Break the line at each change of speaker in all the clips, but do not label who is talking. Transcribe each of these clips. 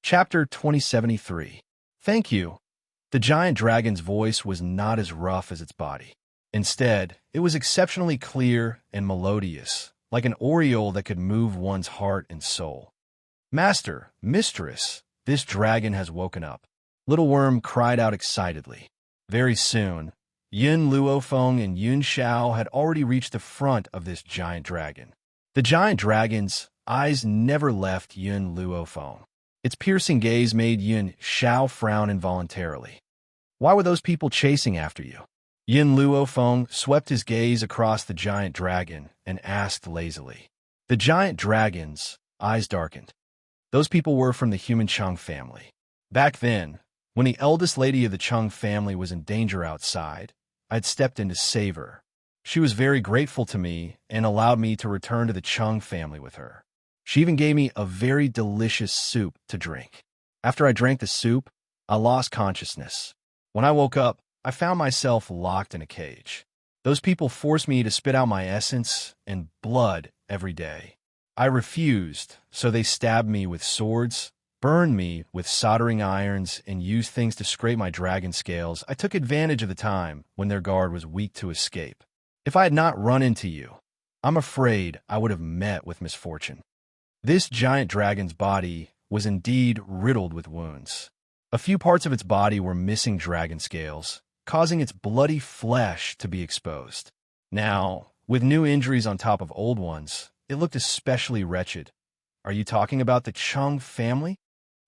Chapter 2073. Thank you. The giant dragon's voice was not as rough as its body. Instead, it was exceptionally clear and melodious, like an aureole that could move one's heart and soul. Master, mistress, this dragon has woken up. Little Worm cried out excitedly. Very soon, Yin Luofeng and Yun Xiao had already reached the front of this giant dragon. The giant dragon's eyes never left Yun Luofeng. Its piercing gaze made Yun Xiao frown involuntarily. Why were those people chasing after you? Yin Luofeng swept his gaze across the giant dragon and asked lazily. The giant dragon's eyes darkened. Those people were from the human Cheng family. Back then, when the eldest lady of the Cheng family was in danger outside, I'd stepped in to save her. She was very grateful to me and allowed me to return to the Cheng family with her. She even gave me a very delicious soup to drink. After I drank the soup, I lost consciousness. When I woke up, I found myself locked in a cage. Those people forced me to spit out my essence and blood every day. I refused, so they stabbed me with swords, burned me with soldering irons, and used things to scrape my dragon scales. I took advantage of the time when their guard was weak to escape. If I had not run into you, I'm afraid I would have met with misfortune. This giant dragon's body was indeed riddled with wounds. A few parts of its body were missing dragon scales, causing its bloody flesh to be exposed. Now, with new injuries on top of old ones, it looked especially wretched. Are you talking about the Cheng family?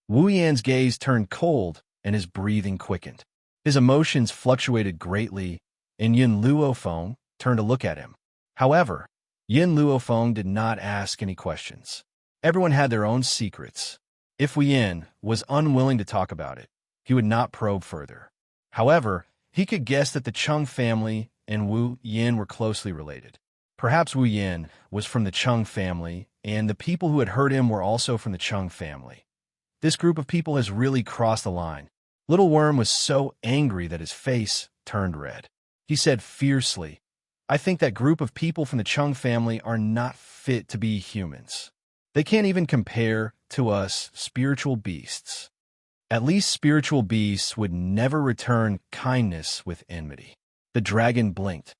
Wu Yan's gaze turned cold and his breathing quickened. His emotions fluctuated greatly, and Yin Luofeng turned to look at him. However, Yin Luofeng did not ask any questions. Everyone had their own secrets. If Wu Yan was unwilling to talk about it, he would not probe further. However, he could guess that the Cheng family and Wu Yan were closely related. Perhaps Wu Yan was from the Cheng family, and the people who had hurt him were also from the Cheng family. This group of people has really crossed the line. Little Worm was so angry that his face turned red. He said fiercely, I think that group of people from the Cheng family are not fit to be humans. They can't even compare to us spiritual beasts. At least spiritual beasts would never return kindness with enmity. The dragon blinked.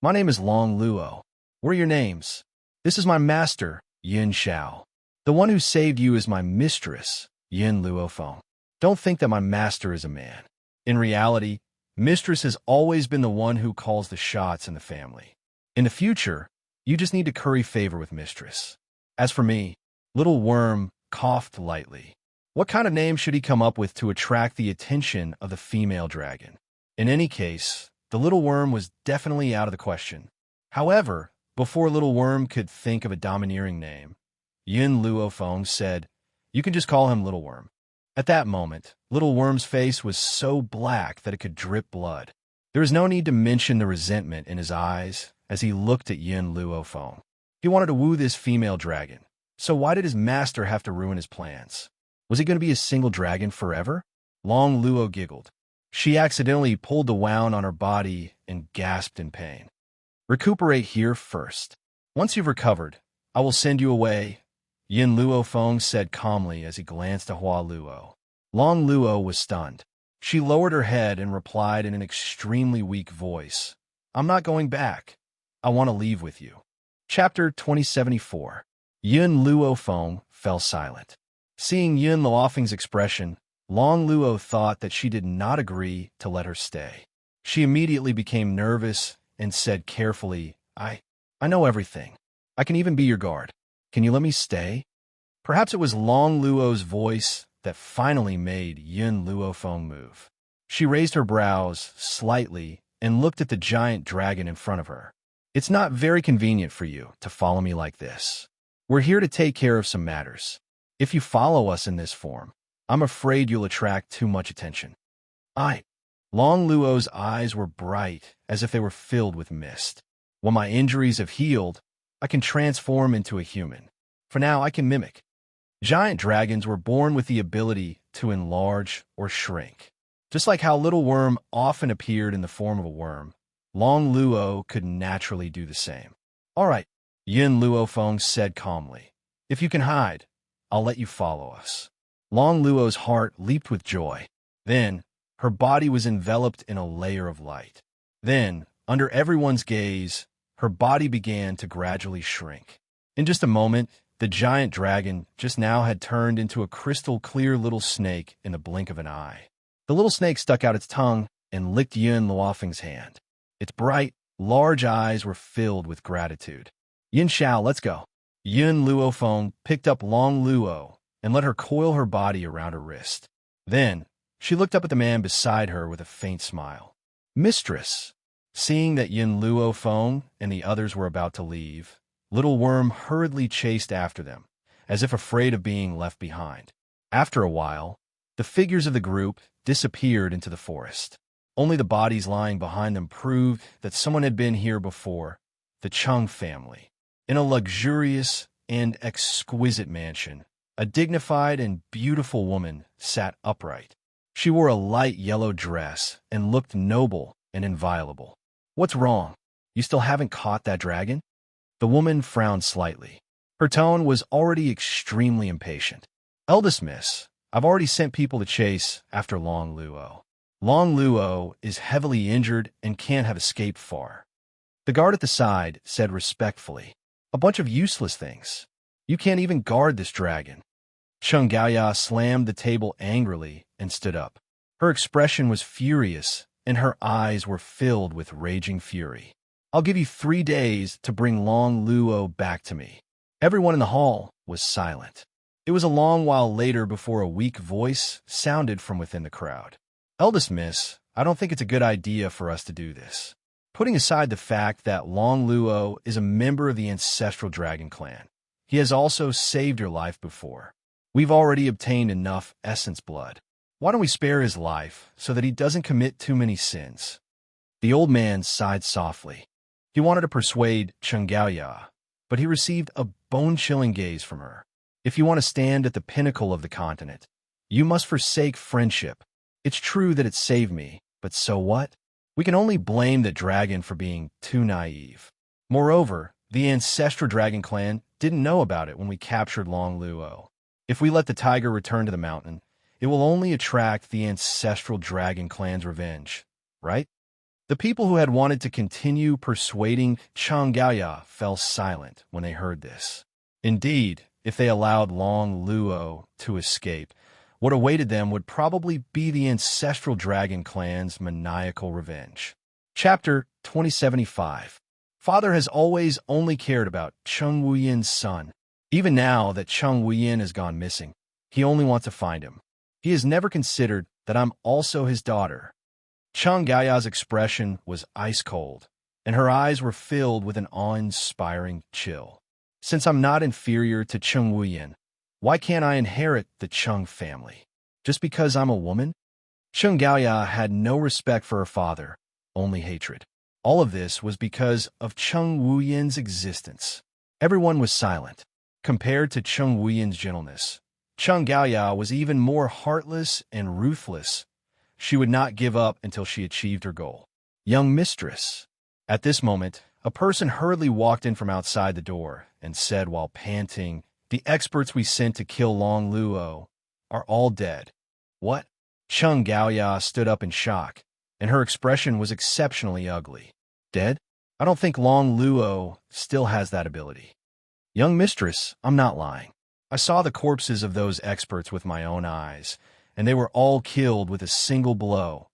My name is Long Luo. What are your names? This is my master, Yin Xiao. The one who saved you is my mistress, Yin Luofeng. Don't think that my master is a man. In reality, mistress has always been the one who calls the shots in the family. In the future, you just need to curry favor with mistress. As for me, Little Worm coughed lightly. What kind of name should he come up with to attract the attention of the female dragon? In any case, the Little Worm was definitely out of the question. However, before Little Worm could think of a domineering name, Yin Luofeng said, You can just call him Little Worm. At that moment, Little Worm's face was so black that it could drip blood. There was no need to mention the resentment in his eyes as he looked at Yin Luofeng. He wanted to woo this female dragon, so why did his master have to ruin his plans? Was he going to be a single dragon forever? Long Luo giggled. She accidentally pulled the wound on her body and gasped in pain. Recuperate here first. Once you've recovered, I will send you away, Yin Luofeng said calmly as he glanced at Hua Luo. Long Luo was stunned. She lowered her head and replied in an extremely weak voice, I'm not going back. I want to leave with you. Chapter 2074. Yin Luofeng fell silent. Seeing Yin Luofeng's expression, Long Luo thought that she did not agree to let her stay. She immediately became nervous and said carefully, I know everything. I can even be your guard. Can you let me stay? Perhaps it was Long Luo's voice that finally made Yin Luofeng move. She raised her brows slightly and looked at the giant dragon in front of her. It's not very convenient for you to follow me like this. We're here to take care of some matters. If you follow us in this form, I'm afraid you'll attract too much attention. Long Luo's eyes were bright as if they were filled with mist. When my injuries have healed, I can transform into a human. For now, I can mimic. Giant dragons were born with the ability to enlarge or shrink. Just like how Little Worm often appeared in the form of a worm, Long Luo could naturally do the same. All right, Yin Luofeng said calmly. If you can hide, I'll let you follow us. Long Luo's heart leaped with joy. Then, her body was enveloped in a layer of light. Then, under everyone's gaze, her body began to gradually shrink. In just a moment, the giant dragon just now had turned into a crystal-clear little snake in the blink of an eye. The little snake stuck out its tongue and licked Yun Luofeng's hand. Its bright, large eyes were filled with gratitude. Xianxia, let's go. Yun Luofeng picked up Long Luo and let her coil her body around her wrist. Then, she looked up at the man beside her with a faint smile. Mistress. Seeing that Yun Luofeng and the others were about to leave, Little Worm hurriedly chased after them, as if afraid of being left behind. After a while, the figures of the group disappeared into the forest. Only the bodies lying behind them proved that someone had been here before, the Chung family. In a luxurious and exquisite mansion, a dignified and beautiful woman sat upright. She wore a light yellow dress and looked noble and inviolable. What's wrong? You still haven't caught that dragon? The woman frowned slightly. Her tone was already extremely impatient. Eldest miss, I've already sent people to chase after Long Luo. Long Luo is heavily injured and can't have escaped far. The guard at the side said respectfully, a bunch of useless things. You can't even guard this dragon. Xianxia slammed the table angrily and stood up. Her expression was furious, and her eyes were filled with raging fury. I'll give you 3 days to bring Long Luo back to me. Everyone in the hall was silent. It was a long while later before a weak voice sounded from within the crowd. Eldest miss, I don't think it's a good idea for us to do this. Putting aside the fact that Long Luo is a member of the ancestral dragon clan, he has also saved your life before. We've already obtained enough essence blood. Why don't we spare his life so that he doesn't commit too many sins? The old man sighed softly. He wanted to persuade Xianxia, but he received a bone-chilling gaze from her. If you want to stand at the pinnacle of the continent, you must forsake friendship. It's true that it saved me, but so what? We can only blame the dragon for being too naive. Moreover, the ancestral dragon clan didn't know about it when we captured Long Luo. If we let the tiger return to the mountain, it will only attract the ancestral dragon clan's revenge, right? The people who had wanted to continue persuading Xianxia fell silent when they heard this. Indeed, if they allowed Long Luo to escape, what awaited them would probably be the ancestral dragon clan's maniacal revenge. Chapter 2075. Father has always only cared about Cheng Wuyin's son. Even now that Cheng Wuyin has gone missing, he only wants to find him. He has never considered that I'm also his daughter. Xianxia's expression was ice-cold, and her eyes were filled with an awe-inspiring chill. Since I'm not inferior to Cheng Wuyin, why can't I inherit the Cheng family? Just because I'm a woman? Xianxia had no respect for her father, only hatred. All of this was because of Cheng Wuyin's existence. Everyone was silent. Compared to Cheng Wuyin's gentleness, Xianxia was even more heartless and ruthless. She would not give up until she achieved her goal. Young mistress. At this moment, a person hurriedly walked in from outside the door and said while panting, the experts we sent to kill Long Luo are all dead. What? Xianxia stood up in shock, and her expression was exceptionally ugly. Dead? I don't think Long Luo still has that ability. Young mistress, I'm not lying. I saw the corpses of those experts with my own eyes, and they were all killed with a single blow.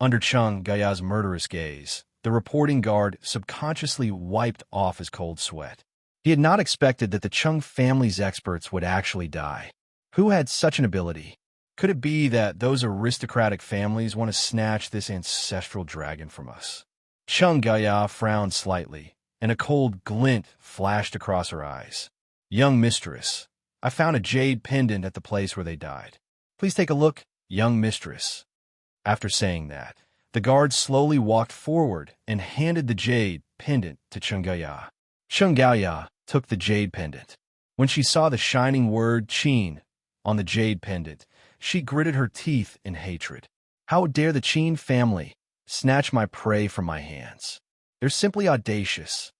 Under Xianxia's murderous gaze, the reporting guard subconsciously wiped off his cold sweat. He had not expected that the Chung family's experts would actually die. Who had such an ability? Could it be that those aristocratic families want to snatch this ancestral dragon from us? Xianxia frowned slightly, and a cold glint flashed across her eyes. Young mistress, I found a jade pendant at the place where they died. Please take a look, young mistress. After saying that, the guard slowly walked forward and handed the jade pendant to Xianxia. Xianxia took the jade pendant. When she saw the shining word Qin on the jade pendant, she gritted her teeth in hatred. How dare the Qin family snatch my prey from my hands? They're simply audacious.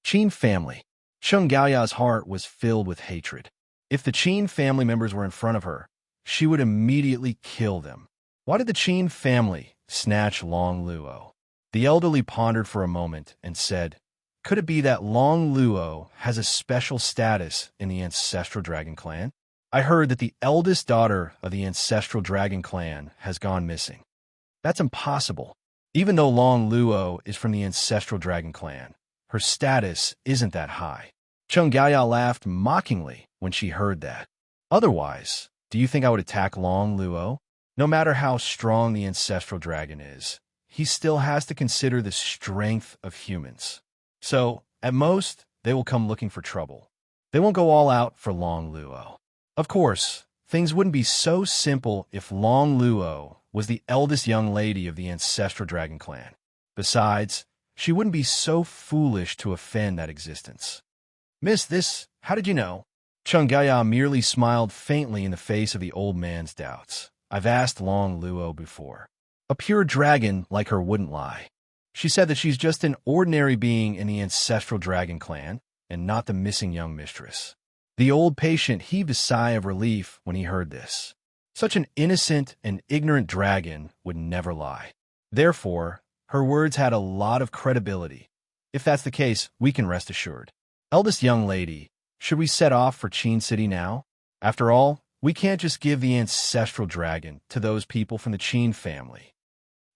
Qin family. Xianxia's heart was filled with hatred. If the Qin family members were in front of her, she would immediately kill them. Why did the Qin family snatch Long Luo? The elderly pondered for a moment and said, could it be that Long Luo has a special status in the ancestral dragon clan? I heard that the eldest daughter of the ancestral dragon clan has gone missing. That's impossible. Even though Long Luo is from the ancestral dragon clan, her status isn't that high. Cheng Gaoya laughed mockingly when she heard that. Otherwise, do you think I would attack Long Luo? No matter how strong the ancestral dragon is, he still has to consider the strength of humans. So, at most, they will come looking for trouble. They won't go all out for Long Luo. Of course, things wouldn't be so simple if Long Luo was the eldest young lady of the ancestral dragon clan. Besides, she wouldn't be so foolish to offend that existence. Miss this, how did you know? Cheng Gaoya merely smiled faintly in the face of the old man's doubts. I've asked Long Luo before. A pure dragon like her wouldn't lie. She said that she's just an ordinary being in the ancestral dragon clan, and not the missing young mistress. The old patient heaved a sigh of relief when he heard this. Such an innocent and ignorant dragon would never lie. Therefore, her words had a lot of credibility. If that's the case, we can rest assured. Eldest young lady, should we set off for Qin City now? After all, we can't just give the ancestral dragon to those people from the Qin family.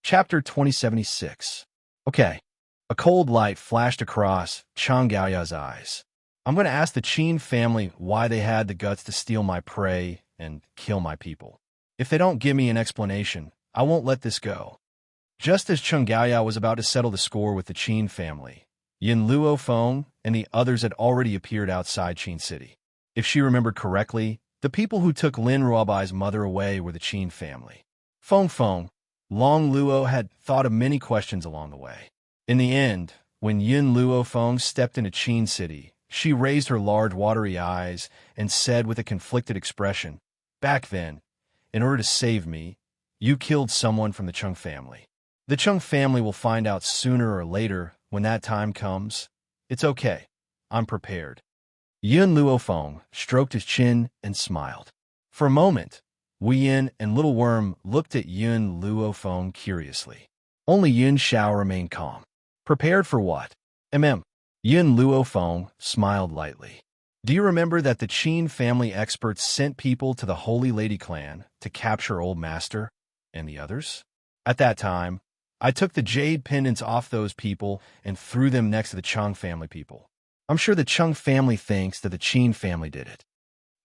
Chapter 2076. Okay. A cold light flashed across Cheng Gaoya's eyes. I'm going to ask the Qin family why they had the guts to steal my prey and kill my people. If they don't give me an explanation, I won't let this go. Just as Cheng Gaoya was about to settle the score with the Qin family, Yin Luo Feng and the others had already appeared outside Qin City. If she remembered correctly, the people who took Lin Ruobai's mother away were the Qin family. Feng, Long Luo had thought of many questions along the way. In the end, when Yin Luo Feng stepped into Qin City, she raised her large watery eyes and said with a conflicted expression, back then, in order to save me, you killed someone from the Cheng family. The Cheng family will find out sooner or later when that time comes. It's okay. I'm prepared. Yin Luo Feng stroked his chin and smiled. For a moment, Wu Yin and Little Worm looked at Yin Luo Feng curiously. Only Yin Xiao remained calm. Prepared for what? Yin Luo Feng smiled lightly. Do you remember that the Qin family experts sent people to the Holy Lady clan to capture Old Master and the others? At that time, I took the jade pendants off those people and threw them next to the Cheng family people. I'm sure the Cheng family thinks that the Qin family did it.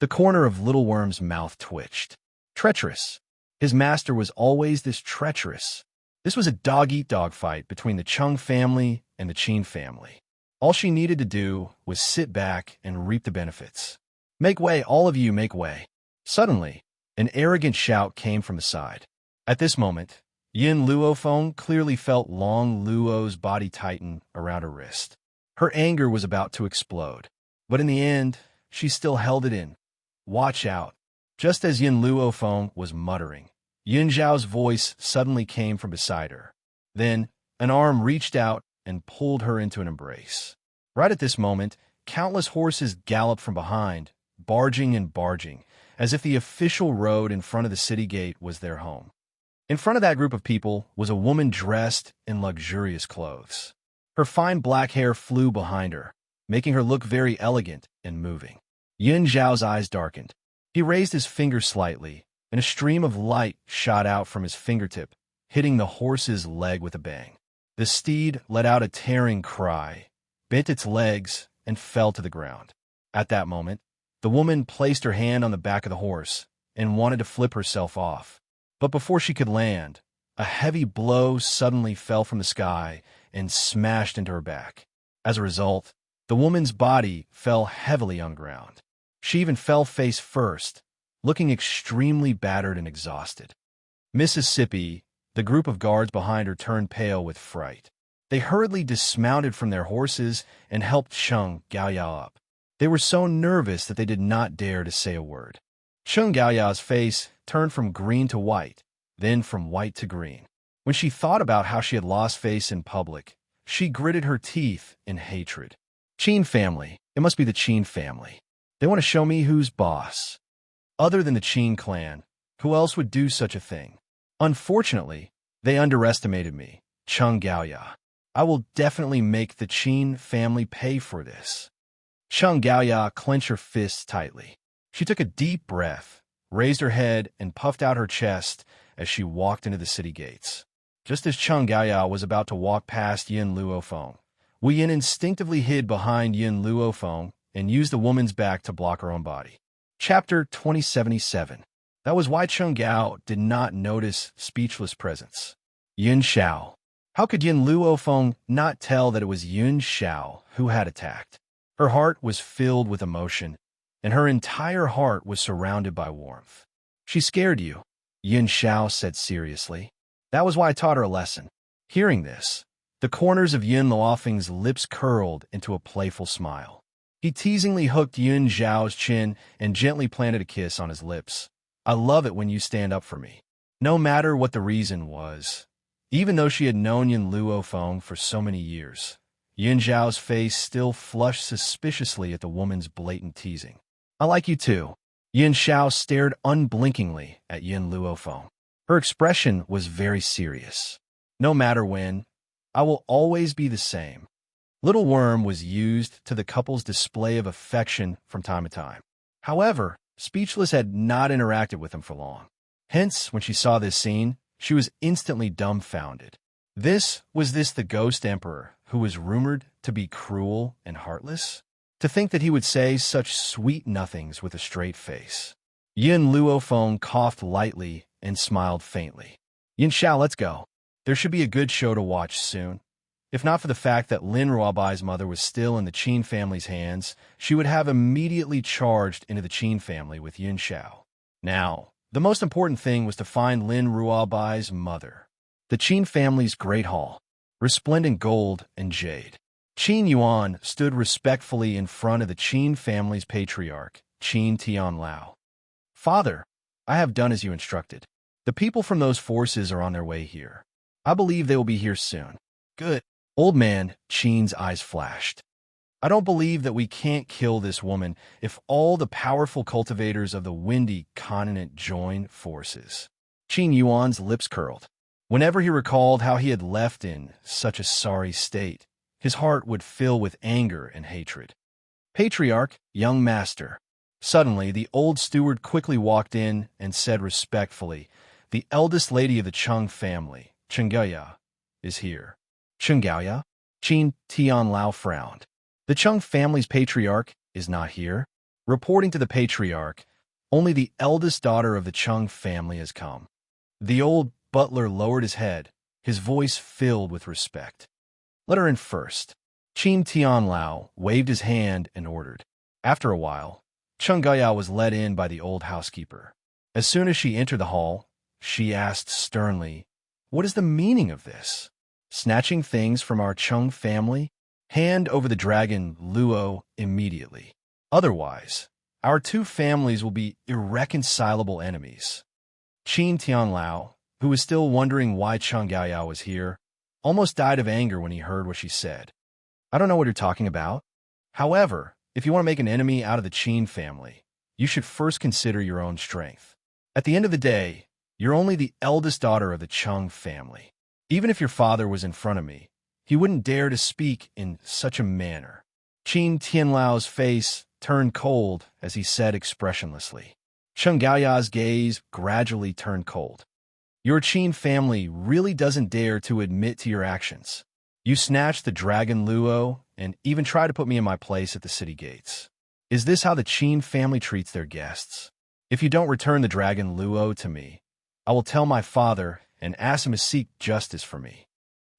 The corner of Little Worm's mouth twitched. Treacherous. His master was always this treacherous. This was a dog-eat-dog fight between the Cheng family and the Qin family. All she needed to do was sit back and reap the benefits. Make way, all of you, make way. Suddenly, an arrogant shout came from the side. At this moment, Yin Luo Feng clearly felt Long Luo's body tighten around her wrist. Her anger was about to explode. But in the end, she still held it in. Watch out. Just as Yin Luo Feng was muttering, Yin Zhao's voice suddenly came from beside her. Then, an arm reached out and pulled her into an embrace. Right at this moment, countless horses galloped from behind, barging and barging, as if the official road in front of the city gate was their home. In front of that group of people was a woman dressed in luxurious clothes. Her fine black hair flew behind her, making her look very elegant and moving. Yin Zhao's eyes darkened. He raised his finger slightly, and a stream of light shot out from his fingertip, hitting the horse's leg with a bang. The steed let out a tearing cry, bent its legs, and fell to the ground. At that moment, the woman placed her hand on the back of the horse and wanted to flip herself off. But before she could land, a heavy blow suddenly fell from the sky and smashed into her back. As a result, the woman's body fell heavily on the ground. She even fell face first, looking extremely battered and exhausted. Mississippi, the group of guards behind her, turned pale with fright. They hurriedly dismounted from their horses and helped Cheng Gaoya up. They were so nervous that they did not dare to say a word. Cheng Gaoya's face turned from green to white, then from white to green. When she thought about how she had lost face in public, she gritted her teeth in hatred. Qin family. It must be the Qin family. They want to show me who's boss. Other than the Qin clan, Who else would do such a thing? Unfortunately, they underestimated me, Xianxia. I will definitely make the Qin family pay for this. Xianxia clenched her fists tightly. She took a deep breath, raised her head, and puffed out her chest as she walked into the city gates. Just as Xianxia was about to walk past Yin Luofeng, Wu Yin instinctively hid behind Yin Luofeng and used the woman's back to block her own body. Chapter 2077. That was why Cheng Gao did not notice Speechless' presence. Yin Xiao. How could Yin Luofeng not tell that it was Yin Xiao who had attacked? Her heart was filled with emotion, and her entire heart was surrounded by warmth. She scared you, Yin Xiao said seriously. That was why I taught her a lesson. Hearing this, the corners of Yin Luofeng's lips curled into a playful smile. He teasingly hooked Yin Xiao's chin and gently planted a kiss on his lips. I love it when you stand up for me. No matter what the reason was, even though she had known Yin Luofeng for so many years, Yin Xiao's face still flushed suspiciously at the woman's blatant teasing. I like you too. Yin Xiao stared unblinkingly at Yin Luofeng. Her expression was very serious. No matter when, I will always be the same. Little Worm was used to the couple's display of affection from time to time. However, Speechless had not interacted with him for long. Hence, when she saw this scene, she was instantly dumbfounded. Was this the Ghost Emperor, who was rumored to be cruel and heartless? To think that he would say such sweet nothings with a straight face. Yin Luofeng coughed lightly and smiled faintly. Yin Xiao, let's go. There should be a good show to watch soon. If not for the fact that Lin Ruobai's mother was still in the Qin family's hands, she would have immediately charged into the Qin family with Yin Xiao. Now, the most important thing was to find Lin Ruobai's mother. The Qin family's great hall, resplendent gold and jade. Qin Yuan stood respectfully in front of the Qin family's patriarch, Qin Tianlao. Father, I have done as you instructed. The people from those forces are on their way here. I believe they will be here soon. Good. Old man, Qin's eyes flashed. I don't believe that we can't kill this woman if all the powerful cultivators of the windy continent join forces. Qin Yuan's lips curled. Whenever he recalled how he had left in such a sorry state, his heart would fill with anger and hatred. Patriarch, young master. Suddenly, the old steward quickly walked in and said respectfully, the eldest lady of the Cheng family, Xianxia, is here. Xianxia? Qin Tianlao frowned. The Cheng family's patriarch is not here. Reporting to the patriarch, only the eldest daughter of the Cheng family has come. The old butler lowered his head, his voice filled with respect. Let her in first. Qin Tianlao waved his hand and ordered. After a while, Xianxia was led in by the old housekeeper. As soon as she entered the hall, she asked sternly, "What is the meaning of this? Snatching things from our Cheng family? Hand over the dragon Luo immediately. Otherwise, our two families will be irreconcilable enemies." Qin Tianlao, who was still wondering why Xianxia was here, almost died of anger when he heard what she said. I don't know what you're talking about. However, if you want to make an enemy out of the Qin family, you should first consider your own strength. At the end of the day, you're only the eldest daughter of the Cheng family. Even if your father was in front of me, he wouldn't dare to speak in such a manner. Qin Tianlao's face turned cold as he said expressionlessly. Xianxia's gaze gradually turned cold. Your Qin family really doesn't dare to admit to your actions. You snatched the dragon Luo and even tried to put me in my place at the city gates. Is this how the Qin family treats their guests? If you don't return the dragon Luo to me, I will tell my father and ask him to seek justice for me.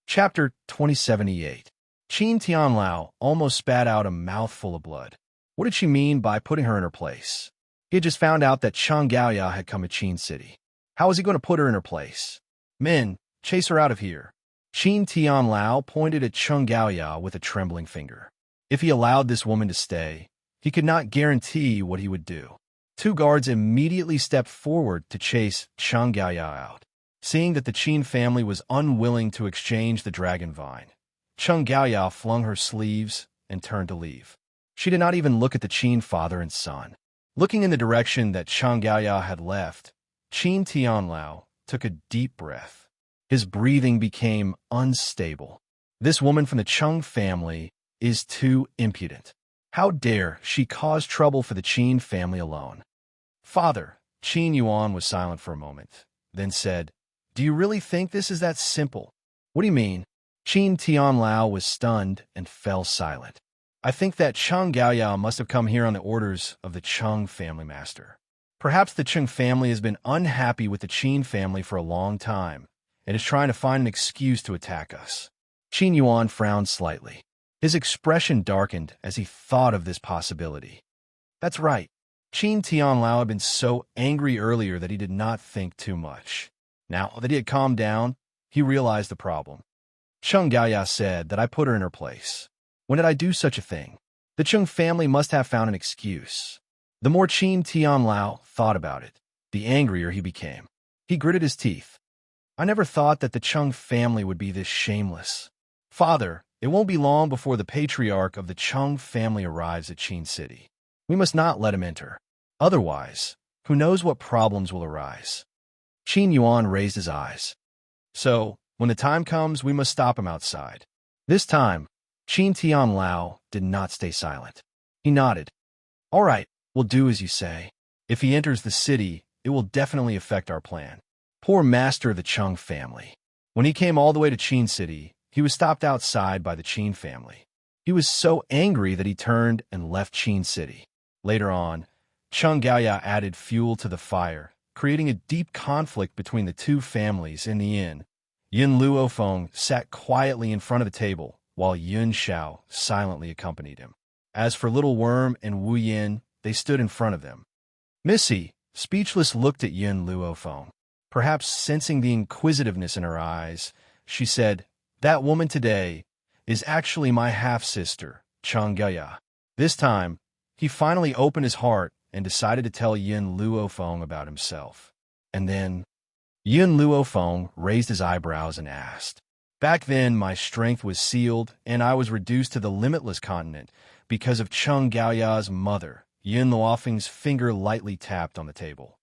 Chapter 2078. Qin Tianlao almost spat out a mouthful of blood. What did she mean by putting her in her place? He had just found out that Xianxia had come to Qin City. How was he going to put her in her place? Men, chase her out of here. Qin Tianlao pointed at Xianxia with a trembling finger. If he allowed this woman to stay, he could not guarantee what he would do. Two guards immediately stepped forward to chase Xianxia out. Seeing that the Qin family was unwilling to exchange the dragon vine, Xianxia flung her sleeves and turned to leave. She did not even look at the Qin father and son. Looking in the direction that Xianxia had left, Qin Tianlao took a deep breath. His breathing became unstable. This woman from the Cheng family is too impudent. How dare she cause trouble for the Qin family alone? Father, Qin Yuan was silent for a moment, then said, "Do you really think this is that simple?" "What do you mean?" Qin Tianlao was stunned and fell silent. "I think that Cheng Gaoyao must have come here on the orders of the Cheng family master. Perhaps the Cheng family has been unhappy with the Qin family for a long time and is trying to find an excuse to attack us." Qin Yuan frowned slightly. His expression darkened as he thought of this possibility. That's right. Qin Tianlao had been so angry earlier that he did not think too much. Now that he had calmed down, he realized the problem. Cheng Gaoya said that I put her in her place. When did I do such a thing? The Cheng family must have found an excuse. The more Qin Tianlao thought about it, the angrier he became. He gritted his teeth. I never thought that the Cheng family would be this shameless. Father, it won't be long before the patriarch of the Cheng family arrives at Qin City. We must not let him enter. Otherwise, who knows what problems will arise. Qin Yuan raised his eyes. So, when the time comes, we must stop him outside. This time, Qin Tianlao did not stay silent. He nodded. All right, we'll do as you say. If he enters the city, it will definitely affect our plan. Poor master of the Cheng family. When he came all the way to Qin City, he was stopped outside by the Qin family. He was so angry that he turned and left Qin City. Later on, Cheng Gaoya added fuel to the fire, creating a deep conflict between the two families. In the inn, Yin Luofeng sat quietly in front of the table, while Yun Xiao silently accompanied him. As for Little Worm and Wu Yin, they stood in front of them. Missy, speechless, looked at Yin Luofeng. Perhaps sensing the inquisitiveness in her eyes, she said, "That woman today is actually my half-sister, Cheng Gaoya." This time, he finally opened his heart and decided to tell Yin Luofeng about himself. And then, Yin Luofeng raised his eyebrows and asked, "Back then, my strength was sealed, and I was reduced to the limitless continent because of Cheng Gaoya's mother." Yin Luofeng's finger lightly tapped on the table.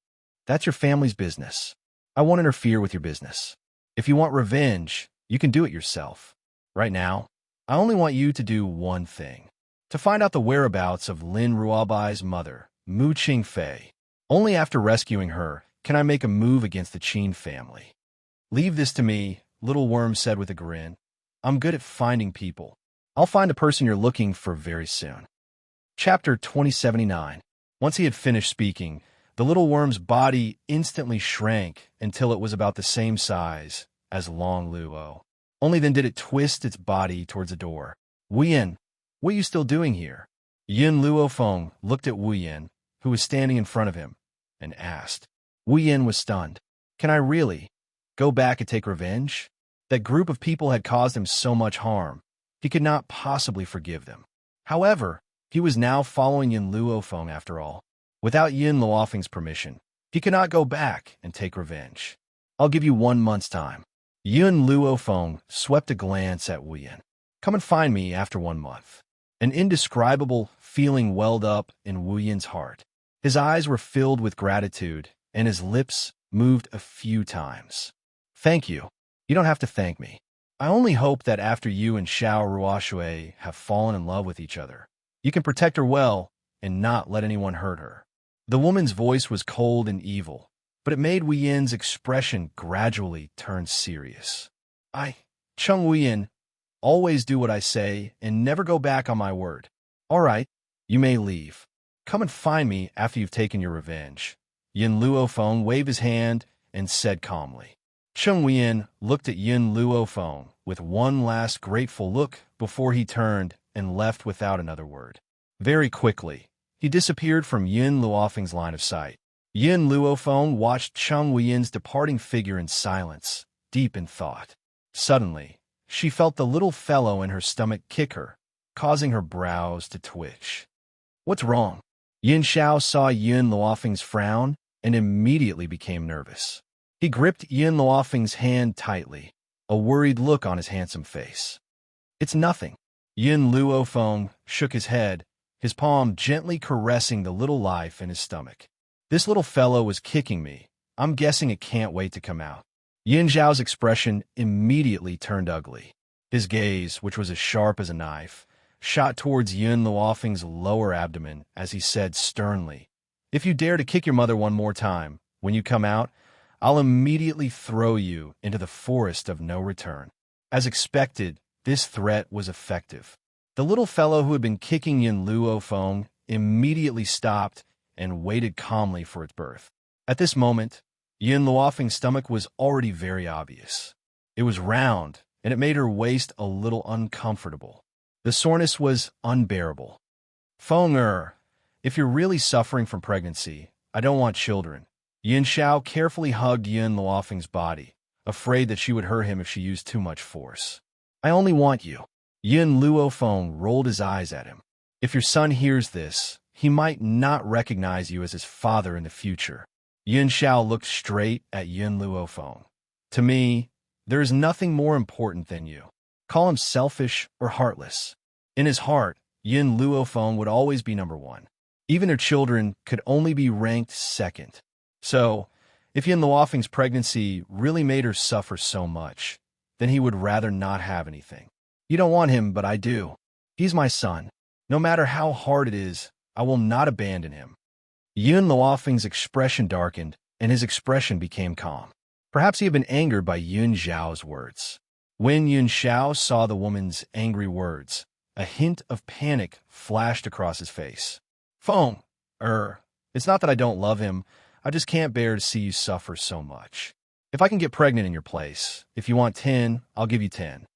"That's your family's business. I won't interfere with your business. If you want revenge, you can do it yourself. Right now, I only want you to do one thing. To find out the whereabouts of Lin Ruobai's mother, Mu Qingfei. Only after rescuing her can I make a move against the Qin family." "Leave this to me," Little Worm said with a grin. "I'm good at finding people. I'll find the person you're looking for very soon." Chapter 2079. Once he had finished speaking, the Little Worm's body instantly shrank until it was about the same size as Long Luo. Only then did it twist its body towards the door. "Wu Yin, what are you still doing here?" Yin Luofeng looked at Wu Yin, who was standing in front of him, and asked. Wu Yin was stunned. "Can I really go back and take revenge?" That group of people had caused him so much harm. He could not possibly forgive them. However, he was now following Yin Luofeng after all. Without Yin Luofeng's permission, he could not go back and take revenge. "I'll give you 1 month's time." Yin Luofeng swept a glance at Wu Yin. "Come and find me after 1 month." An indescribable feeling welled up in Wu Yin's heart. His eyes were filled with gratitude, and his lips moved a few times. "Thank you. You don't have to thank me. I only hope that after you and Xiao Ruoshui have fallen in love with each other, you can protect her well and not let anyone hurt her." The woman's voice was cold and evil, but it made Wu Yin's expression gradually turn serious. Cheng Wu Yin, always do what I say and never go back on my word." "All right, you may leave. Come and find me after you've taken your revenge." Yin Luofeng waved his hand and said calmly. Cheng Wu Yin looked at Yin Luofeng with one last grateful look before he turned and left without another word. Very quickly, he disappeared from Yin Luofeng's line of sight. Yin Luofeng watched Cheng Wu Yin's departing figure in silence, deep in thought. Suddenly, she felt the little fellow in her stomach kick her, causing her brows to twitch. "What's wrong?" Yin Xiao saw Yin Luofeng's frown and immediately became nervous. He gripped Yin Luofeng's hand tightly, a worried look on his handsome face. "It's nothing." Yin Luofeng shook his head, his palm gently caressing the little life in his stomach. "This little fellow was kicking me, I'm guessing it can't wait to come out. Yin Zhao's expression immediately turned ugly. His gaze, which was as sharp as a knife, shot towards Yun Luofeng's lower abdomen as he said sternly, "If you dare to kick your mother one more time, when you come out, I'll immediately throw you into the forest of no return." As expected, this threat was effective. The little fellow who had been kicking Yun Luofeng immediately stopped and waited calmly for its birth. At this moment, Yun Luofeng's stomach was already very obvious. It was round, and it made her waist a little uncomfortable. The soreness was unbearable. "Feng if you're really suffering from pregnancy, I don't want children." Yin Xiao carefully hugged Yun Luofeng's body, afraid that she would hurt him if she used too much force. "I only want you." Yun Luofeng rolled his eyes at him. "If your son hears this, he might not recognize you as his father in the future." Yin Xiao looked straight at Yun Luofeng. "To me, there is nothing more important than you. Call him selfish or heartless. In his heart, Yun Luofeng would always be number one. Even their children could only be ranked second. So, if Yun Luofeng's pregnancy really made her suffer so much, then he would rather not have anything. You don't want him, but I do. He's my son. No matter how hard it is, I will not abandon him." Yun Luofeng's expression darkened, and his expression became calm. Perhaps he had been angered by Yun Zhao's words. When Yun Xiao saw the woman's angry words, a hint of panic flashed across his face. "Feng, it's not that I don't love him, I just can't bear to see you suffer so much. If I can get pregnant in your place, if you want 10, I'll give you 10.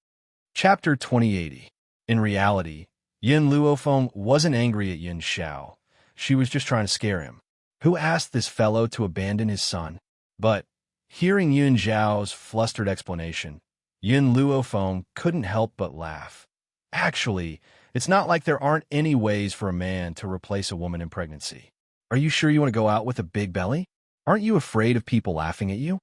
Chapter 2080. In reality, Yun Luofeng wasn't angry at Yun Xiao. She was just trying to scare him. Who asked this fellow to abandon his son? But, hearing Yun Zhao's flustered explanation, Yun Luofeng couldn't help but laugh. Actually, it's not like there aren't any ways for a man to replace a woman in pregnancy. Are you sure you want to go out with a big belly? Aren't you afraid of people laughing at you?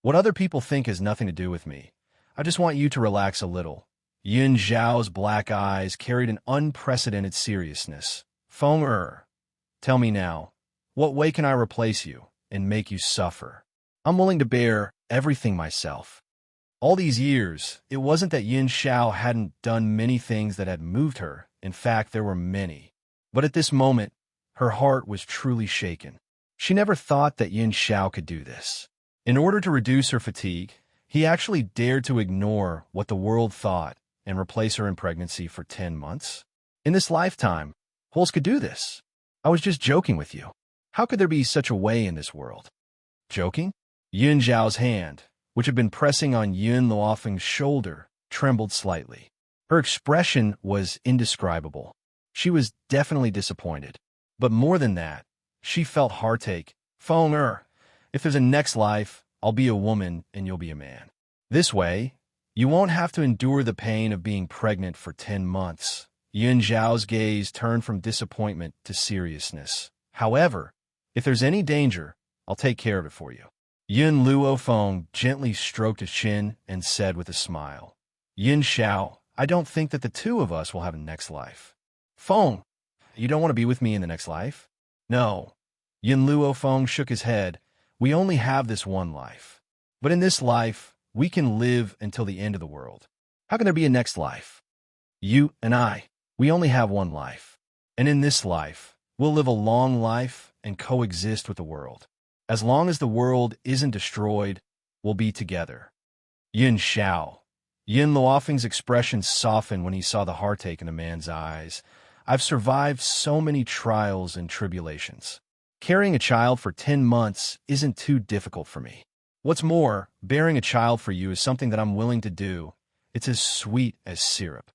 What other people think has nothing to do with me. I just want you to relax a little." Yun Zhao's black eyes carried an unprecedented seriousness. "Feng tell me now, what way can I replace you and make you suffer? I'm willing to bear everything myself." All these years, it wasn't that Yin Xiao hadn't done many things that had moved her. In fact, there were many. But at this moment, her heart was truly shaken. She never thought that Yin Xiao could do this. In order to reduce her fatigue, he actually dared to ignore what the world thought and replace her in pregnancy for 10 months. In this lifetime, who else could do this? I was just joking with you. How could there be such a way in this world? Joking? Yun Zhao's hand, which had been pressing on Yun Luofeng's shoulder, trembled slightly. Her expression was indescribable. She was definitely disappointed. But more than that, she felt heartache. "Feng if there's a next life, I'll be a woman and you'll be a man. This way, you won't have to endure the pain of being pregnant for 10 months. Yun Zhao's gaze turned from disappointment to seriousness. "However, if there's any danger, I'll take care of it for you." Yun Luofeng gently stroked his chin and said with a smile, "Yin Xiao, I don't think that the two of us will have a next life." "Feng, you don't want to be with me in the next life?" "No." Yun Luofeng shook his head. "We only have this one life. But in this life, we can live until the end of the world. How can there be a next life? You and I, we only have one life. And in this life, we'll live a long life and coexist with the world. As long as the world isn't destroyed, we'll be together." Yin Xiao. Yun Luofeng's expression softened when he saw the heartache in the man's eyes. "I've survived so many trials and tribulations. Carrying a child for 10 months isn't too difficult for me. What's more, bearing a child for you is something that I'm willing to do. It's as sweet as syrup."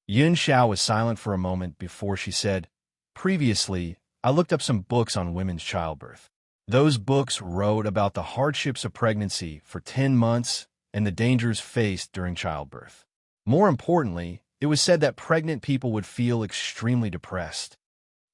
Yun Xiao was silent for a moment before she said, "Previously, I looked up some books on women's childbirth. Those books wrote about the hardships of pregnancy for 10 months and the dangers faced during childbirth. More importantly, it was said that pregnant people would feel extremely depressed.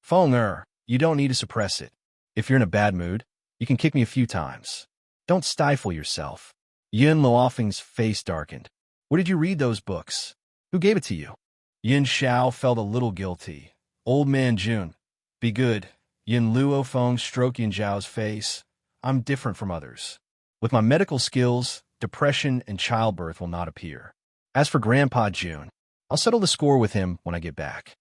Feng you don't need to suppress it. If you're in a bad mood, you can kick me a few times. Don't stifle yourself." Yun Luofeng's face darkened. "Where did you read those books? Who gave it to you?" Yin Xiao felt a little guilty. "Old man Jun, be good." Yun Luofeng stroked Yin Zhao's face. I'm different from others. With my medical skills, depression and childbirth will not appear. As for Grandpa June, I'll settle the score with him when I get back.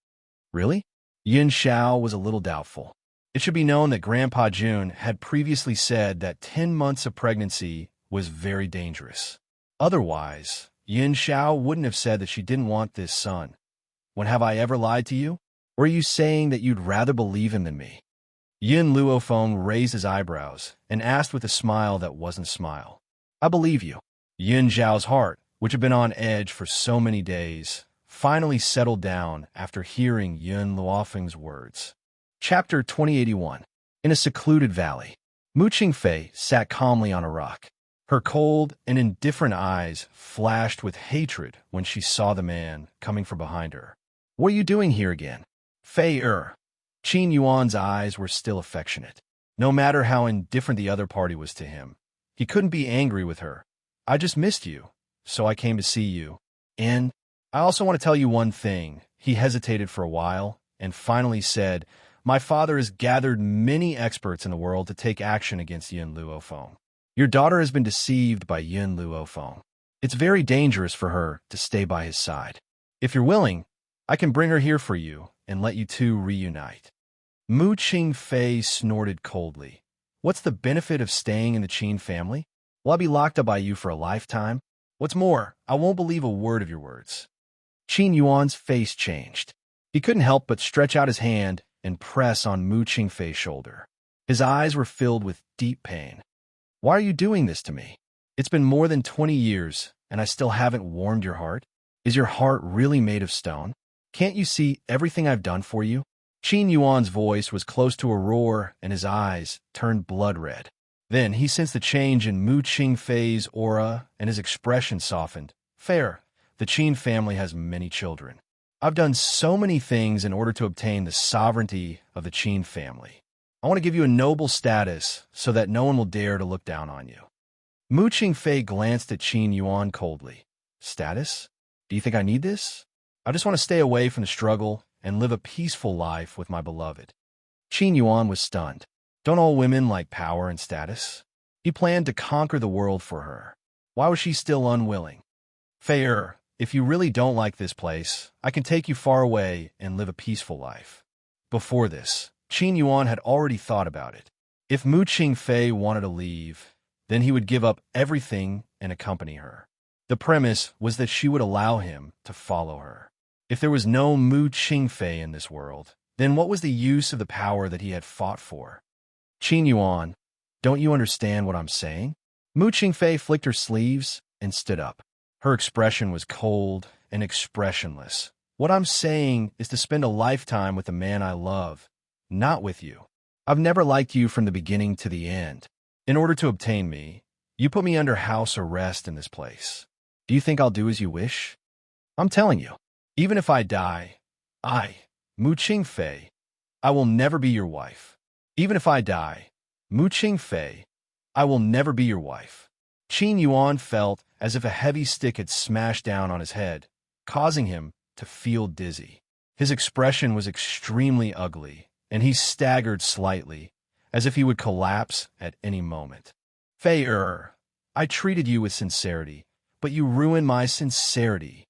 Really? Xianxia was a little doubtful. It should be known that Grandpa June had previously said that 10 months of pregnancy was very dangerous. Otherwise, Xianxia wouldn't have said that she didn't want this son. When have I ever lied to you? Or are you saying that you'd rather believe him than me? Yin Luofeng raised his eyebrows and asked with a smile that wasn't a smile. I believe you. Yin Zhao's heart, which had been on edge for so many days, finally settled down after hearing Yin Luofeng's words. Chapter 2081. In a secluded valley, Mu Qingfei sat calmly on a rock. Her cold and indifferent eyes flashed with hatred when she saw the man coming from behind her. What are you doing here again? Fei Qin Yuan's eyes were still affectionate. No matter how indifferent the other party was to him, he couldn't be angry with her. I just missed you, so I came to see you. And I also want to tell you one thing. He hesitated for a while and finally said, my father has gathered many experts in the world to take action against Yin Luofeng. Your daughter has been deceived by Yin Luofeng. It's very dangerous for her to stay by his side. If you're willing, I can bring her here for you and let you two reunite. Mu Qingfei snorted coldly. What's the benefit of staying in the Qin family? Will I be locked up by you for a lifetime? What's more, I won't believe a word of your words. Qin Yuan's face changed. He couldn't help but stretch out his hand and press on Mu Qingfei's shoulder. His eyes were filled with deep pain. Why are you doing this to me? It's been more than 20 years, and I still haven't warmed your heart? Is your heart really made of stone? Can't you see everything I've done for you? Qin Yuan's voice was close to a roar, and his eyes turned blood red. Then he sensed the change in Mu Qingfei's aura, and his expression softened. Fair, the Qin family has many children. I've done so many things in order to obtain the sovereignty of the Qin family. I want to give you a noble status so that no one will dare to look down on you. Mu Qingfei glanced at Qin Yuan coldly. Status? Do you think I need this? I just want to stay away from the struggle and live a peaceful life with my beloved. Qin Yuan was stunned. Don't all women like power and status? He planned to conquer the world for her. Why was she still unwilling? Fei if you really don't like this place, I can take you far away and live a peaceful life. Before this, Qin Yuan had already thought about it. If Mu Qingfei wanted to leave, then he would give up everything and accompany her. The premise was that she would allow him to follow her. If there was no Mu Qingfei in this world, then what was the use of the power that he had fought for? Qin Yuan, don't you understand what I'm saying? Mu Qingfei flicked her sleeves and stood up. Her expression was cold and expressionless. What I'm saying is to spend a lifetime with the man I love, not with you. I've never liked you from the beginning to the end. In order to obtain me, you put me under house arrest in this place. Do you think I'll do as you wish? I'm telling you, even if I die, Mu Qingfei, I will never be your wife. Even if I die, Mu Qingfei, I will never be your wife. Qin Yuan felt as if a heavy stick had smashed down on his head, causing him to feel dizzy. His expression was extremely ugly, and he staggered slightly, as if he would collapse at any moment. Fei I treated you with sincerity, but you ruined my sincerity.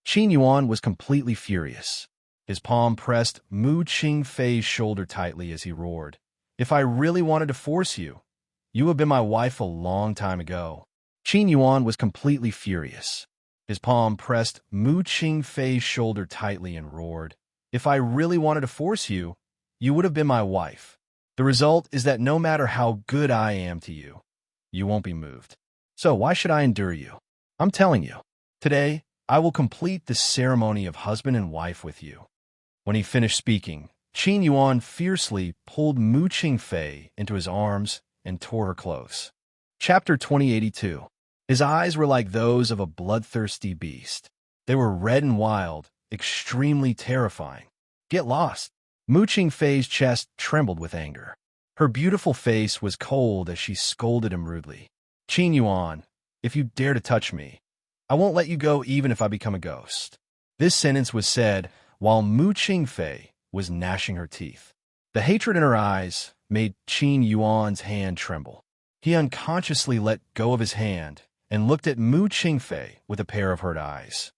Qin Yuan was completely furious. His palm pressed Mu Qingfei's shoulder tightly as he roared. If I really wanted to force you, you would have been my wife a long time ago. Qin Yuan was completely furious. His palm pressed Mu Qingfei's shoulder tightly and roared. If I really wanted to force you, you would have been my wife. The result is that no matter how good I am to you, you won't be moved. So why should I endure you? I'm telling you, today I will complete the ceremony of husband and wife with you. When he finished speaking, Qin Yuan fiercely pulled Mu Qingfei into his arms and tore her close. Chapter 2082. His eyes were like those of a bloodthirsty beast. They were red and wild, extremely terrifying. Get lost. Mu Qingfei's chest trembled with anger. Her beautiful face was cold as she scolded him rudely. Qin Yuan, if you dare to touch me, I won't let you go even if I become a ghost. This sentence was said while Mu Qingfei was gnashing her teeth. The hatred in her eyes made Qin Yuan's hand tremble. He unconsciously let go of his hand and looked at Mu Qingfei with a pair of hurt eyes.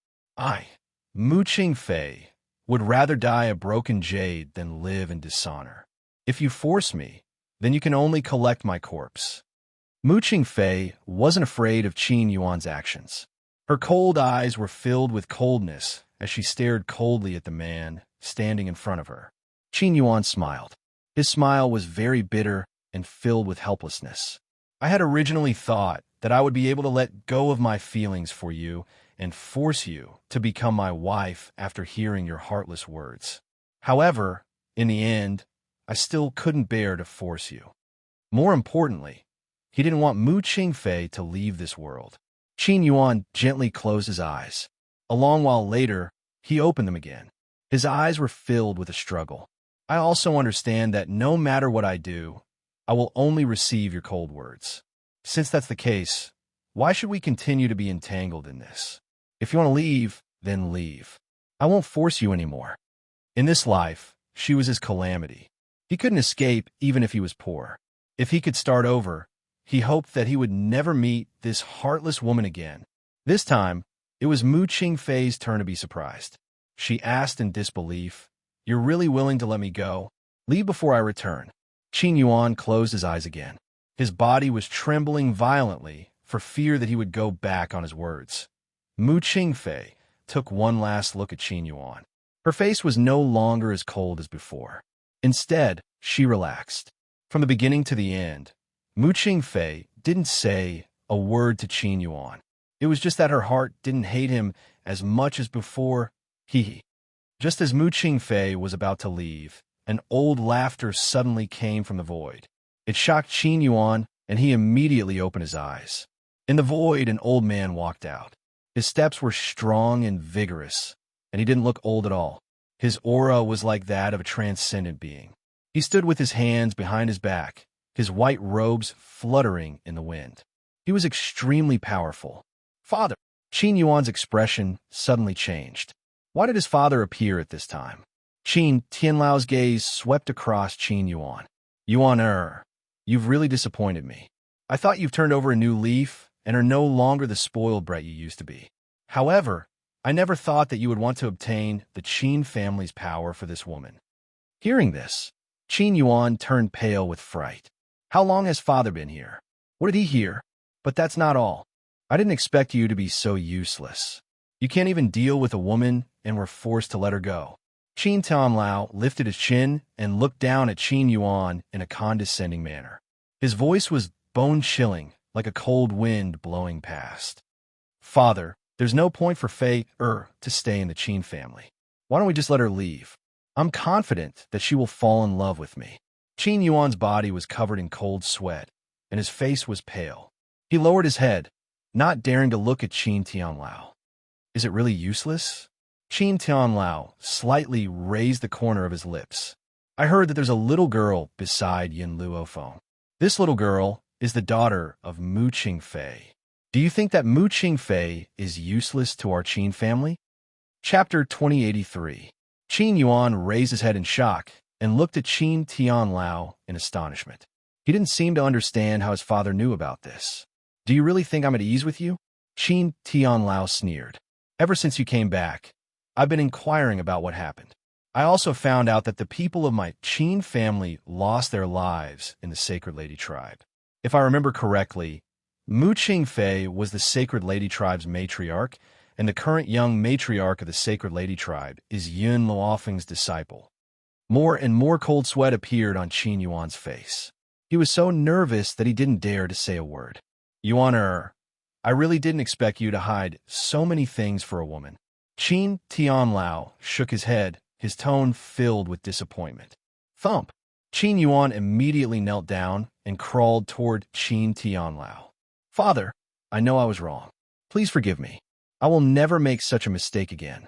Mu Qingfei, would rather die a broken jade than live in dishonor. If you force me, then you can only collect my corpse. Mu Qingfei wasn't afraid of Qin Yuan's actions. Her cold eyes were filled with coldness as she stared coldly at the man standing in front of her. Qin Yuan smiled. His smile was very bitter and filled with helplessness. I had originally thought that I would be able to let go of my feelings for you and force you to become my wife after hearing your heartless words. However, in the end, I still couldn't bear to force you. More importantly, he didn't want Mu Qingfei to leave this world. Qin Yuan gently closed his eyes. A long while later, he opened them again. His eyes were filled with a struggle. I also understand that no matter what I do, I will only receive your cold words. Since that's the case, why should we continue to be entangled in this? If you want to leave, then leave. I won't force you anymore. In this life, she was his calamity. He couldn't escape even if he was poor. If he could start over, he hoped that he would never meet this heartless woman again. This time, it was Mu Qingfei's turn to be surprised. She asked in disbelief, "You're really willing to let me go? Leave before I return." Qin Yuan closed his eyes again. His body was trembling violently for fear that he would go back on his words. Mu Qingfei took one last look at Qin Yuan. Her face was no longer as cold as before. Instead, she relaxed. From the beginning to the end, Mu Qingfei didn't say a word to Qin Yuan. It was just that her heart didn't hate him as much as before. Just as Mu Qingfei was about to leave, an old laughter suddenly came from the void. It shocked Qin Yuan, and he immediately opened his eyes. In the void, an old man walked out. His steps were strong and vigorous, and he didn't look old at all. His aura was like that of a transcendent being. He stood with his hands behind his back, his white robes fluttering in the wind. He was extremely powerful. "Father!" Qin Yuan's expression suddenly changed. Why did his father appear at this time? Qin Tianlao's gaze swept across Qin Yuan. "Yuan, you've really disappointed me. I thought you've turned over a new leaf and are no longer the spoiled brat you used to be. However, I never thought that you would want to obtain the Qin family's power for this woman." Hearing this, Qin Yuan turned pale with fright. How long has father been here? What did he hear? But that's not all. I didn't expect you to be so useless. You can't even deal with a woman and were forced to let her go. Qin Tianlao lifted his chin and looked down at Qin Yuan in a condescending manner. His voice was bone-chilling, like a cold wind blowing past. "Father, there's no point for Fei to stay in the Qin family. Why don't we just let her leave? I'm confident that she will fall in love with me." Qin Yuan's body was covered in cold sweat, and his face was pale. He lowered his head, not daring to look at Qin Tianlao. Is it really useless? Qin Tianlao slightly raised the corner of his lips. I heard that there's a little girl beside Yin Luofeng. This little girl is the daughter of Mu Qingfei. Do you think that Mu Qingfei is useless to our Qin family? Chapter 2083. Qin Yuan raised his head in shock and looked at Qin Tianlao in astonishment. He didn't seem to understand how his father knew about this. Do you really think I'm at ease with you? Qin Tianlao sneered. Ever since you came back, I've been inquiring about what happened. I also found out that the people of my Qin family lost their lives in the Sacred Lady tribe. If I remember correctly, Mu Qingfei was the Sacred Lady tribe's matriarch, and the current young matriarch of the Sacred Lady tribe is Yin Luofeng's disciple. More and more cold sweat appeared on Qin Yuan's face. He was so nervous that he didn't dare to say a word. "Yuan, I really didn't expect you to hide so many things for a woman." Qin Tianlao shook his head, his tone filled with disappointment. Thump! Qin Yuan immediately knelt down and crawled toward Qin Tianlao. "Father, I know I was wrong. Please forgive me. I will never make such a mistake again."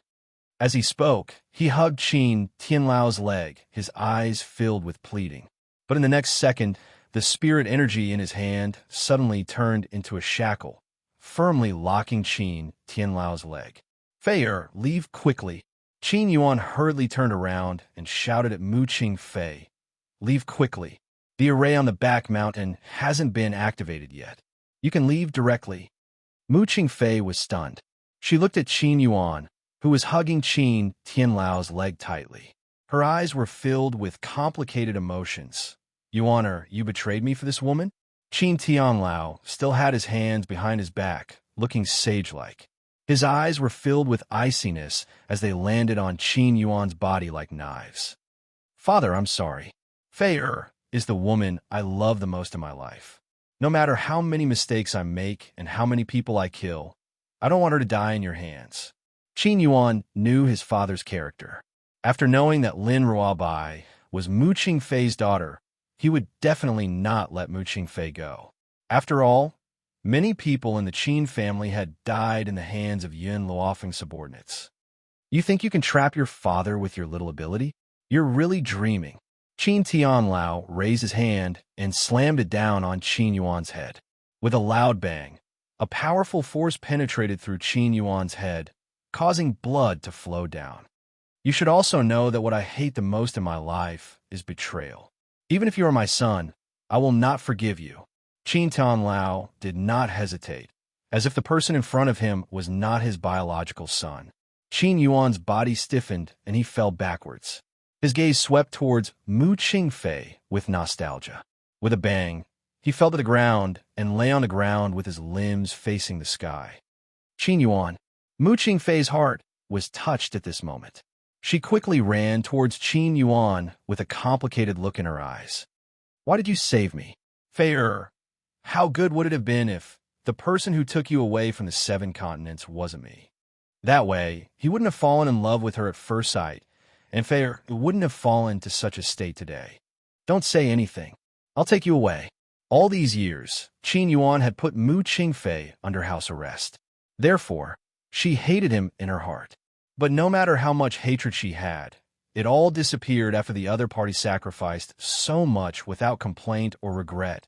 As he spoke, he hugged Qin Tianlao's leg, his eyes filled with pleading. But in the next second, the spirit energy in his hand suddenly turned into a shackle, firmly locking Qin Tianlao's leg. "Fei, leave quickly." Qin Yuan hurriedly turned around and shouted at Mu Qingfei, "Leave quickly." The array on the back mountain hasn't been activated yet. You can leave directly. Mu Qingfei was stunned. She looked at Qin Yuan, who was hugging Qin Tianlao's leg tightly. Her eyes were filled with complicated emotions. Yuaner, you betrayed me for this woman? Qin Tianlao still had his hands behind his back, looking sage-like. His eyes were filled with iciness as they landed on Qin Yuan's body like knives. Father, I'm sorry. Fei is the woman I love the most in my life. No matter how many mistakes I make and how many people I kill, I don't want her to die in your hands. Qin Yuan knew his father's character. After knowing that Lin Ruobai was Mu Qingfei's daughter, he would definitely not let Mu Qingfei go. After all, many people in the Qin family had died in the hands of Yun Luofeng's subordinates. You think you can trap your father with your little ability? You're really dreaming. Qin Tianlao raised his hand and slammed it down on Qin Yuan's head. With a loud bang, a powerful force penetrated through Qin Yuan's head, causing blood to flow down. You should also know that what I hate the most in my life is betrayal. Even if you are my son, I will not forgive you. Qin Tianlao did not hesitate, as if the person in front of him was not his biological son. Qin Yuan's body stiffened and he fell backwards. His gaze swept towards Mu Qingfei with nostalgia. With a bang, he fell to the ground and lay on the ground with his limbs facing the sky. Qin Yuan, Mu Qingfei's heart, was touched at this moment. She quickly ran towards Qin Yuan with a complicated look in her eyes. Why did you save me? Fei how good would it have been if the person who took you away from the 7 continents wasn't me? That way, he wouldn't have fallen in love with her at first sight, and Fei wouldn't have fallen to such a state today. Don't say anything. I'll take you away. All these years, Qin Yuan had put Mu Qingfei under house arrest. Therefore, she hated him in her heart. But no matter how much hatred she had, it all disappeared after the other party sacrificed so much without complaint or regret.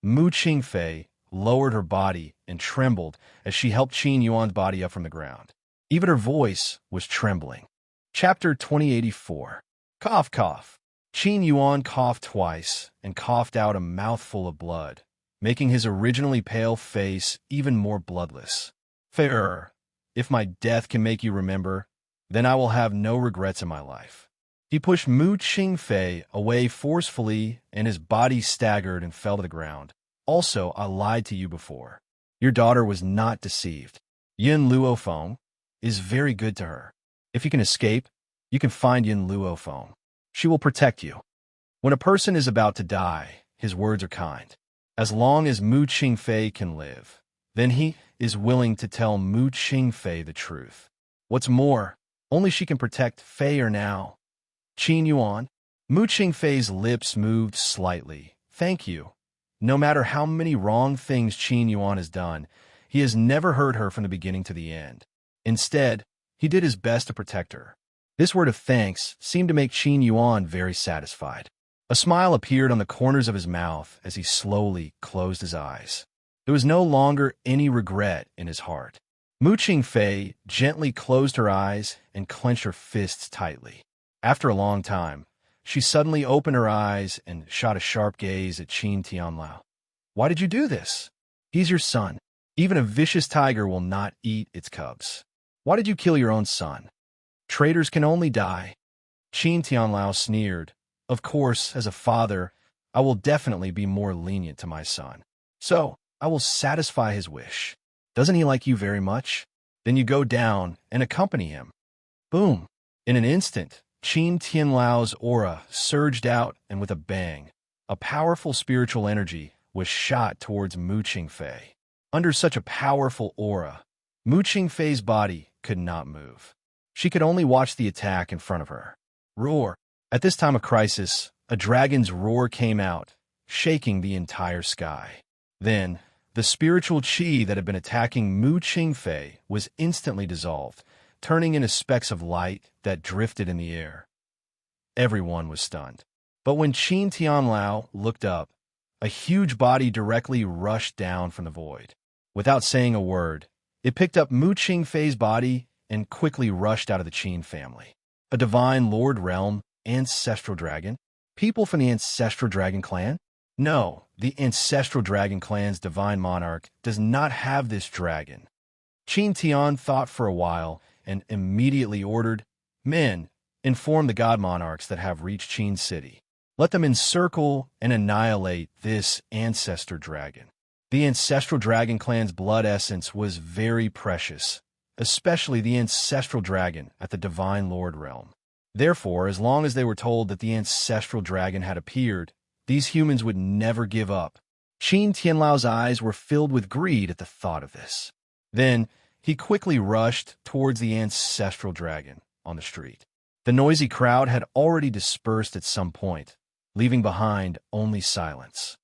Mu Qingfei lowered her body and trembled as she helped Qin Yuan's body up from the ground. Even her voice was trembling. Chapter 2084. Cough, cough. Qin Yuan coughed twice and coughed out a mouthful of blood, making his originally pale face even more bloodless. Fei if my death can make you remember, then I will have no regrets in my life. He pushed Mu Qingfei away forcefully, and his body staggered and fell to the ground. Also, I lied to you before. Your daughter was not deceived. Yun Luofeng is very good to her. If you can escape, you can find Yun Luofeng. She will protect you. When a person is about to die, his words are kind. As long as Mu Qingfei can live, then he is willing to tell Mu Qingfei the truth. What's more, only she can protect Fei now. Qin Yuan, Mu Qingfei's lips moved slightly. Thank you. No matter how many wrong things Qin Yuan has done, he has never hurt her from the beginning to the end. Instead, he did his best to protect her. This word of thanks seemed to make Qin Yuan very satisfied. A smile appeared on the corners of his mouth as he slowly closed his eyes. There was no longer any regret in his heart. Mu Qingfei gently closed her eyes and clenched her fists tightly. After a long time, she suddenly opened her eyes and shot a sharp gaze at Qin Tianlao. Why did you do this? He's your son. Even a vicious tiger will not eat its cubs. Why did you kill your own son? Traitors can only die. Qin Tianlao sneered. Of course, as a father, I will definitely be more lenient to my son. So, I will satisfy his wish. Doesn't he like you very much? Then you go down and accompany him. Boom! In an instant, Qin Tianlao's aura surged out, and with a bang, a powerful spiritual energy was shot towards Mu Qingfei. Under such a powerful aura, Mu Qingfei's body could not move. She could only watch the attack in front of her. Roar! At this time of crisis, a dragon's roar came out, shaking the entire sky. Then, the spiritual qi that had been attacking Mu Qingfei was instantly dissolved, turning into specks of light that drifted in the air. Everyone was stunned. But when Qin Tianlao looked up, a huge body directly rushed down from the void. Without saying a word, it picked up Mu Qingfei's body and quickly rushed out of the Qin family. A divine Lord Realm, ancestral dragon, people from the ancestral dragon clan. No, the ancestral dragon clan's divine monarch does not have this dragon. Qin Tian thought for a while and immediately ordered, Men, inform the god monarchs that have reached Qin City. Let them encircle and annihilate this ancestor dragon. The ancestral dragon clan's blood essence was very precious, especially the ancestral dragon at the Divine Lord realm. Therefore, as long as they were told that the ancestral dragon had appeared, these humans would never give up. Qin Tianlao's eyes were filled with greed at the thought of this. Then, he quickly rushed towards the ancestral dragon on the street. The noisy crowd had already dispersed at some point, leaving behind only silence.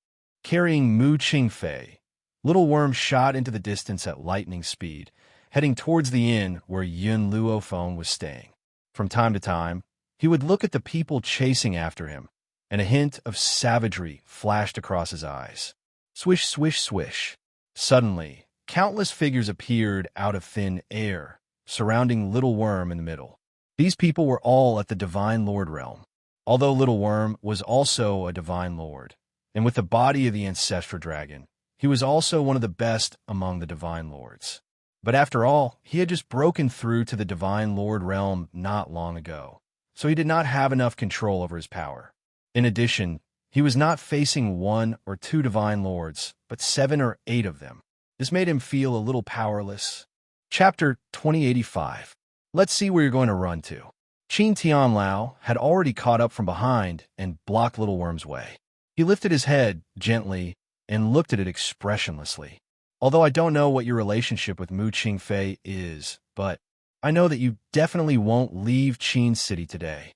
Carrying Mu Qingfei, Little Worm shot into the distance at lightning speed, heading towards the inn where Yun Luofeng was staying. From time to time, he would look at the people chasing after him, and a hint of savagery flashed across his eyes. Swish, swish, swish. Suddenly, countless figures appeared out of thin air, surrounding Little Worm in the middle. These people were all at the Divine Lord realm. Although Little Worm was also a Divine Lord, and with the body of the ancestral dragon, he was also one of the best among the Divine Lords. But after all, he had just broken through to the Divine Lord realm not long ago, so he did not have enough control over his power. In addition, he was not facing 1 or 2 Divine Lords, but 7 or 8 of them. This made him feel a little powerless. Chapter 2085. Let's see where you're going to run to. Qin Tianlao had already caught up from behind and blocked Little Worm's way. He lifted his head gently and looked at it expressionlessly. Although I don't know what your relationship with Mu Qingfei is, but I know that you definitely won't leave Qin City today.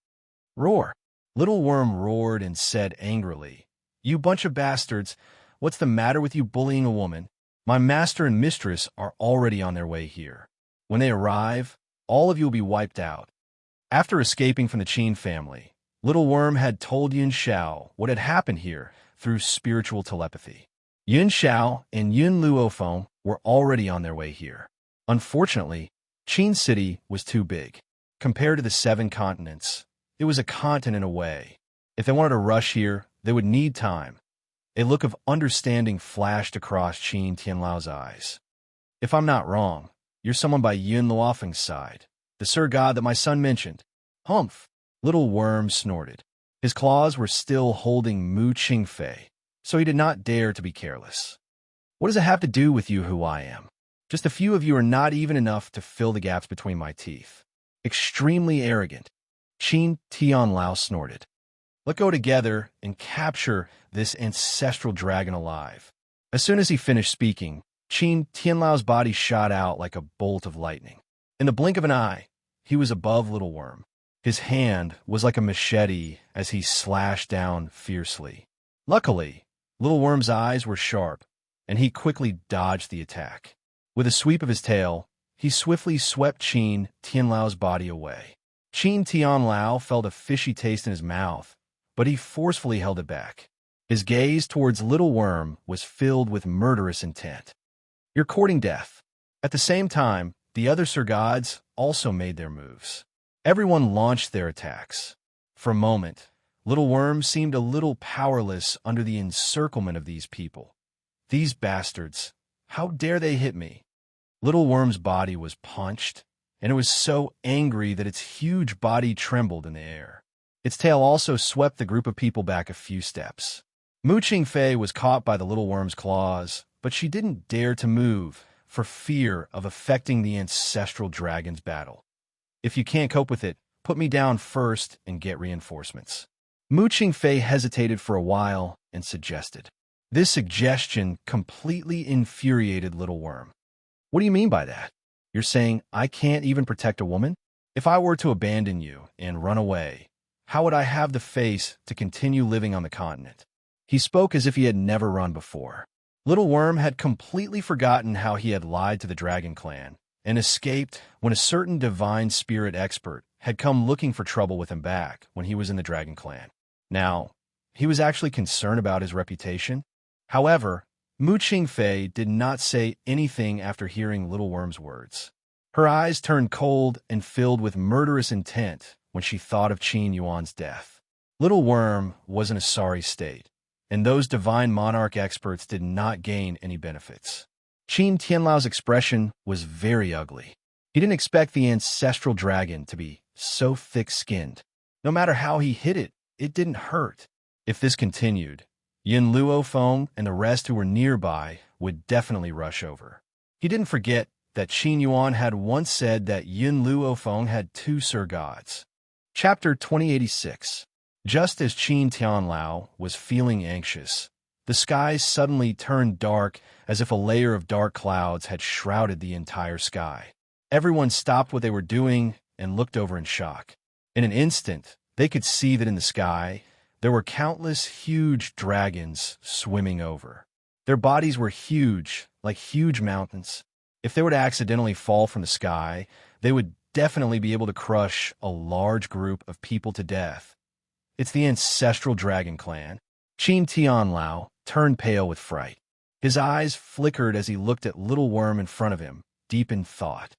Roar. Little Worm roared and said angrily, You bunch of bastards, what's the matter with you bullying a woman? My master and mistress are already on their way here. When they arrive, all of you will be wiped out. After escaping from the Qin family, Little Worm had told Yun Xiao what had happened here through spiritual telepathy. Yun Xiao and Yun Luofeng were already on their way here. Unfortunately, Qin City was too big. Compared to the 7 continents, it was a continent away. If they wanted to rush here, they would need time. A look of understanding flashed across Qin Tianlao's eyes. If I'm not wrong, you're someone by Yun Luofeng's side, the Sir God that my son mentioned. Humph! Little Worm snorted. His claws were still holding Mu Qingfei, so he did not dare to be careless. What does it have to do with you who I am? Just a few of you are not even enough to fill the gaps between my teeth. Extremely arrogant. Qin Tianlao snorted. Let's go together and capture this ancestral dragon alive. As soon as he finished speaking, Qin Tianlao's body shot out like a bolt of lightning. In the blink of an eye, he was above Little Worm. His hand was like a machete as he slashed down fiercely. Luckily, Little Worm's eyes were sharp, and he quickly dodged the attack. With a sweep of his tail, he swiftly swept Qin Tianlao's body away. Qin Tianlao felt a fishy taste in his mouth, but he forcefully held it back. His gaze towards Little Worm was filled with murderous intent. You're courting death. At the same time, the other Sir Gods also made their moves. Everyone launched their attacks. For a moment, Little Worm seemed a little powerless under the encirclement of these people. These bastards, how dare they hit me? Little Worm's body was punched, and it was so angry that its huge body trembled in the air. Its tail also swept the group of people back a few steps. Mu Qingfei was caught by the Little Worm's claws, but she didn't dare to move for fear of affecting the ancestral dragon's battle. If you can't cope with it, put me down first and get reinforcements. Mu Qingfei hesitated for a while and suggested. This suggestion completely infuriated Little Worm. What do you mean by that? You're saying I can't even protect a woman? If I were to abandon you and run away, how would I have the face to continue living on the continent? He spoke as if he had never run before. Little Worm had completely forgotten how he had lied to the Dragon Clan and escaped when a certain divine spirit expert had come looking for trouble with him back when he was in the Dragon Clan. Now, he was actually concerned about his reputation. However, Mu Qingfei did not say anything after hearing Little Worm's words. Her eyes turned cold and filled with murderous intent when she thought of Qin Yuan's death. Little Worm was in a sorry state, and those divine monarch experts did not gain any benefits. Qin Tianlao's expression was very ugly. He didn't expect the ancestral dragon to be so thick-skinned. No matter how he hit it, it didn't hurt. If this continued, Yin Luofeng and the rest who were nearby would definitely rush over. He didn't forget that Qin Yuan had once said that Yin Luofeng had two Sir Gods. Chapter 2086. Just as Qin Tianlao was feeling anxious, the skies suddenly turned dark as if a layer of dark clouds had shrouded the entire sky. Everyone stopped what they were doing and looked over in shock. In an instant, they could see that in the sky, there were countless huge dragons swimming over. Their bodies were huge, like huge mountains. If they were to accidentally fall from the sky, they would definitely be able to crush a large group of people to death. It's the ancestral dragon clan. Qin Tianlao turned pale with fright. His eyes flickered as he looked at Little Worm in front of him, deep in thought.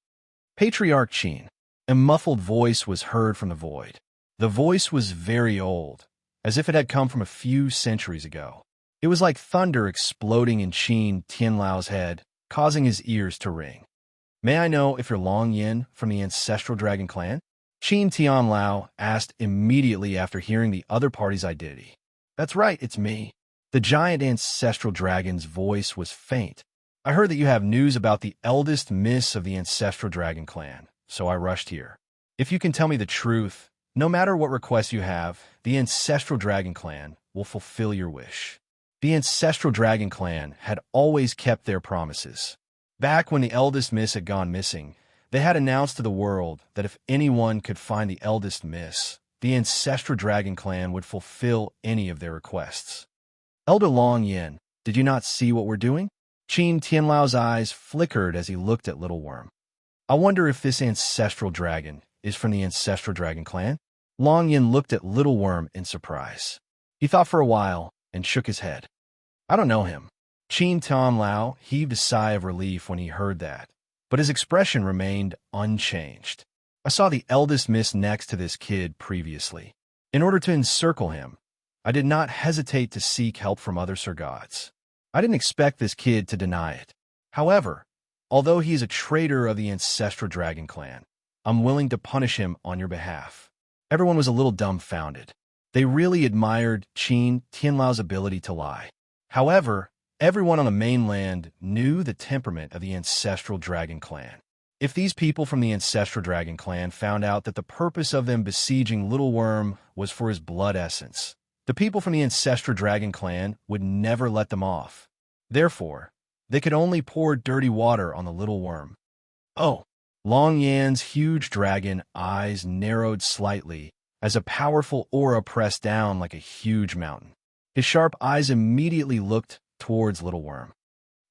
Patriarch Qin. A muffled voice was heard from the void. The voice was very old, as if it had come from a few centuries ago. It was like thunder exploding in Qin Tianlao's head, causing his ears to ring. May I know if you're Long Yin from the ancestral dragon clan? Qin Tianlao asked immediately after hearing the other party's identity. That's right, it's me. The giant ancestral dragon's voice was faint. I heard that you have news about the eldest miss of the ancestral dragon clan, so I rushed here. If you can tell me the truth, no matter what request you have, the ancestral dragon clan will fulfill your wish. The ancestral dragon clan had always kept their promises. Back when the eldest miss had gone missing, they had announced to the world that if anyone could find the eldest miss, the ancestral dragon clan would fulfill any of their requests. Elder Long Yin, did you not see what we're doing? Qin Tianlao's eyes flickered as he looked at Little Worm. I wonder if this ancestral dragon is from the ancestral dragon clan? Long Yin looked at Little Worm in surprise. He thought for a while and shook his head. I don't know him. Qin Tianlao heaved a sigh of relief when he heard that, but his expression remained unchanged. I saw the eldest miss next to this kid previously. In order to encircle him, I did not hesitate to seek help from other Sir Gods. I didn't expect this kid to deny it. However, although he is a traitor of the ancestral dragon clan, I'm willing to punish him on your behalf. Everyone was a little dumbfounded. They really admired Qin Tianlao's ability to lie. However, everyone on the mainland knew the temperament of the ancestral dragon clan. If these people from the ancestral dragon clan found out that the purpose of them besieging Little Worm was for his blood essence, the people from the ancestral dragon clan would never let them off. Therefore, they could only pour dirty water on the Little Worm. Oh! Long Yan's huge dragon eyes narrowed slightly as a powerful aura pressed down like a huge mountain. His sharp eyes immediately looked towards Little Worm.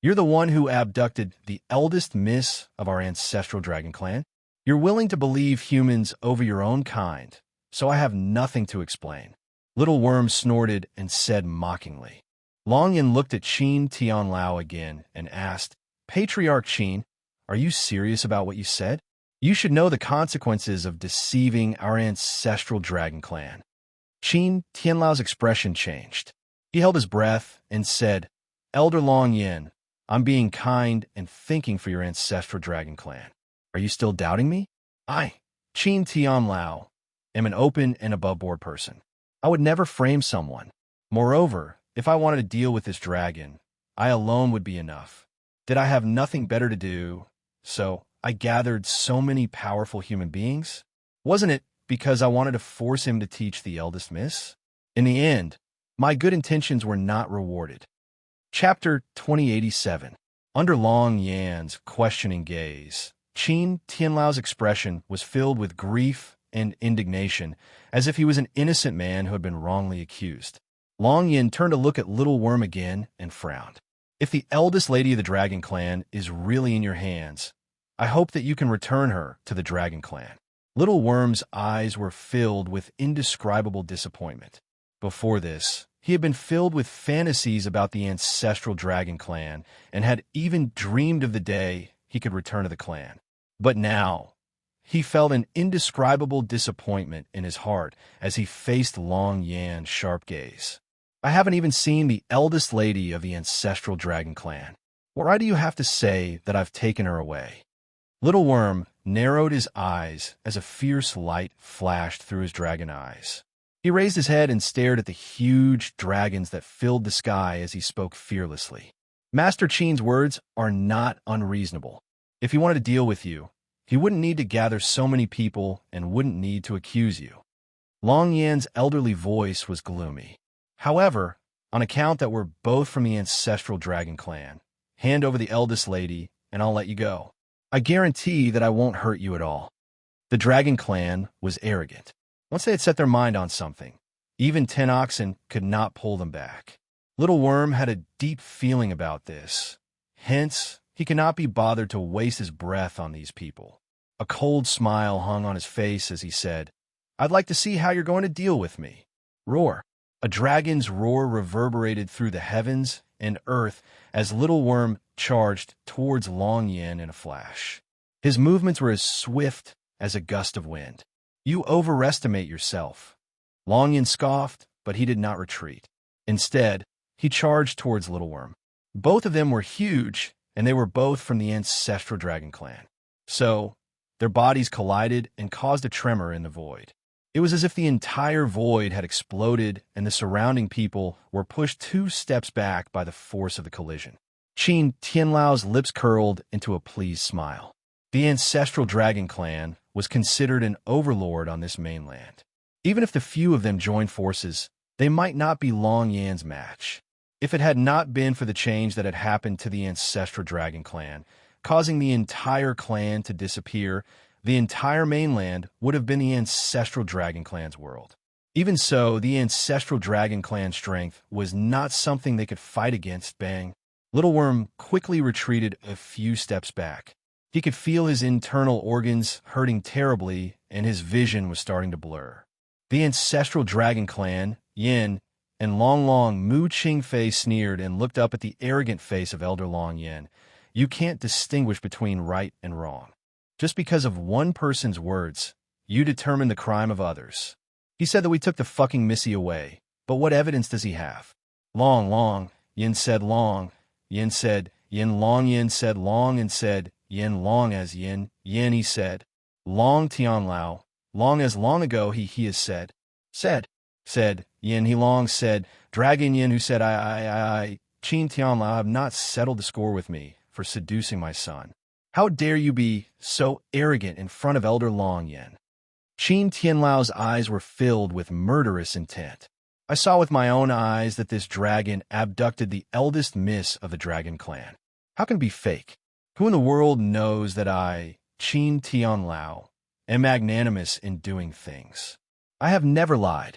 You're the one who abducted the eldest miss of our ancestral dragon clan. You're willing to believe humans over your own kind, so I have nothing to explain. Little Worm snorted and said mockingly. Long Yan looked at Qin Tianlao again and asked, Patriarch Qin, are you serious about what you said? You should know the consequences of deceiving our ancestral dragon clan. Qin Tianlao's expression changed. He held his breath and said, Elder Long Yan, I'm being kind and thinking for your ancestral dragon clan. Are you still doubting me? I, Qin Tianlao, am an open and above-board person. I would never frame someone. Moreover, if I wanted to deal with this dragon, I alone would be enough. Did I have nothing better to do, so I gathered so many powerful human beings? Wasn't it because I wanted to force him to teach the eldest miss? In the end, my good intentions were not rewarded. Chapter 2087. Under Long Yan's questioning gaze, Qin Tianlao's expression was filled with grief and indignation, as if he was an innocent man who had been wrongly accused. Long Yan turned to look at Little Worm again and frowned. If the eldest lady of the Dragon Clan is really in your hands, I hope that you can return her to the Dragon Clan. Little Worm's eyes were filled with indescribable disappointment. Before this, he had been filled with fantasies about the ancestral Dragon Clan and had even dreamed of the day he could return to the clan. But now, he felt an indescribable disappointment in his heart as he faced Long Yan's sharp gaze. I haven't even seen the eldest lady of the ancestral dragon clan. Why do you have to say that I've taken her away? Little Worm narrowed his eyes as a fierce light flashed through his dragon eyes. He raised his head and stared at the huge dragons that filled the sky as he spoke fearlessly. Master Qin's words are not unreasonable. If he wanted to deal with you, he wouldn't need to gather so many people and wouldn't need to accuse you. Long Yan's elderly voice was gloomy. However, on account that we're both from the ancestral dragon clan, hand over the eldest lady and I'll let you go. I guarantee that I won't hurt you at all. The dragon clan was arrogant. Once they had set their mind on something, even 10 oxen could not pull them back. Little Worm had a deep feeling about this. Hence, he could not be bothered to waste his breath on these people. A cold smile hung on his face as he said, I'd like to see how you're going to deal with me. Roar. A dragon's roar reverberated through the heavens and earth as Little Worm charged towards Long Yan in a flash. His movements were as swift as a gust of wind. You overestimate yourself. Long Yan scoffed, but he did not retreat. Instead, he charged towards Little Worm. Both of them were huge, and they were both from the ancestral dragon clan. So, their bodies collided and caused a tremor in the void. It was as if the entire void had exploded and the surrounding people were pushed 2 steps back by the force of the collision. Qin Tianlao's lips curled into a pleased smile. The ancestral dragon clan was considered an overlord on this mainland. Even if the few of them joined forces, they might not be Long Yan's match. If it had not been for the change that had happened to the ancestral dragon clan, causing the entire clan to disappear, the entire mainland would have been the ancestral dragon clan's world. Even so, the ancestral dragon clan's strength was not something they could fight against. Bang. Little Worm quickly retreated a few steps back. He could feel his internal organs hurting terribly, and his vision was starting to blur. The ancestral dragon clan, Yin, and Long Mu Qingfei sneered and looked up at the arrogant face of Elder Long Yan. You can't distinguish between right and wrong. Just because of one person's words, you determine the crime of others. He said that we took the fucking Missy away, but what evidence does he have? Long, Yin said long. Yin said, Yin Long, Yin said long and said, Yin long as Yin, Yin he said. Long Tianlao, long as long ago he has said. Said, Yin he long said, Dragon Yin who said I, Qin Tianlao have not settled the score with me for seducing my son. How dare you be so arrogant in front of Elder Long Yan? Qin Tianlao's eyes were filled with murderous intent. I saw with my own eyes that this dragon abducted the eldest miss of the dragon clan. How can it be fake? Who in the world knows that I, Qin Tianlao, am magnanimous in doing things? I have never lied.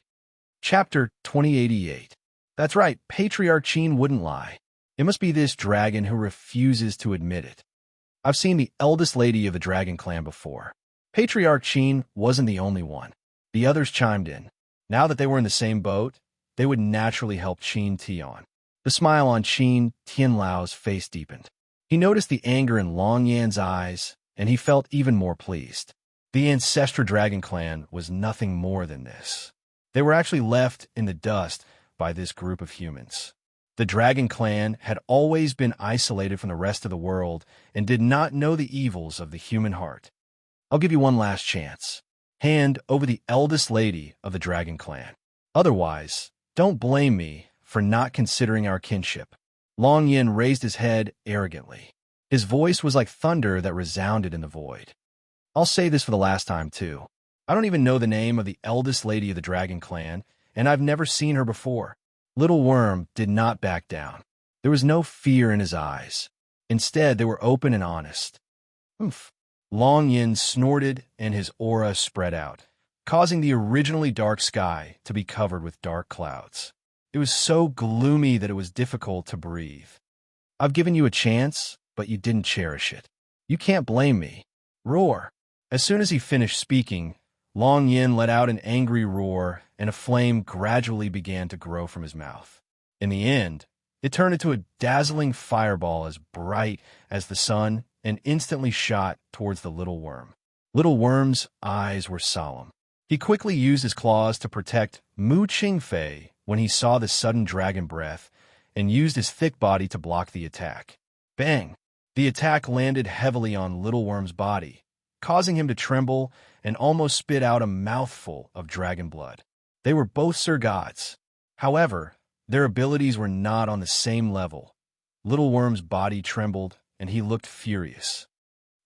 Chapter 2088. That's right, Patriarch Qin wouldn't lie. It must be this dragon who refuses to admit it. I've seen the eldest lady of the dragon clan before. Patriarch Qin wasn't the only one. The others chimed in. Now that they were in the same boat, they would naturally help Qin Tian. The smile on Qin Tianlao's face deepened. He noticed the anger in Long Yan's eyes, and he felt even more pleased. The ancestral dragon clan was nothing more than this. They were actually left in the dust by this group of humans. The dragon clan had always been isolated from the rest of the world and did not know the evils of the human heart. I'll give you one last chance. Hand over the eldest lady of the dragon clan. Otherwise, don't blame me for not considering our kinship. Long Yin raised his head arrogantly. His voice was like thunder that resounded in the void. I'll say this for the last time, too. I don't even know the name of the eldest lady of the dragon clan, and I've never seen her before. Little Worm did not back down. There was no fear in his eyes. Instead, they were open and honest. Oof. Long Yin snorted and his aura spread out, causing the originally dark sky to be covered with dark clouds. It was so gloomy that it was difficult to breathe. I've given you a chance, but you didn't cherish it. You can't blame me. Roar. As soon as he finished speaking, Long Yin let out an angry roar, and a flame gradually began to grow from his mouth. In the end, it turned into a dazzling fireball as bright as the sun and instantly shot towards the little worm. Little Worm's eyes were solemn. He quickly used his claws to protect Mu Qingfei when he saw the sudden dragon breath and used his thick body to block the attack. Bang! The attack landed heavily on Little Worm's body, causing him to tremble and almost spit out a mouthful of dragon blood. They were both Sir Gods. However, their abilities were not on the same level. Little Worm's body trembled, and he looked furious.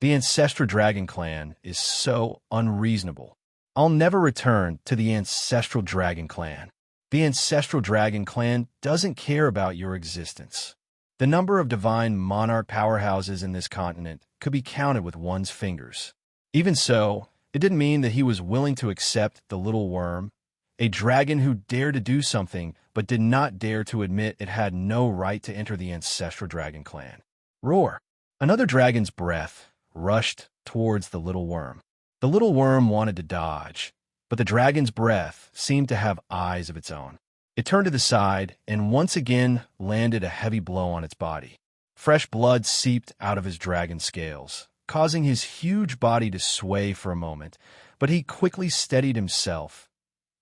The Ancestral Dragon Clan is so unreasonable. I'll never return to the Ancestral Dragon Clan. The Ancestral Dragon Clan doesn't care about your existence. The number of divine monarch powerhouses in this continent could be counted with one's fingers. Even so, it didn't mean that he was willing to accept the Little Worm, a dragon who dared to do something but did not dare to admit it had no right to enter the Ancestral Dragon Clan. Roar! Another dragon's breath rushed towards the Little Worm. The Little Worm wanted to dodge, but the dragon's breath seemed to have eyes of its own. It turned to the side and once again landed a heavy blow on its body. Fresh blood seeped out of his dragon scales, causing his huge body to sway for a moment, but he quickly steadied himself.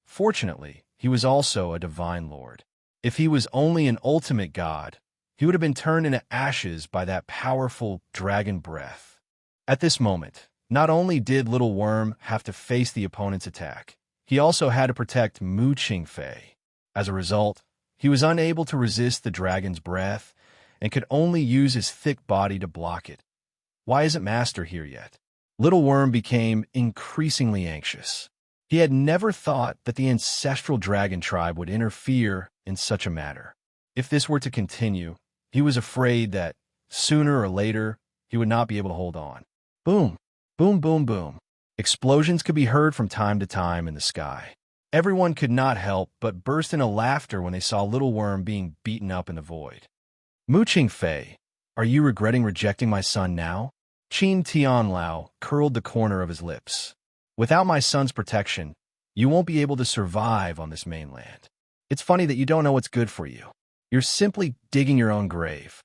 Fortunately, he was also a divine lord. If he was only an ultimate god, he would have been turned into ashes by that powerful dragon breath. At this moment, not only did Little Worm have to face the opponent's attack, he also had to protect Wuxia. As a result, he was unable to resist the dragon's breath and could only use his thick body to block it. Why isn't Master here yet? Little Worm became increasingly anxious. He had never thought that the Ancestral Dragon Tribe would interfere in such a matter. If this were to continue, he was afraid that, sooner or later, he would not be able to hold on. Boom! Boom, boom, boom. Explosions could be heard from time to time in the sky. Everyone could not help but burst into laughter when they saw Little Worm being beaten up in the void. Wuxia, are you regretting rejecting my son now? Qin Tianlao curled the corner of his lips. Without my son's protection, you won't be able to survive on this mainland. It's funny that you don't know what's good for you. You're simply digging your own grave.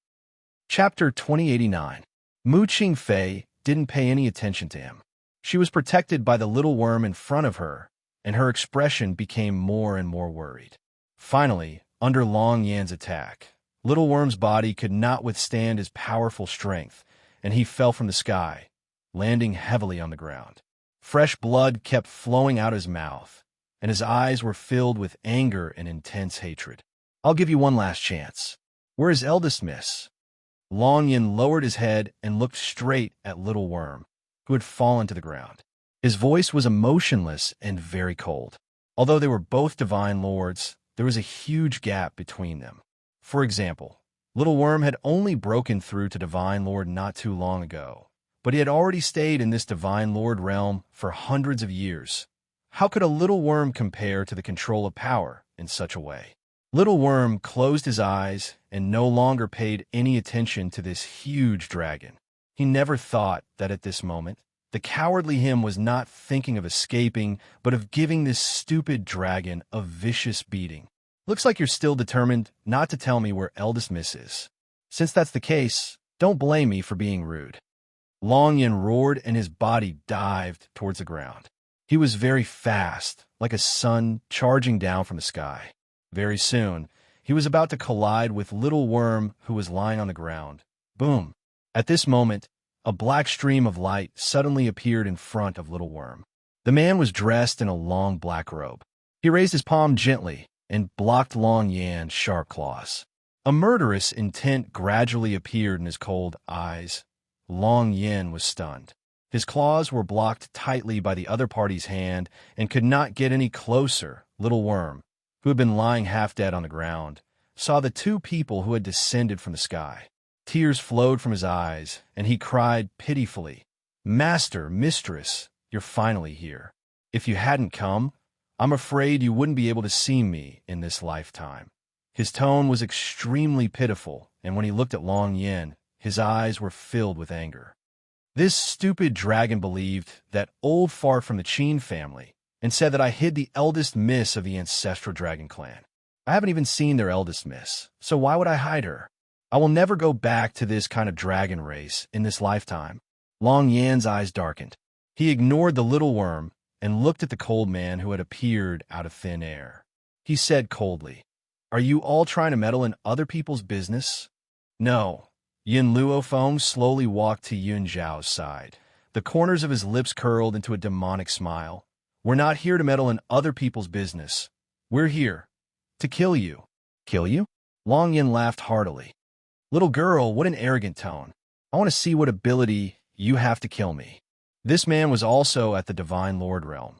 Chapter 2089. Wuxia didn't pay any attention to him. She was protected by the Little Worm in front of her, and her expression became more and more worried. Finally, under Long Yan's attack, Little Worm's body could not withstand his powerful strength, and he fell from the sky, landing heavily on the ground. Fresh blood kept flowing out his mouth, and his eyes were filled with anger and intense hatred. I'll give you one last chance. Where is eldest miss? Long Yan lowered his head and looked straight at Little Worm, who had fallen to the ground. His voice was emotionless and very cold. Although they were both divine lords, there was a huge gap between them. For example, Little Worm had only broken through to Divine Lord not too long ago, but he had already stayed in this Divine Lord realm for hundreds of years. How could a Little Worm compare to the control of power in such a way? Little Worm closed his eyes and no longer paid any attention to this huge dragon. He never thought that at this moment, the cowardly him was not thinking of escaping, but of giving this stupid dragon a vicious beating. Looks like you're still determined not to tell me where eldest miss is. Since that's the case, don't blame me for being rude. Long Yan roared and his body dived towards the ground. He was very fast, like a sun charging down from the sky. Very soon, he was about to collide with Little Worm, who was lying on the ground. Boom! At this moment, a black stream of light suddenly appeared in front of Little Worm. The man was dressed in a long black robe. He raised his palm gently and blocked Long Yan's sharp claws. A murderous intent gradually appeared in his cold eyes. Long Yan was stunned. His claws were blocked tightly by the other party's hand and could not get any closer. Little Worm, who had been lying half dead on the ground, saw the two people who had descended from the sky. Tears flowed from his eyes, and he cried pitifully, "Master, mistress, you're finally here. If you hadn't come, I'm afraid you wouldn't be able to see me in this lifetime." His tone was extremely pitiful, and when he looked at Long Yan, his eyes were filled with anger. This stupid dragon believed that old fart from the Qin family and said that I hid the eldest miss of the Ancestral Dragon Clan. I haven't even seen their eldest miss, so why would I hide her? I will never go back to this kind of dragon race in this lifetime. Long Yan's eyes darkened. He ignored the Little Worm and looked at the cold man who had appeared out of thin air. he said coldly. Are you all trying to meddle in other people's business? No. Yin Luofeng slowly walked to Yun Zhao's side. The corners of his lips curled into a demonic smile. We're not here to meddle in other people's business. We're here to kill you. Kill you? Long Yin laughed heartily. Little girl, what an arrogant tone. I want to see what ability you have to kill me. This man was also at the Divine Lord realm.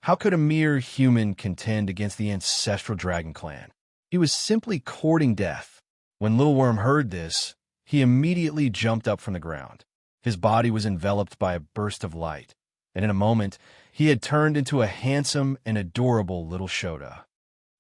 How could a mere human contend against the ancestral dragon clan? He was simply courting death. When Little Worm heard this, he immediately jumped up from the ground. His body was enveloped by a burst of light, and in a moment, he had turned into a handsome and adorable little Shota.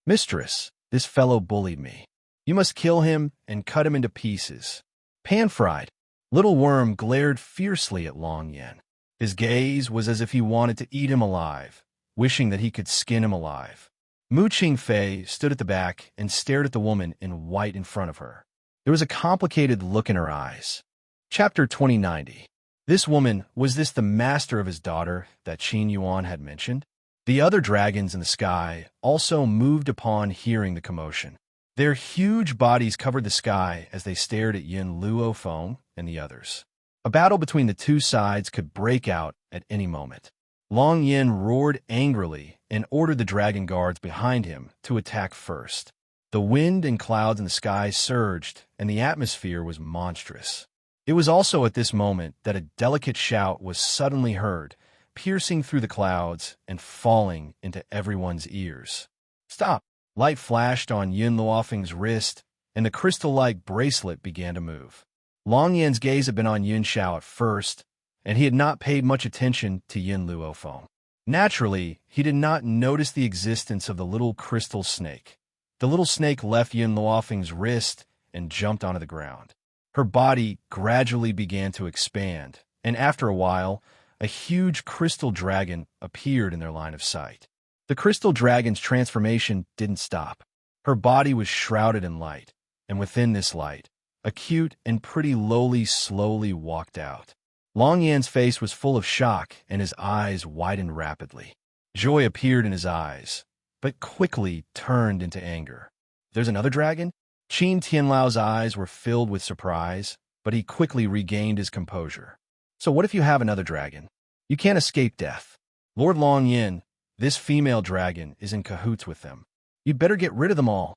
Mistress, this fellow bullied me. You must kill him and cut him into pieces. Pan-fried, Little Worm glared fiercely at Long Yin. His gaze was as if he wanted to eat him alive, wishing that he could skin him alive. Mu Qingfei stood at the back and stared at the woman in white in front of her. There was a complicated look in her eyes. Chapter 2090. This woman, was this the master of his daughter that Qin Yuan had mentioned? The other dragons in the sky also moved upon hearing the commotion. Their huge bodies covered the sky as they stared at Yin Luofeng and the others. A battle between the two sides could break out at any moment. Long Yin roared angrily and ordered the dragon guards behind him to attack first. The wind and clouds in the sky surged, and the atmosphere was monstrous. It was also at this moment that a delicate shout was suddenly heard, piercing through the clouds and falling into everyone's ears. Stop! Light flashed on Yin Luofeng's wrist, and the crystal-like bracelet began to move. Long Yin's gaze had been on Yin Xiao at first, and he had not paid much attention to Yin Luofeng. Naturally, he did not notice the existence of the little crystal snake. The little snake left Yin Luofeng's wrist and jumped onto the ground. Her body gradually began to expand, and after a while, a huge crystal dragon appeared in their line of sight. The crystal dragon's transformation didn't stop. Her body was shrouded in light, and within this light, a cute and pretty loli slowly walked out. Long Yan's face was full of shock, and his eyes widened rapidly. Joy appeared in his eyes, but quickly turned into anger. There's another dragon? Qin Tianlao's eyes were filled with surprise, but he quickly regained his composure. So what if you have another dragon? You can't escape death. Lord Long Yin, this female dragon is in cahoots with them. You'd better get rid of them all.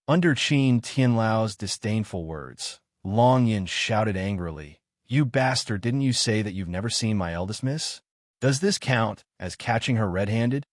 Under Qin Tianlao's disdainful words, Long Yin shouted angrily, You bastard, didn't you say that you've never seen my eldest miss? Does this count as catching her red-handed?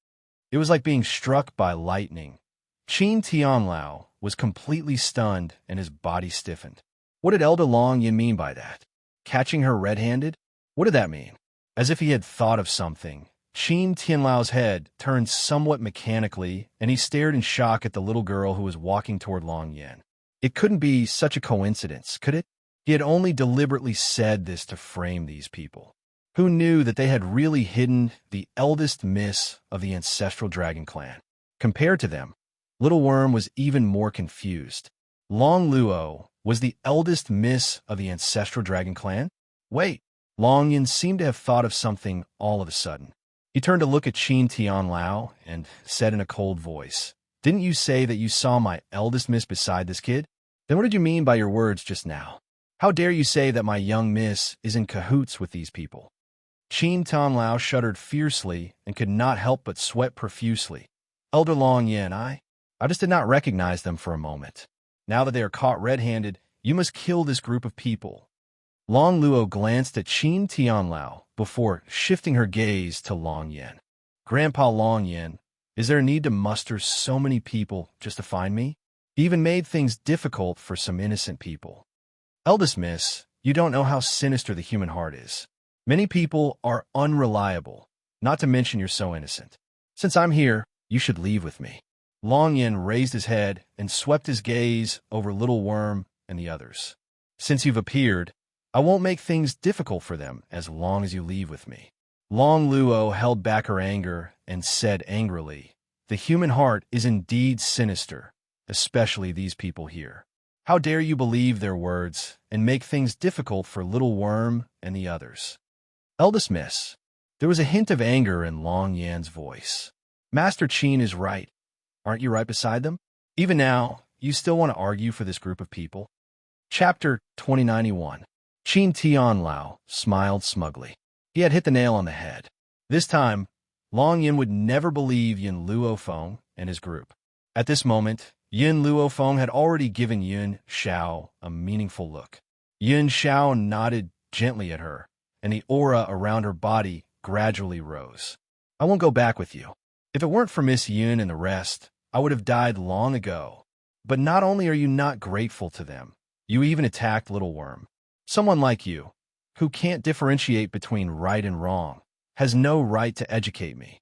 It was like being struck by lightning. Qin Tianlao was completely stunned and his body stiffened. What did Elder Long Yin mean by that? Catching her red-handed? What did that mean? As if he had thought of something, Qin Tianlao's head turned somewhat mechanically, and he stared in shock at the little girl who was walking toward Long Yin. It couldn't be such a coincidence, could it? He had only deliberately said this to frame these people. Who knew that they had really hidden the eldest miss of the ancestral dragon clan? Compared to them, Little Worm was even more confused. Long Luo was the eldest miss of the ancestral dragon clan? Wait, Long Yin seemed to have thought of something all of a sudden. He turned to look at Qin Tianlao and said in a cold voice, Didn't you say that you saw my eldest miss beside this kid? Then what did you mean by your words just now? How dare you say that my young miss is in cahoots with these people? Qin Tianlao shuddered fiercely and could not help but sweat profusely. Elder Long Yin, I just did not recognize them for a moment. Now that they are caught red-handed, you must kill this group of people. Long Luo glanced at Qin Tianlao before shifting her gaze to Long Yin. Grandpa Long Yin, is there a need to muster so many people just to find me? He even made things difficult for some innocent people. Eldest miss, you don't know how sinister the human heart is. Many people are unreliable, not to mention you're so innocent. Since I'm here, you should leave with me. Long Yin raised his head and swept his gaze over Little Worm and the others. Since you've appeared, I won't make things difficult for them as long as you leave with me. Long Luo held back her anger and said angrily, The human heart is indeed sinister, especially these people here. How dare you believe their words and make things difficult for Little Worm and the others? Eldest miss, there was a hint of anger in Long Yan's voice. Master Qin is right. Aren't you right beside them? Even now, you still want to argue for this group of people? Chapter 2091. Qin Tianlao smiled smugly. He had hit the nail on the head. This time, Long Yin would never believe Yin Luofeng and his group. At this moment, Yin Luofeng had already given Yun Xiao a meaningful look. Yun Xiao nodded gently at her, and the aura around her body gradually rose. I won't go back with you. If it weren't for Miss Yun and the rest, I would have died long ago. But not only are you not grateful to them, you even attacked Little Worm. Someone like you, who can't differentiate between right and wrong, has no right to educate me.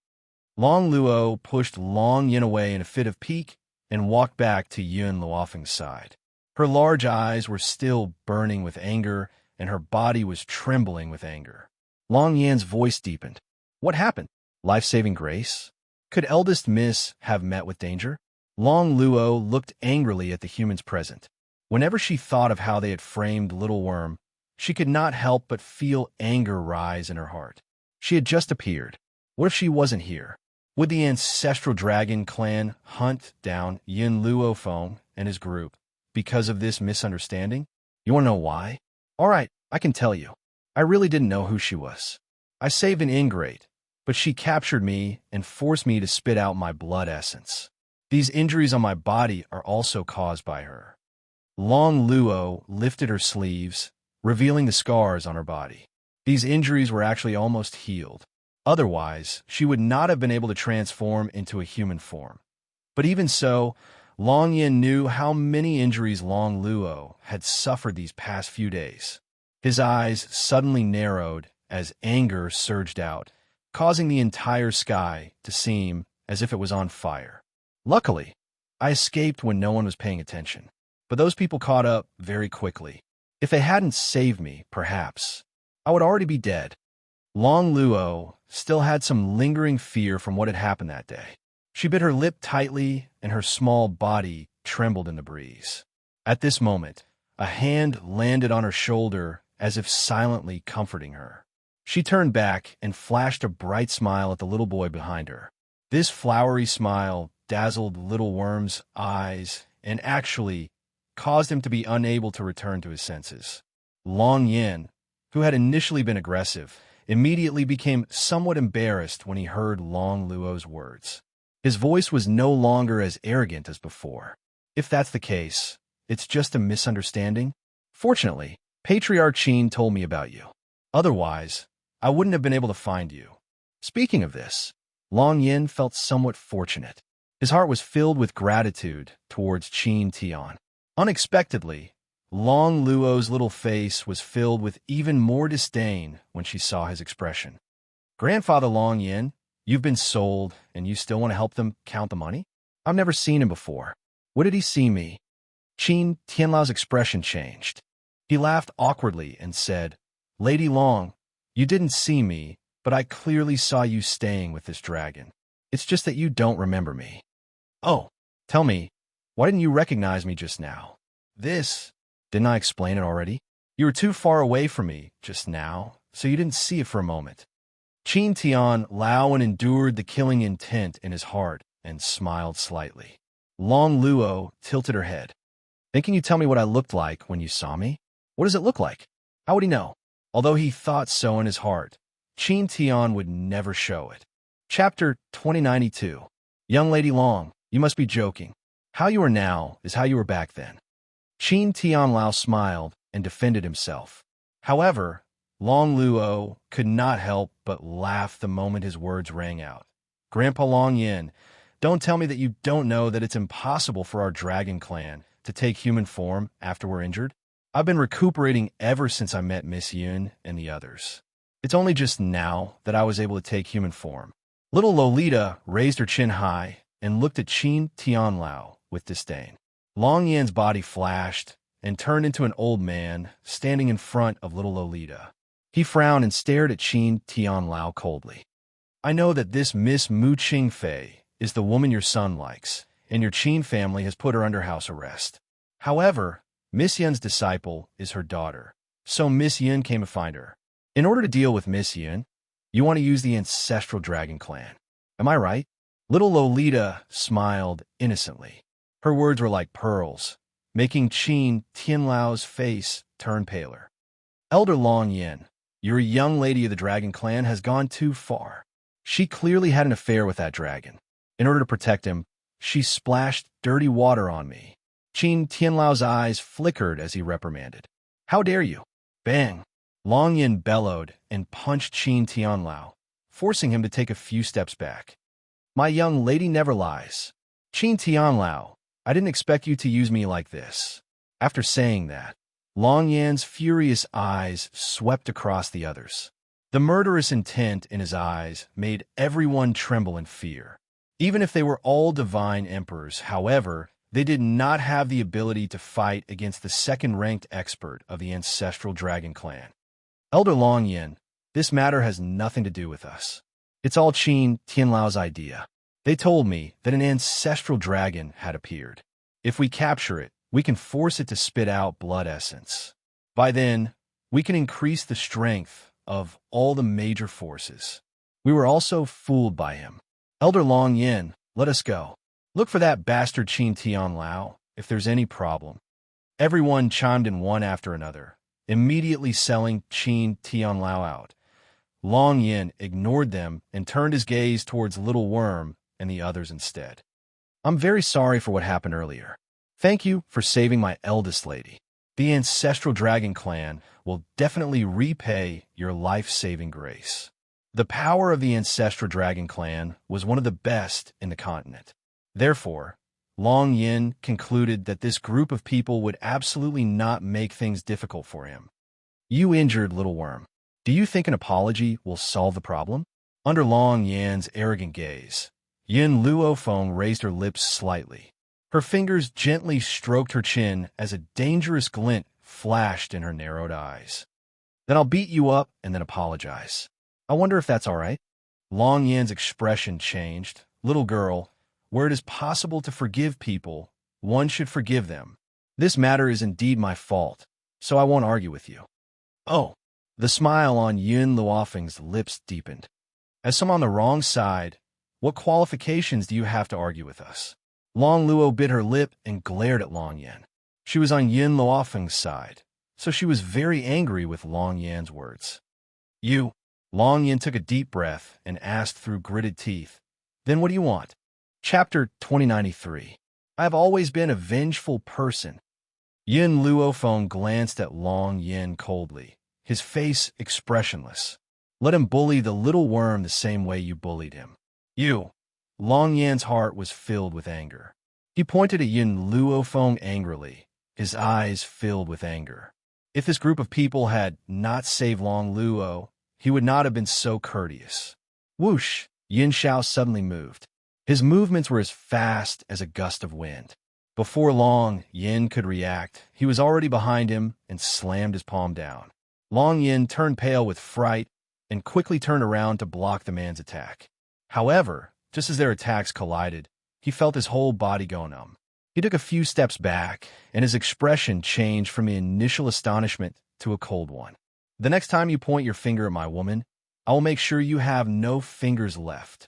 Long Luo pushed Long Yin away in a fit of pique and walked back to Yun Luofeng's side. Her large eyes were still burning with anger, and her body was trembling with anger. Long Yan's voice deepened. What happened? Life-saving grace? Could eldest Miss have met with danger? Long Luo looked angrily at the humans present. Whenever she thought of how they had framed Little Worm, she could not help but feel anger rise in her heart. She had just appeared. What if she wasn't here? Would the ancestral dragon clan hunt down Yin Luofeng and his group because of this misunderstanding? You want to know why? All right, I can tell you. I really didn't know who she was. I saved an ingrate, but she captured me and forced me to spit out my blood essence. These injuries on my body are also caused by her. Long Luo lifted her sleeves, revealing the scars on her body. These injuries were actually almost healed. Otherwise, she would not have been able to transform into a human form. But even so, Long Yin knew how many injuries Long Luo had suffered these past few days. His eyes suddenly narrowed as anger surged out, causing the entire sky to seem as if it was on fire. Luckily, I escaped when no one was paying attention, but those people caught up very quickly. If they hadn't saved me, perhaps, I would already be dead. Long Luo still had some lingering fear from what had happened that day. She bit her lip tightly, and her small body trembled in the breeze. At this moment, a hand landed on her shoulder as if silently comforting her. She turned back and flashed a bright smile at the little boy behind her. This flowery smile dazzled Little Worm's eyes and actually caused him to be unable to return to his senses. Long Yin, who had initially been aggressive, immediately became somewhat embarrassed when he heard Long Luo's words. His voice was no longer as arrogant as before. If that's the case, it's just a misunderstanding. Fortunately, Patriarch Qin told me about you. Otherwise, I wouldn't have been able to find you. Speaking of this, Long Yin felt somewhat fortunate. His heart was filled with gratitude towards Qin Tian. Unexpectedly, Long Luo's little face was filled with even more disdain when she saw his expression. Grandfather Long Yin, you've been sold, and you still want to help them count the money? I've never seen him before. What did he see me? Qin Tianlao's expression changed. He laughed awkwardly and said, Lady Long, you didn't see me, but I clearly saw you staying with this dragon. It's just that you don't remember me. Oh, tell me, why didn't you recognize me just now? Didn't I explain it already? You were too far away from me just now, so you didn't see it for a moment. Qin Tian Lao endured the killing intent in his heart and smiled slightly. Long Luo tilted her head. Can you tell me what I looked like when you saw me? What does it look like? How would he know? Although he thought so in his heart, Qin Tian would never show it. Chapter 2092. Young Lady Long, you must be joking. How you are now is how you were back then. Qin Tianlao smiled and defended himself. However, Long Luo could not help but laugh the moment his words rang out. Grandpa Long Yin, don't tell me that you don't know that it's impossible for our dragon clan to take human form after we're injured. I've been recuperating ever since I met Miss Yun and the others. It's only just now that I was able to take human form. Little Lolita raised her chin high and looked at Qin Tianlao with disdain. Long Yan's body flashed and turned into an old man standing in front of little Lolita. He frowned and stared at Qin Tianlao coldly. I know that this Miss Mu Qingfei is the woman your son likes, and your Qin family has put her under house arrest. However, Miss Yun's disciple is her daughter, so Miss Yun came to find her. In order to deal with Miss Yun, you want to use the ancestral dragon clan. Am I right? Little Lolita smiled innocently. Her words were like pearls, making Qin Tianlao's face turn paler. Elder Long Yin, your young lady of the Dragon Clan has gone too far. She clearly had an affair with that dragon. In order to protect him, she splashed dirty water on me. Qin Tianlao's eyes flickered as he reprimanded. How dare you? Bang! Long Yin bellowed and punched Qin Tianlao, forcing him to take a few steps back. My young lady never lies. Qin Tianlao, I didn't expect you to use me like this. After saying that, Long Yan's furious eyes swept across the others. The murderous intent in his eyes made everyone tremble in fear. Even if they were all divine emperors, however, they did not have the ability to fight against the second-ranked expert of the ancestral dragon clan. Elder Long Yin, this matter has nothing to do with us. It's all Qin Tianlao's idea. They told me that an ancestral dragon had appeared. If we capture it, we can force it to spit out blood essence. By then, we can increase the strength of all the major forces. We were also fooled by him. Elder Long Yin, let us go. Look for that bastard Qin Tianlao if there's any problem. Everyone chimed in one after another, immediately selling Qin Tianlao out. Long Yin ignored them and turned his gaze towards Little Worm and the others instead. I'm very sorry for what happened earlier. Thank you for saving my eldest lady. The ancestral dragon clan will definitely repay your life-saving grace. The power of the ancestral dragon clan was one of the best in the continent. Therefore, Long Yin concluded that this group of people would absolutely not make things difficult for him. You injured Little Worm. Do you think an apology will solve the problem? Under Long Yan's arrogant gaze, Yin Luofeng raised her lips slightly. Her fingers gently stroked her chin as a dangerous glint flashed in her narrowed eyes. Then I'll beat you up and then apologize. I wonder if that's all right? Long Yan's expression changed. Little girl, where it is possible to forgive people, one should forgive them. This matter is indeed my fault, so I won't argue with you. Oh, the smile on Yin Luofeng's lips deepened. As someone on the wrong side, what qualifications do you have to argue with us? Long Luo bit her lip and glared at Long Yan. She was on Yin Luofeng's side, so she was very angry with Long Yan's words. You. Long Yan took a deep breath and asked through gritted teeth, Then what do you want? Chapter 2093. I have always been a vengeful person. Yin Luofeng glanced at Long Yin coldly, his face expressionless. Let him bully the little worm the same way you bullied him. You. Long Yan's heart was filled with anger. He pointed at Yin Luofeng angrily, his eyes filled with anger. If this group of people had not saved Long Luo, he would not have been so courteous. Whoosh! Yin Xiao suddenly moved. His movements were as fast as a gust of wind. Before long, Yin could react. He was already behind him and slammed his palm down. Long Yin turned pale with fright and quickly turned around to block the man's attack. However, just as their attacks collided, he felt his whole body go numb. He took a few steps back, and his expression changed from the initial astonishment to a cold one. The next time you point your finger at my woman, I will make sure you have no fingers left.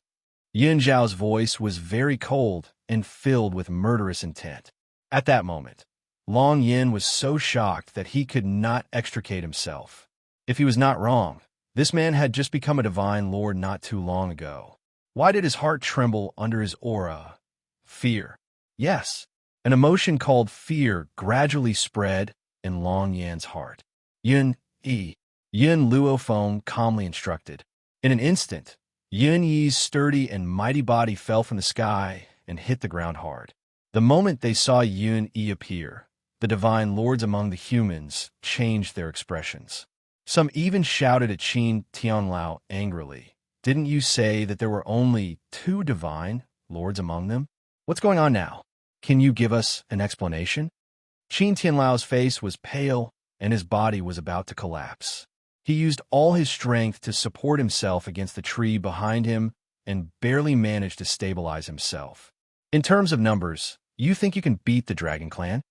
Yin Zhao's voice was very cold and filled with murderous intent. At that moment, Long Yin was so shocked that he could not extricate himself. If he was not wrong, this man had just become a divine lord not too long ago. Why did his heart tremble under his aura? Fear. Yes, an emotion called fear gradually spread in Long Yan's heart. Yin Luofeng calmly instructed. In an instant, Yin Yi's sturdy and mighty body fell from the sky and hit the ground hard. The moment they saw Yin Yi appear, the divine lords among the humans changed their expressions. Some even shouted at Qin Tianlao angrily. Didn't you say that there were only 2 divine lords among them? What's going on now? Can you give us an explanation? Qin Tianlao's face was pale and his body was about to collapse. He used all his strength to support himself against the tree behind him and barely managed to stabilize himself. In terms of numbers, you think you can beat the Dragon Clan?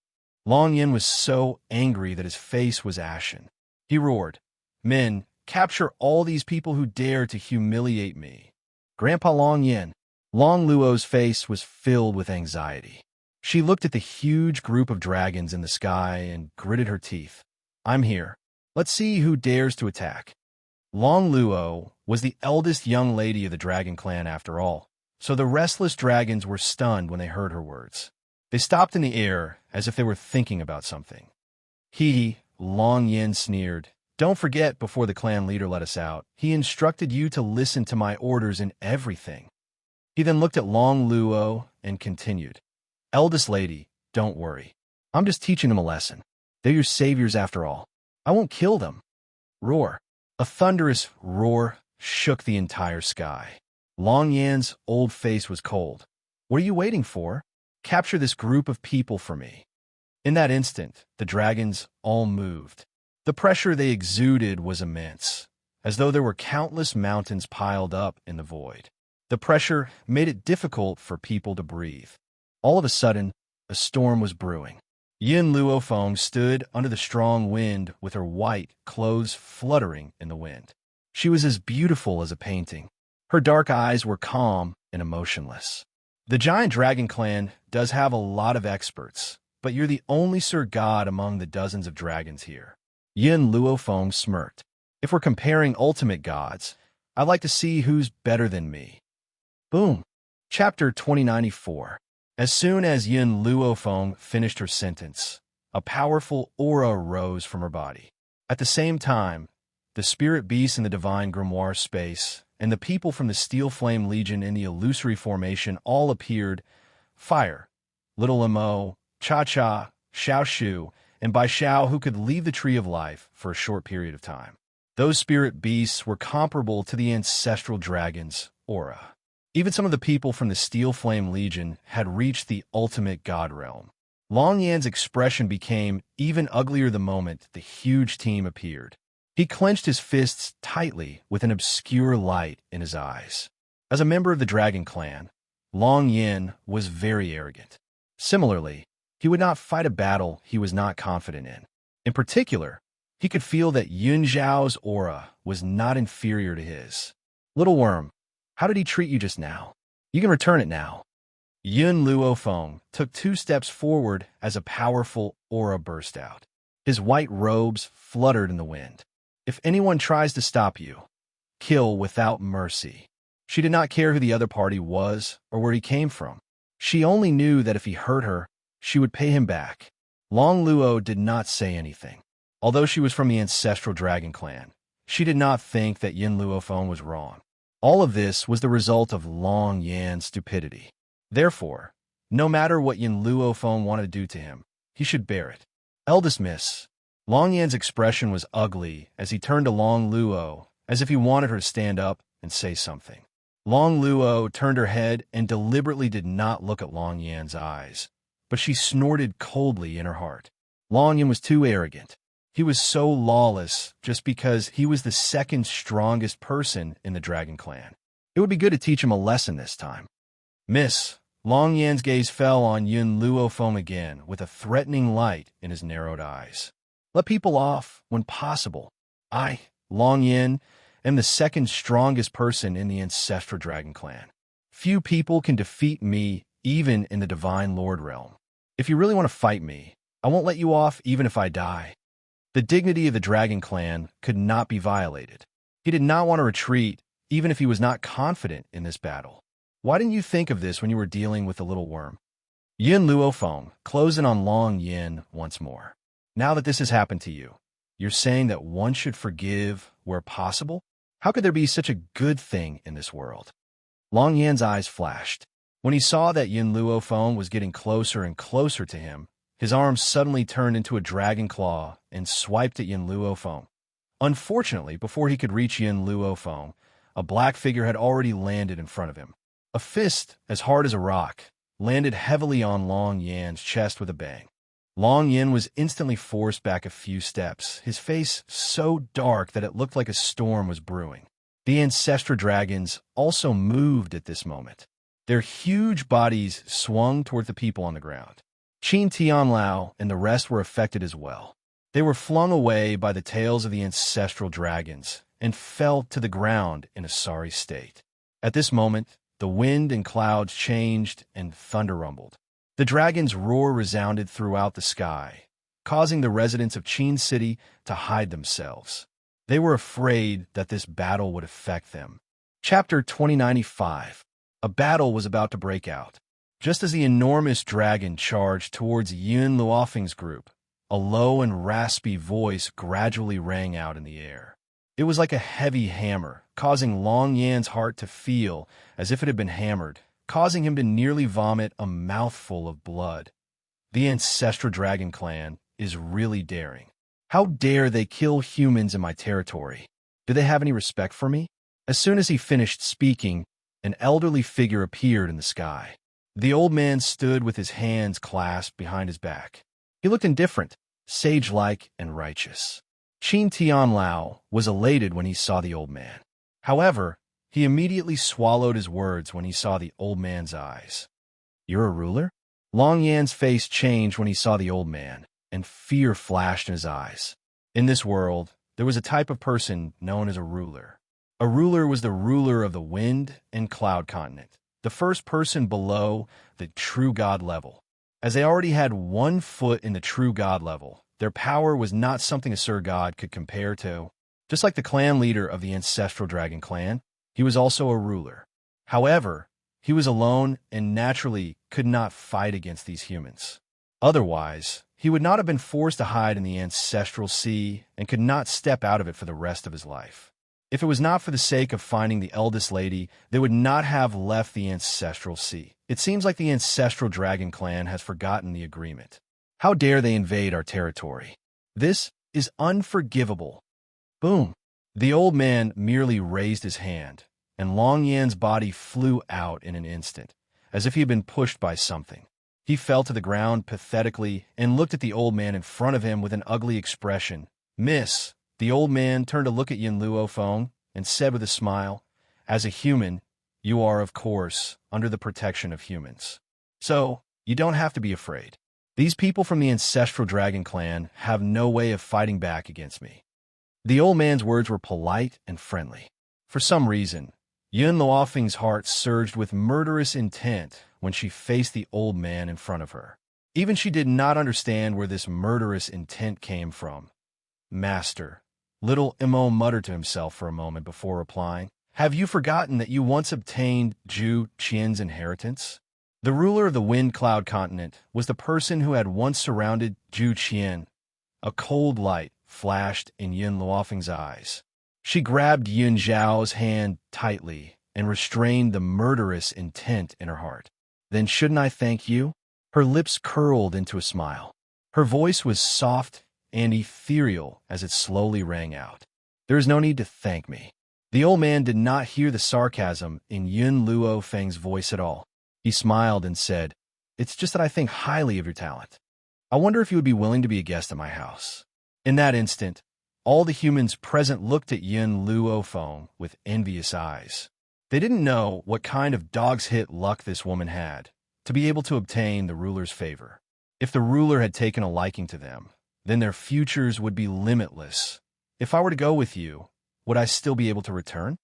Long Yin was so angry that his face was ashen. He roared, Men, capture all these people who dare to humiliate me. Grandpa Long Yin, Long Luo's face was filled with anxiety. She looked at the huge group of dragons in the sky and gritted her teeth. I'm here. Let's see who dares to attack. Long Luo was the eldest young lady of the dragon clan after all, so the restless dragons were stunned when they heard her words. They stopped in the air as if they were thinking about something. Long Yin sneered. Don't forget, before the clan leader let us out, he instructed you to listen to my orders in everything. He then looked at Long Luo and continued. Eldest lady, don't worry. I'm just teaching them a lesson. They're your saviors after all. I won't kill them. Roar. A thunderous roar shook the entire sky. Long Yan's old face was cold. What are you waiting for? Capture this group of people for me. In that instant, the dragons all moved. The pressure they exuded was immense, as though there were countless mountains piled up in the void. The pressure made it difficult for people to breathe. All of a sudden, a storm was brewing. Yin Luofeng stood under the strong wind with her white clothes fluttering in the wind. She was as beautiful as a painting. Her dark eyes were calm and emotionless. The giant dragon clan does have a lot of experts, but you're the only Sir God among the dozens of dragons here. Yin Luofeng smirked. If we're comparing ultimate gods, I'd like to see who's better than me. Boom. Chapter 2094. As soon as Yin Luofeng finished her sentence, a powerful aura rose from her body. At the same time, the spirit beasts in the divine grimoire space and the people from the Steel Flame Legion in the illusory formation all appeared. Fire, Little Imo, Cha-Cha, Xiao Shu, and Bai Xiao, who could leave the Tree of Life for a short period of time. Those spirit beasts were comparable to the ancestral dragon's aura. Even some of the people from the Steel Flame Legion had reached the ultimate god realm. Long Yan's expression became even uglier the moment the huge team appeared. He clenched his fists tightly with an obscure light in his eyes. As a member of the Dragon Clan, Long Yin was very arrogant. Similarly, he would not fight a battle he was not confident in. In particular, he could feel that Yun Zhao's aura was not inferior to his. Little worm, how did he treat you just now? You can return it now. Yun Luofeng took 2 steps forward as a powerful aura burst out. His white robes fluttered in the wind. If anyone tries to stop you, kill without mercy. She did not care who the other party was or where he came from. She only knew that if he hurt her, she would pay him back. Long Luo did not say anything. Although she was from the ancestral dragon clan, she did not think that Yin Luofeng was wrong. All of this was the result of Long Yan's stupidity. Therefore, no matter what Yin Luofeng wanted to do to him, he should bear it. Eldest miss. Long Yan's expression was ugly as he turned to Long Luo, as if he wanted her to stand up and say something. Long Luo turned her head and deliberately did not look at Long Yan's eyes, but she snorted coldly in her heart. Long Yan was too arrogant. He was so lawless just because he was the second strongest person in the Dragon Clan. It would be good to teach him a lesson this time. Miss. Long Yan's gaze fell on Yun Luofeng again with a threatening light in his narrowed eyes. Let people off when possible. I, Long Yan, am the second strongest person in the ancestral Dragon Clan. Few people can defeat me even in the Divine Lord realm. If you really want to fight me, I won't let you off even if I die. The dignity of the Dragon Clan could not be violated. He did not want to retreat, even if he was not confident in this battle. Why didn't you think of this when you were dealing with the little worm? Yin Luofeng closed in on Long Yin once more. Now that this has happened to you, you're saying that one should forgive where possible? How could there be such a good thing in this world? Long Yan's eyes flashed. When he saw that Yin Luofeng was getting closer and closer to him, his arm suddenly turned into a dragon claw and swiped at Yin Luofeng. Unfortunately, before he could reach Yin Luofeng, a black figure had already landed in front of him. A fist, as hard as a rock, landed heavily on Long Yan's chest with a bang. Long Yan was instantly forced back a few steps, his face so dark that it looked like a storm was brewing. The ancestral dragons also moved at this moment. Their huge bodies swung toward the people on the ground. Qin Tianlao and the rest were affected as well. They were flung away by the tails of the ancestral dragons and fell to the ground in a sorry state. At this moment, the wind and clouds changed and thunder rumbled. The dragon's roar resounded throughout the sky, causing the residents of Qin City to hide themselves. They were afraid that this battle would affect them. Chapter 2095. A battle was about to break out. Just as the enormous dragon charged towards Yun Luofeng's group, a low and raspy voice gradually rang out in the air. It was like a heavy hammer, causing Long Yan's heart to feel as if it had been hammered, causing him to nearly vomit a mouthful of blood. The ancestral dragon clan is really daring. How dare they kill humans in my territory? Do they have any respect for me? As soon as he finished speaking, an elderly figure appeared in the sky. The old man stood with his hands clasped behind his back. He looked indifferent, sage-like, and righteous. Qin Tianlao was elated when he saw the old man. However, he immediately swallowed his words when he saw the old man's eyes. "You're a ruler?" Long Yan's face changed when he saw the old man, and fear flashed in his eyes. In this world, there was a type of person known as a ruler. A ruler was the ruler of the wind and cloud continent, the first person below the true God level. As they already had 1 foot in the true God level, their power was not something a Sir God could compare to. Just like the clan leader of the ancestral dragon clan, he was also a ruler. However, he was alone and naturally could not fight against these humans. Otherwise, he would not have been forced to hide in the ancestral sea and could not step out of it for the rest of his life. If it was not for the sake of finding the eldest lady, they would not have left the ancestral sea. It seems like the ancestral dragon clan has forgotten the agreement. How dare they invade our territory? This is unforgivable. Boom! The old man merely raised his hand, and Long Yan's body flew out in an instant, as if he had been pushed by something. He fell to the ground pathetically and looked at the old man in front of him with an ugly expression. "Miss." The old man turned to look at Yun Luofeng and said with a smile, "As a human, you are, of course, under the protection of humans. So, you don't have to be afraid. These people from the ancestral dragon clan have no way of fighting back against me." The old man's words were polite and friendly. For some reason, Yun Luofeng's heart surged with murderous intent when she faced the old man in front of her. Even she did not understand where this murderous intent came from. "Master," little Imo muttered to himself for a moment before replying, "have you forgotten that you once obtained Zhu Qian's inheritance?" The ruler of the Wind Cloud continent was the person who had once surrounded Zhu Qian. A cold light flashed in Yun Luofeng's eyes. She grabbed Yun Zhao's hand tightly and restrained the murderous intent in her heart. "Then shouldn't I thank you?" Her lips curled into a smile. Her voice was soft and ethereal as it slowly rang out. "There is no need to thank me." The old man did not hear the sarcasm in Yun Luofeng's voice at all. He smiled and said, "It's just that I think highly of your talent. I wonder if you would be willing to be a guest at my house." In that instant, all the humans present looked at Yun Luofeng with envious eyes. They didn't know what kind of dog's hit luck this woman had to be able to obtain the ruler's favor. If the ruler had taken a liking to them, then their futures would be limitless. "If I were to go with you, would I still be able to return?"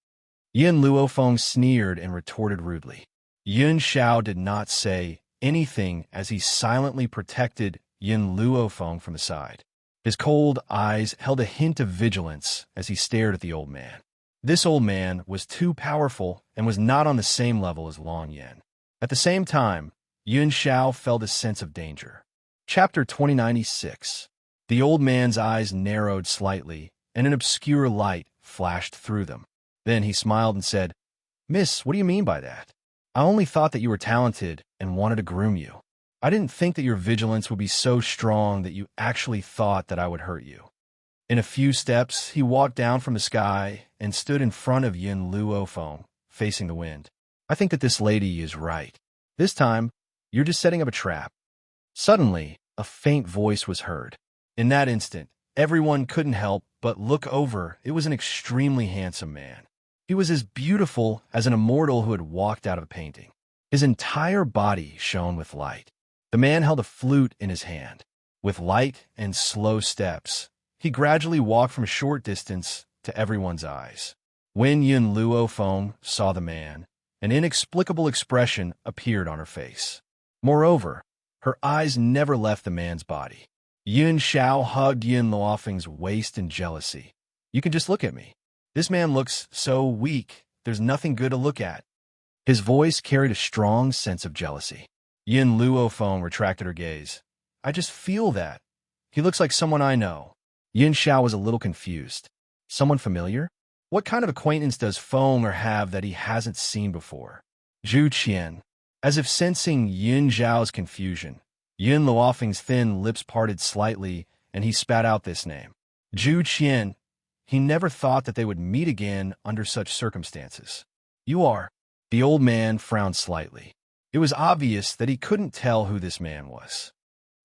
Yun Luofeng sneered and retorted rudely. Yun Xiao did not say anything as he silently protected Yun Luofeng from the side. His cold eyes held a hint of vigilance as he stared at the old man. This old man was too powerful and was not on the same level as Long Yan. At the same time, Yun Xiao felt a sense of danger. Chapter 2096. The old man's eyes narrowed slightly, and an obscure light flashed through them. Then he smiled and said, "Miss, what do you mean by that? I only thought that you were talented and wanted to groom you. I didn't think that your vigilance would be so strong that you actually thought that I would hurt you." In a few steps, he walked down from the sky and stood in front of Yun Luofeng, facing the wind. "I think that this lady is right. This time, you're just setting up a trap." Suddenly, a faint voice was heard. In that instant, everyone couldn't help but look over. It was an extremely handsome man. He was as beautiful as an immortal who had walked out of a painting. His entire body shone with light. The man held a flute in his hand. With light and slow steps, he gradually walked from a short distance to everyone's eyes. When Yun Luofeng saw the man, An inexplicable expression appeared on her face. Moreover, her eyes never left the man's body. Yun Xiao hugged Yin Luofeng's waist in jealousy. You can just look at me. This man looks so weak, there's nothing good to look at. His voice carried a strong sense of jealousy. Yin Luofeng retracted her gaze. I just feel that. He looks like someone I know. Yin Xiao was a little confused. Someone familiar? What kind of acquaintance does Feng have that he hasn't seen before? Zhu Qian. As if sensing Yin Zhao's confusion, Yin Luofeng's thin lips parted slightly, and he spat out this name. Zhu Qian. He never thought that they would meet again under such circumstances. You are. The old man frowned slightly. It was obvious that he couldn't tell who this man was.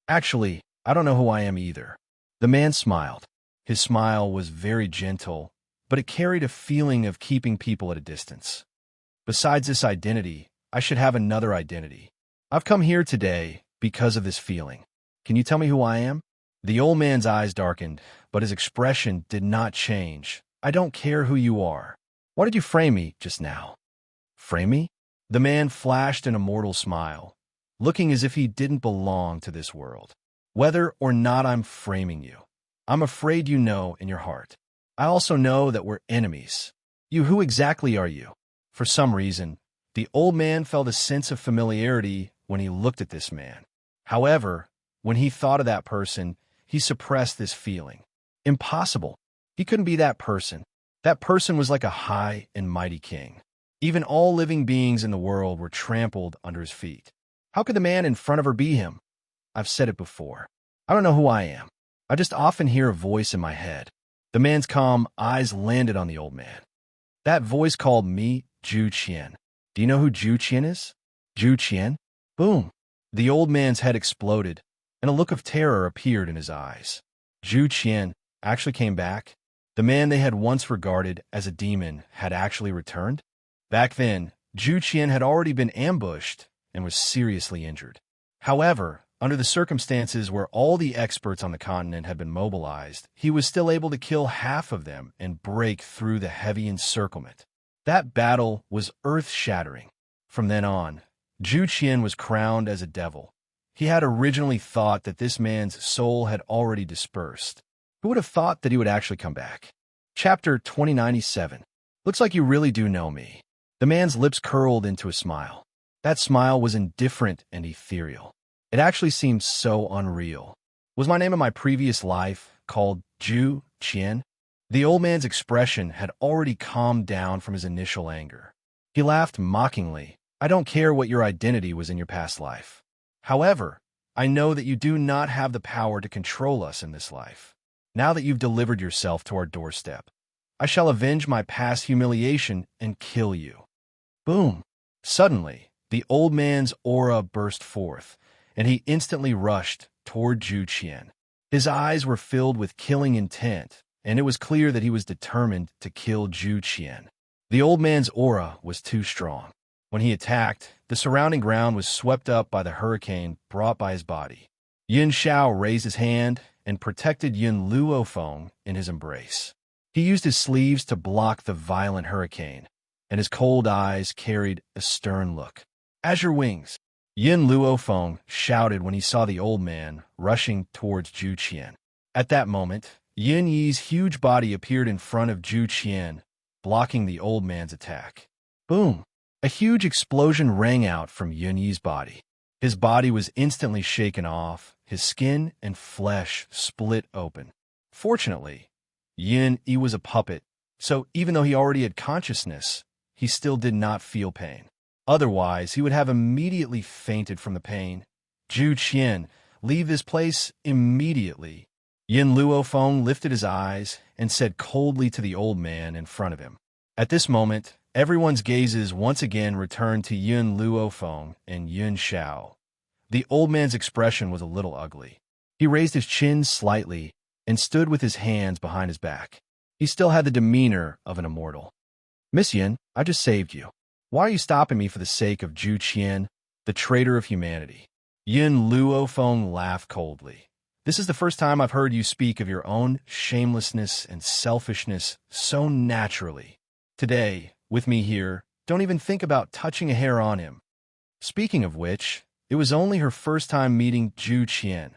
Actually, I don't know who I am either. The man smiled. His smile was very gentle, but it carried a feeling of keeping people at a distance. Besides this identity, I should have another identity. I've come here today because of this feeling. Can you tell me who I am? The old man's eyes darkened, but his expression did not change. I don't care who you are. Why did you frame me just now? Frame me? The man flashed an immortal smile, looking as if he didn't belong to this world. Whether or not I'm framing you, I'm afraid you know in your heart. I also know that we're enemies. Who exactly are you? For some reason, the old man felt a sense of familiarity when he looked at this man. However, when he thought of that person, he suppressed this feeling. Impossible. He couldn't be that person. That person was like a high and mighty king. Even all living beings in the world were trampled under his feet. How could the man in front of her be him? I've said it before. I don't know who I am. I just often hear a voice in my head. The man's calm eyes landed on the old man. That voice called me Zhu Qian. Do you know who Zhu Qian is? Zhu Qian? Boom. The old man's head exploded, and a look of terror appeared in his eyes. Zhu Qian actually came back. The man they had once regarded as a demon had actually returned. Back then, Zhu Qian had already been ambushed and was seriously injured. However, under the circumstances where all the experts on the continent had been mobilized, he was still able to kill half of them and break through the heavy encirclement. That battle was earth-shattering. From then on, Zhu Qian was crowned as a devil. He had originally thought that this man's soul had already dispersed. Who would have thought that he would actually come back? Chapter 2097. Looks like you really do know me. The man's lips curled into a smile. That smile was indifferent and ethereal. It actually seemed so unreal. Was my name in my previous life called Zhu Qian? The old man's expression had already calmed down from his initial anger. He laughed mockingly. I don't care what your identity was in your past life. However, I know that you do not have the power to control us in this life. Now that you've delivered yourself to our doorstep, I shall avenge my past humiliation and kill you. Boom! Suddenly, the old man's aura burst forth, and he instantly rushed toward Zhu Qian. His eyes were filled with killing intent, and it was clear that he was determined to kill Zhu Qian. The old man's aura was too strong. When he attacked, the surrounding ground was swept up by the hurricane brought by his body. Yin Xiao raised his hand and protected Yin Luofeng in his embrace. He used his sleeves to block the violent hurricane, and his cold eyes carried a stern look. Azure wings! Yin Luofeng shouted when he saw the old man rushing towards Zhu Qian. At that moment, Yin Yi's huge body appeared in front of Zhu Qian, blocking the old man's attack. Boom! A huge explosion rang out from Yin Yi's body. His body was instantly shaken off, his skin and flesh split open. Fortunately, Yin Yi was a puppet, so even though he already had consciousness, he still did not feel pain. Otherwise, he would have immediately fainted from the pain. Zhu Qian, leave this place immediately. Yin Luofeng lifted his eyes and said coldly to the old man in front of him. At this moment, everyone's gazes once again returned to Yin Luofeng and Yin Xiao. The old man's expression was a little ugly. He raised his chin slightly and stood with his hands behind his back. He still had the demeanor of an immortal. Miss Yin, I just saved you. Why are you stopping me for the sake of Zhu Qian, the traitor of humanity? Yin Luofeng laughed coldly. This is the first time I've heard you speak of your own shamelessness and selfishness so naturally. Today, with me here, Don't even think about touching a hair on him. Speaking of which, it was only her first time meeting Zhu Qian.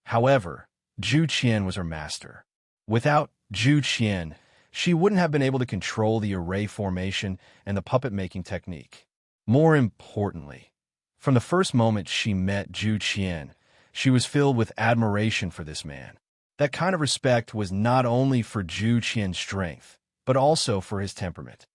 However, Zhu Qian was her master. Without Zhu Qian, she wouldn't have been able to control the array formation and the puppet-making technique. More importantly, from the first moment she met Zhu Qian, she was filled with admiration for this man. That kind of respect was not only for Zhu Qian's strength, but also for his temperament.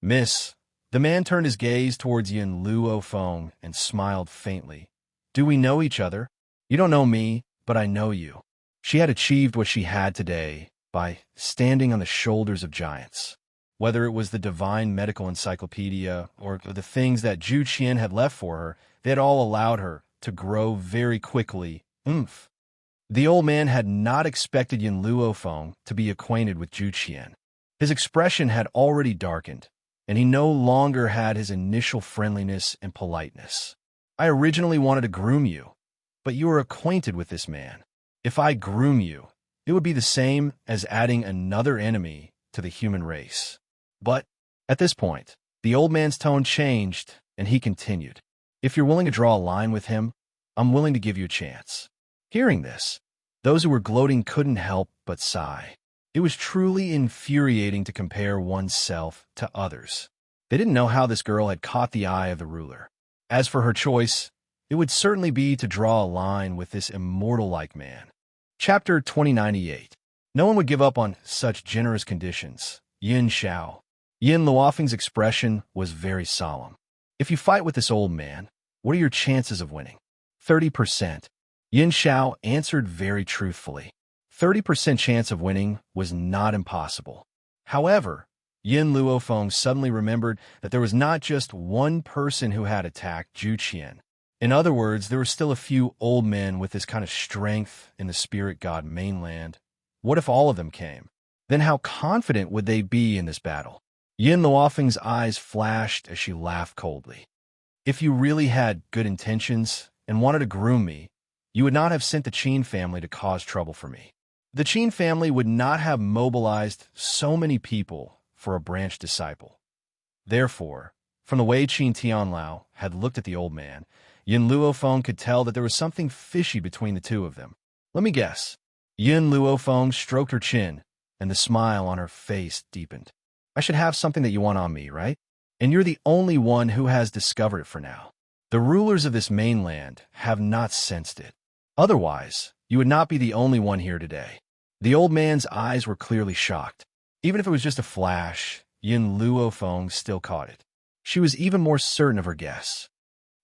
Miss, the man turned his gaze towards Yin Luofeng and smiled faintly. Do we know each other? You don't know me, but I know you. She had achieved what she had today by standing on the shoulders of giants. Whether it was the divine medical encyclopedia or the things that Zhu Qian had left for her, they had all allowed her to grow very quickly. The old man had not expected Yin Luofeng to be acquainted with Zhu Qian. His expression had already darkened, and he no longer had his initial friendliness and politeness. I originally wanted to groom you, but you are acquainted with this man. If I groom you, it would be the same as adding another enemy to the human race. But at this point, the old man's tone changed, and he continued. If you're willing to draw a line with him, I'm willing to give you a chance. Hearing this, those who were gloating couldn't help but sigh. It was truly infuriating to compare oneself to others. They didn't know how this girl had caught the eye of the ruler. As for her choice, it would certainly be to draw a line with this immortal-like man. Chapter 2098. No one would give up on such generous conditions. Yin Xiao. Yin Luofeng's expression was very solemn. If you fight with this old man, what are your chances of winning? 30%. Yin Xiao answered very truthfully. 30% chance of winning was not impossible. However, Yin Luofeng suddenly remembered that there was not just one person who had attacked Zhu Qian. In other words, there were still a few old men with this kind of strength in the spirit god mainland. What if all of them came? Then how confident would they be in this battle? Yin Luofeng's eyes flashed as she laughed coldly. If you really had good intentions and wanted to groom me, you would not have sent the Qin family to cause trouble for me. The Qin family would not have mobilized so many people for a branch disciple. Therefore, from the way Qin Tianlao had looked at the old man, Yin Luofeng could tell that there was something fishy between the two of them. Let me guess. Yin Luofeng stroked her chin, and the smile on her face deepened. I should have something that you want on me, right? And you're the only one who has discovered it for now. The rulers of this mainland have not sensed it. Otherwise, you would not be the only one here today. The old man's eyes were clearly shocked. Even if it was just a flash, Yin Luofeng still caught it. She was even more certain of her guess.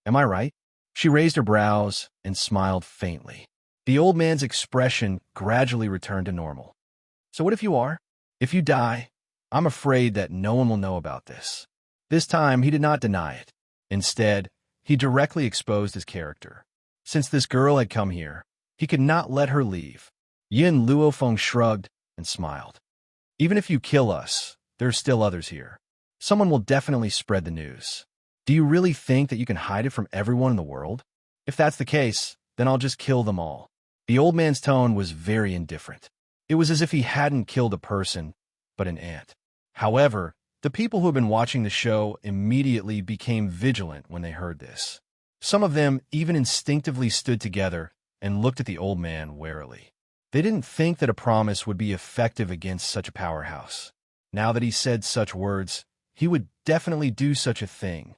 Am I right? She raised her brows and smiled faintly. The old man's expression gradually returned to normal. So what if you are? If you die, I'm afraid that no one will know about this. This time, he did not deny it. Instead, he directly exposed his character. Since this girl had come here, he could not let her leave. Yin Luofeng shrugged and smiled. Even if you kill us, there are still others here. Someone will definitely spread the news. Do you really think that you can hide it from everyone in the world? If that's the case, then I'll just kill them all. The old man's tone was very indifferent. It was as if he hadn't killed a person, but an ant. However, the people who had been watching the show immediately became vigilant when they heard this. Some of them even instinctively stood together and looked at the old man warily. They didn't think that a promise would be effective against such a powerhouse. Now that he said such words, he would definitely do such a thing.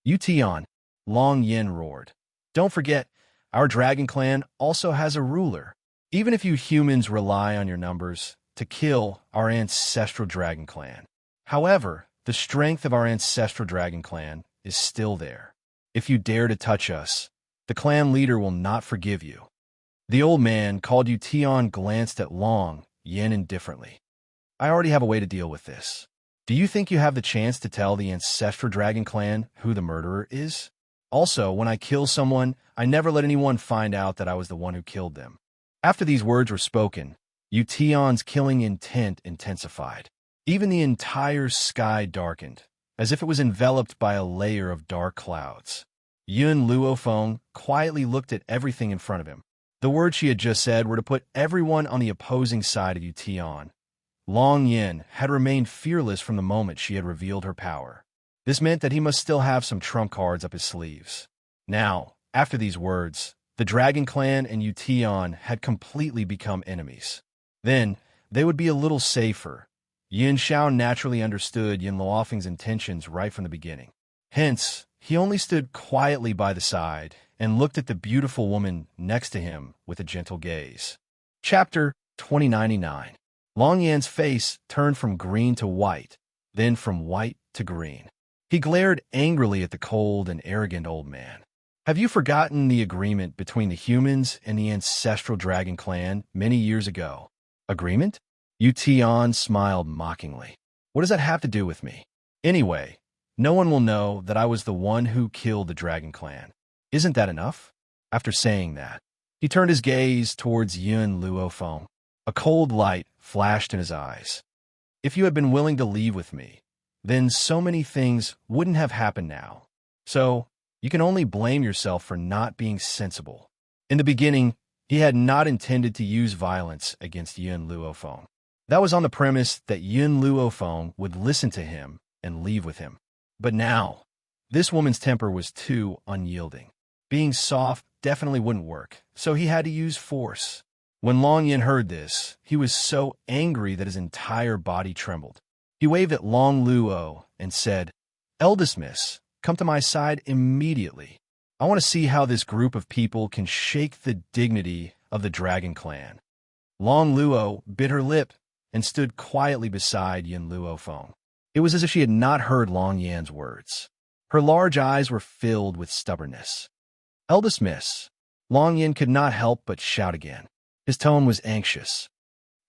You Tian, Long Yin roared. Don't forget, our dragon clan also has a ruler. Even if you humans rely on your numbers to kill our ancestral dragon clan. However, the strength of our ancestral dragon clan is still there. If you dare to touch us, the clan leader will not forgive you. The old man called you Tian glanced at Long Yin indifferently. I already have a way to deal with this. Do you think you have the chance to tell the ancestral dragon clan who the murderer is? Also, when I kill someone, I never let anyone find out that I was the one who killed them. After these words were spoken, Yu Tian's killing intent intensified. Even the entire sky darkened, as if it was enveloped by a layer of dark clouds. Yun Luofeng quietly looked at everything in front of him. The words she had just said were to put everyone on the opposing side of Yu Tian. Long Yin had remained fearless from the moment she had revealed her power. This meant that he must still have some trump cards up his sleeves. Now, after these words, the Dragon Clan and Yution had completely become enemies. Then, they would be a little safer. Yin Xiao naturally understood Yin Luofeng's intentions right from the beginning. Hence, he only stood quietly by the side and looked at the beautiful woman next to him with a gentle gaze. Chapter 2099. Long Yan's face turned from green to white, then from white to green. He glared angrily at the cold and arrogant old man. Have you forgotten the agreement between the humans and the ancestral Dragon Clan many years ago? Agreement? Yution smiled mockingly. What does that have to do with me? Anyway, no one will know that I was the one who killed the Dragon Clan. Isn't that enough? After saying that, he turned his gaze towards Yun Luofeng. A cold light flashed in his eyes. If you had been willing to leave with me, then so many things wouldn't have happened now. So, you can only blame yourself for not being sensible. In the beginning, he had not intended to use violence against Yun Luofeng. That was on the premise that Yun Luofeng would listen to him and leave with him. But now, this woman's temper was too unyielding. Being soft definitely wouldn't work, so he had to use force. When Long Yin heard this, he was so angry that his entire body trembled. He waved at Long Luo and said, "Eldest miss, come to my side immediately. I want to see how this group of people can shake the dignity of the Dragon Clan." Long Luo bit her lip and stood quietly beside Yin Luofeng. It was as if she had not heard Long Yan's words. Her large eyes were filled with stubbornness. "Eldest miss." Long Yin could not help but shout again. His tone was anxious.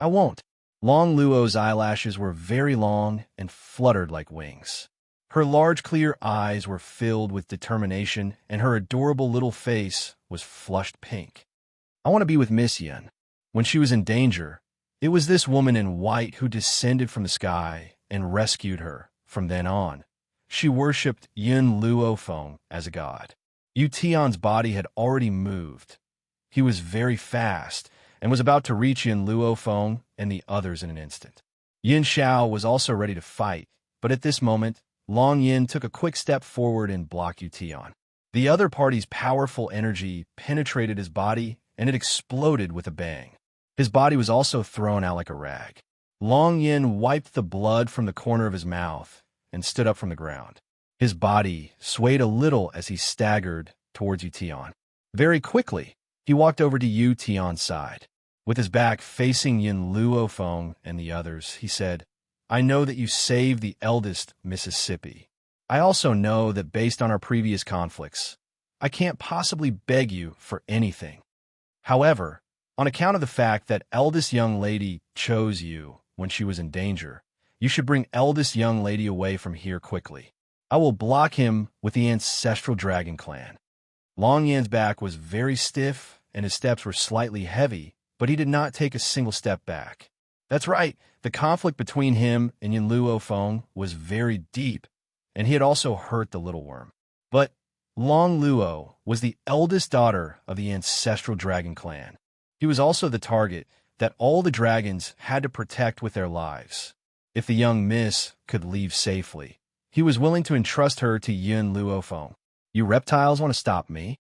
"I won't." Long Luo's eyelashes were very long and fluttered like wings. Her large clear eyes were filled with determination, and her adorable little face was flushed pink. "I want to be with Miss Yin." When she was in danger, it was this woman in white who descended from the sky and rescued her. From then on, she worshipped Yun Luofeng as a god. Yution's body had already moved. He was very fast and was about to reach Yin Luofeng and the others in an instant. Yin Xiao was also ready to fight, but at this moment, Long Yin took a quick step forward and blocked Yution. The other party's powerful energy penetrated his body, and it exploded with a bang. His body was also thrown out like a rag. Long Yin wiped the blood from the corner of his mouth and stood up from the ground. His body swayed a little as he staggered towards Yution. Very quickly, he walked over to Yution's side. With his back facing Yin Luofeng and the others, he said, "I know that you saved the eldest Mississippi. I also know that based on our previous conflicts, I can't possibly beg you for anything. However, on account of the fact that eldest young lady chose you when she was in danger, you should bring eldest young lady away from here quickly. I will block him with the ancestral Dragon Clan." Long Yan's back was very stiff and his steps were slightly heavy, but he did not take a single step back. That's right, the conflict between him and Yin Luofeng was very deep, and he had also hurt the little worm. But Long Luo was the eldest daughter of the ancestral Dragon Clan. He was also the target that all the dragons had to protect with their lives. If the young miss could leave safely, he was willing to entrust her to Yin Luofeng. "You reptiles want to stop me?"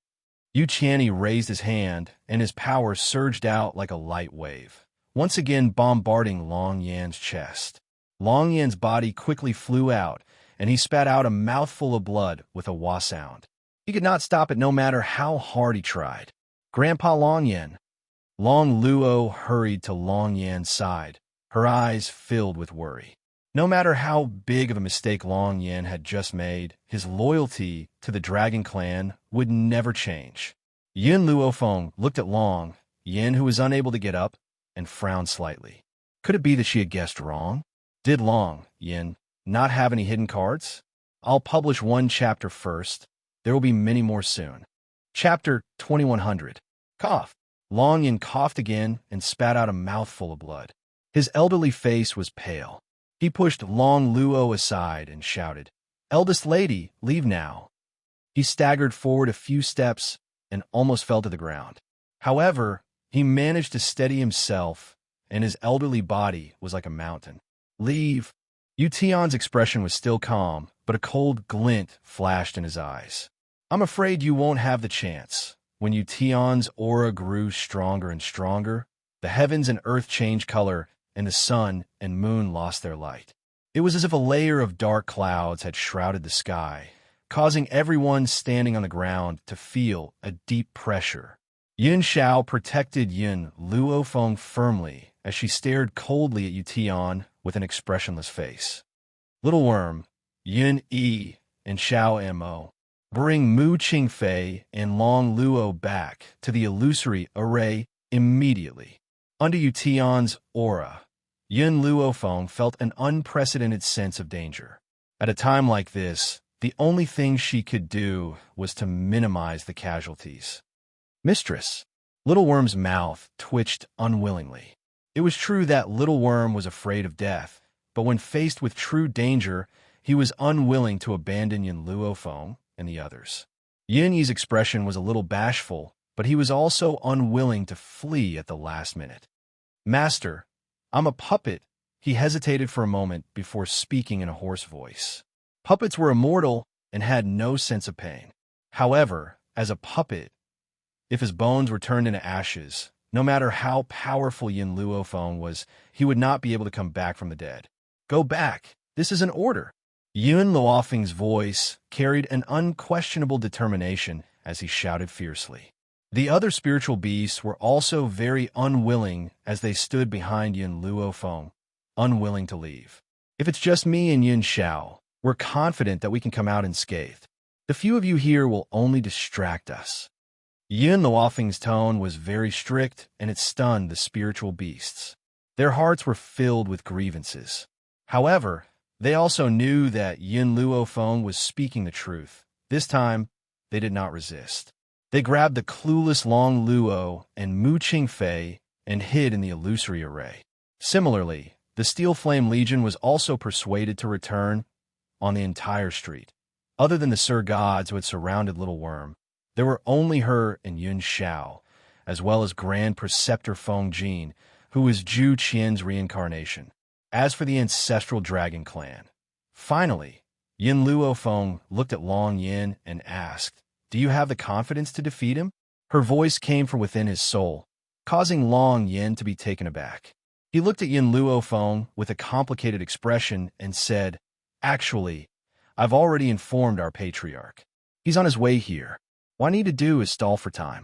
Yu Qianni raised his hand, and his power surged out like a light wave, once again bombarding Long Yan's chest. Long Yan's body quickly flew out, and he spat out a mouthful of blood with a wah sound. He could not stop it no matter how hard he tried. "Grandpa Long Yan." Long Luo hurried to Long Yan's side, her eyes filled with worry. No matter how big of a mistake Long Yan had just made, his loyalty to the Dragon Clan would never change. Yin Luofeng looked at Long Yan, who was unable to get up, and frowned slightly. Could it be that she had guessed wrong? Did Long Yan not have any hidden cards? I'll publish one chapter first. There will be many more soon. Chapter 2100. Cough. Long Yan coughed again and spat out a mouthful of blood. His elderly face was pale. He pushed Long Luo aside and shouted, "Eldest lady, leave now." He staggered forward a few steps and almost fell to the ground. However, he managed to steady himself, and his elderly body was like a mountain. "Leave." Yution's expression was still calm, but a cold glint flashed in his eyes. I'm afraid you won't have the chance. When Yu Tian's aura grew stronger and stronger, the heavens and earth changed color, and the sun and moon lost their light. It was as if a layer of dark clouds had shrouded the sky, causing everyone standing on the ground to feel a deep pressure. Yin Xiao protected Yin Luofeng firmly as she stared coldly at Yu Tian with an expressionless face. Little Worm, Yin Yi, and Xiao Mo, bring Mu Qingfei and Long Luo back to the illusory array immediately. Under Yu Tian's aura, Yin Luofeng felt an unprecedented sense of danger. At a time like this, the only thing she could do was to minimize the casualties. Mistress. Little Worm's mouth twitched unwillingly. It was true that Little Worm was afraid of death, but when faced with true danger, he was unwilling to abandon Yin Luofeng and the others. Yin Yi's expression was a little bashful, but he was also unwilling to flee at the last minute. Master, I'm a puppet. He hesitated for a moment before speaking in a hoarse voice. Puppets were immortal and had no sense of pain. However, as a puppet, if his bones were turned into ashes, no matter how powerful Yin Luofeng was, he would not be able to come back from the dead. Go back. This is an order. Yin Luofeng's voice carried an unquestionable determination as he shouted fiercely. The other spiritual beasts were also very unwilling as they stood behind Yin Luofeng, unwilling to leave. If it's just me and Yin Xiao, we're confident that we can come out unscathed. The few of you here will only distract us. Yin Luofeng's tone was very strict, and it stunned the spiritual beasts. Their hearts were filled with grievances. However, they also knew that Yin Luofeng was speaking the truth. This time, they did not resist. They grabbed the clueless Long Luo and Mu Qingfei and hid in the illusory array. Similarly, the Steel Flame Legion was also persuaded to return on the entire street. Other than the Sir Gods who had surrounded Little Worm, there were only her and Yin Xiao, as well as Grand Preceptor Feng Jin, who was Zhu Qian's reincarnation. As for the ancestral dragon clan, finally, Yin Luofeng looked at Long Yin and asked, "Do you have the confidence to defeat him?" Her voice came from within his soul, causing Long Yin to be taken aback. He looked at Yin Luofeng with a complicated expression and said, "Actually, I've already informed our patriarch. He's on his way here. What I need to do is stall for time.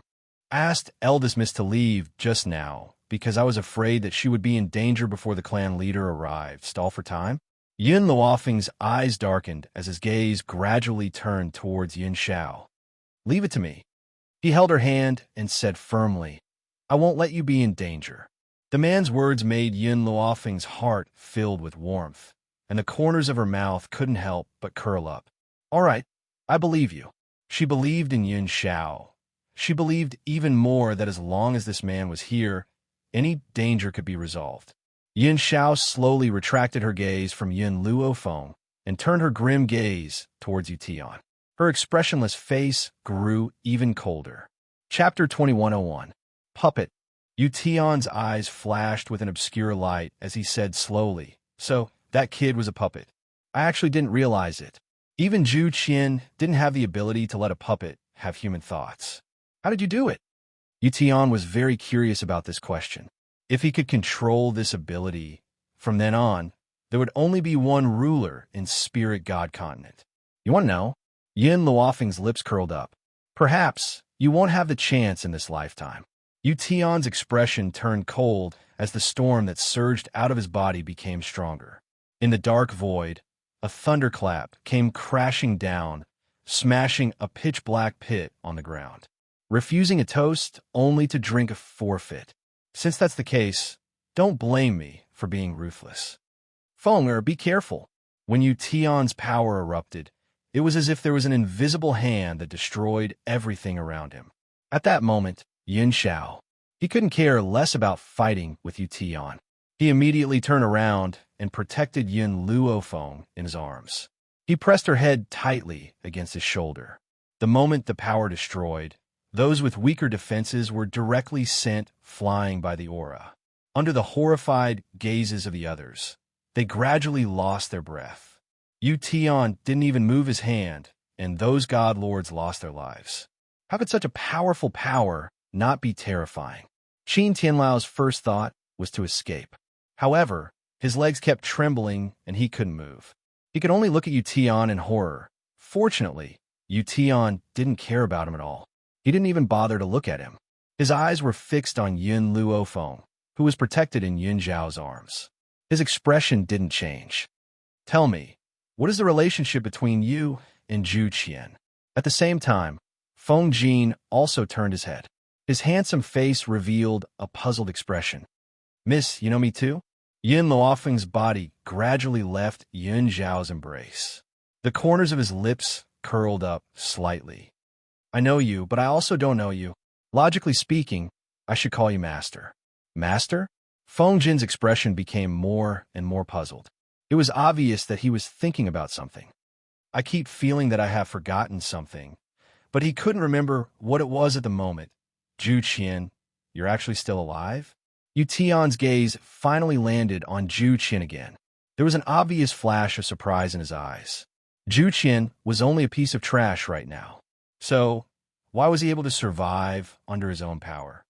I asked eldest miss to leave just now because I was afraid that she would be in danger before the clan leader arrived. Stall for time?" Yin Luofeng's eyes darkened as his gaze gradually turned towards Yin Xiao. "Leave it to me." He held her hand and said firmly, "I won't let you be in danger." The man's words made Yin Luofeng's heart filled with warmth, and the corners of her mouth couldn't help but curl up. "All right, I believe you." She believed in Yin Xiao. She believed even more that as long as this man was here, any danger could be resolved. Yin Xiao slowly retracted her gaze from Yin Luofeng and turned her grim gaze towards Yu Tian. Her expressionless face grew even colder. Chapter 2101. Puppet. Yu Tian's eyes flashed with an obscure light as he said slowly, "So, that kid was a puppet. I actually didn't realize it. Even Zhu Qian didn't have the ability to let a puppet have human thoughts. How did you do it?" Yu Tian was very curious about this question. If he could control this ability, from then on, there would only be one ruler in Spirit God Continent. "You want to know?" Yin Luofeng's lips curled up. "Perhaps you won't have the chance in this lifetime." Yu Tian's expression turned cold as the storm that surged out of his body became stronger. In the dark void, a thunderclap came crashing down, smashing a pitch-black pit on the ground. Refusing a toast only to drink a forfeit. Since that's the case, don't blame me for being ruthless. Fenger, be careful. When Yu Tian's power erupted, it was as if there was an invisible hand that destroyed everything around him. At that moment, Yin Xiao, he couldn't care less about fighting with Yu Tian. He immediately turned around and protected Yin Luofeng in his arms. He pressed her head tightly against his shoulder. The moment the power destroyed, those with weaker defenses were directly sent flying by the aura. Under the horrified gazes of the others, they gradually lost their breath. Yu Tian didn't even move his hand, and those god lords lost their lives. How could such a powerful power not be terrifying? Qin Tianlao's first thought was to escape. However, his legs kept trembling and he couldn't move. He could only look at Yu Tian in horror. Fortunately, Yu Tian didn't care about him at all. He didn't even bother to look at him. His eyes were fixed on Yun Luofeng, who was protected in Yun Zhao's arms. His expression didn't change. Tell me, what is the relationship between you and Zhu Qian? At the same time, Feng Jin also turned his head. His handsome face revealed a puzzled expression. Miss, you know me too? Yun Luofeng's body gradually left Yun Zhao's embrace. The corners of his lips curled up slightly. I know you, but I also don't know you. Logically speaking, I should call you Master. Master? Feng Jin's expression became more and more puzzled. It was obvious that he was thinking about something. I keep feeling that I have forgotten something, but he couldn't remember what it was at the moment. Zhu Qian, you're actually still alive? Yu Tian's gaze finally landed on Zhu Qian again. There was an obvious flash of surprise in his eyes. Zhu Qian was only a piece of trash right now. So, why was he able to survive under his own power?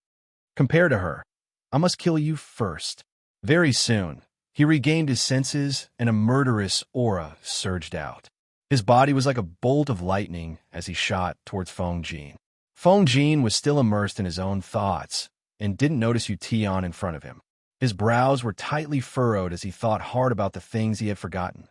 Compared to her, I must kill you first. Very soon, he regained his senses and a murderous aura surged out. His body was like a bolt of lightning as he shot towards Feng Jin. Feng Jin was still immersed in his own thoughts and didn't notice Yu Tian in front of him. His brows were tightly furrowed as he thought hard about the things he had forgotten.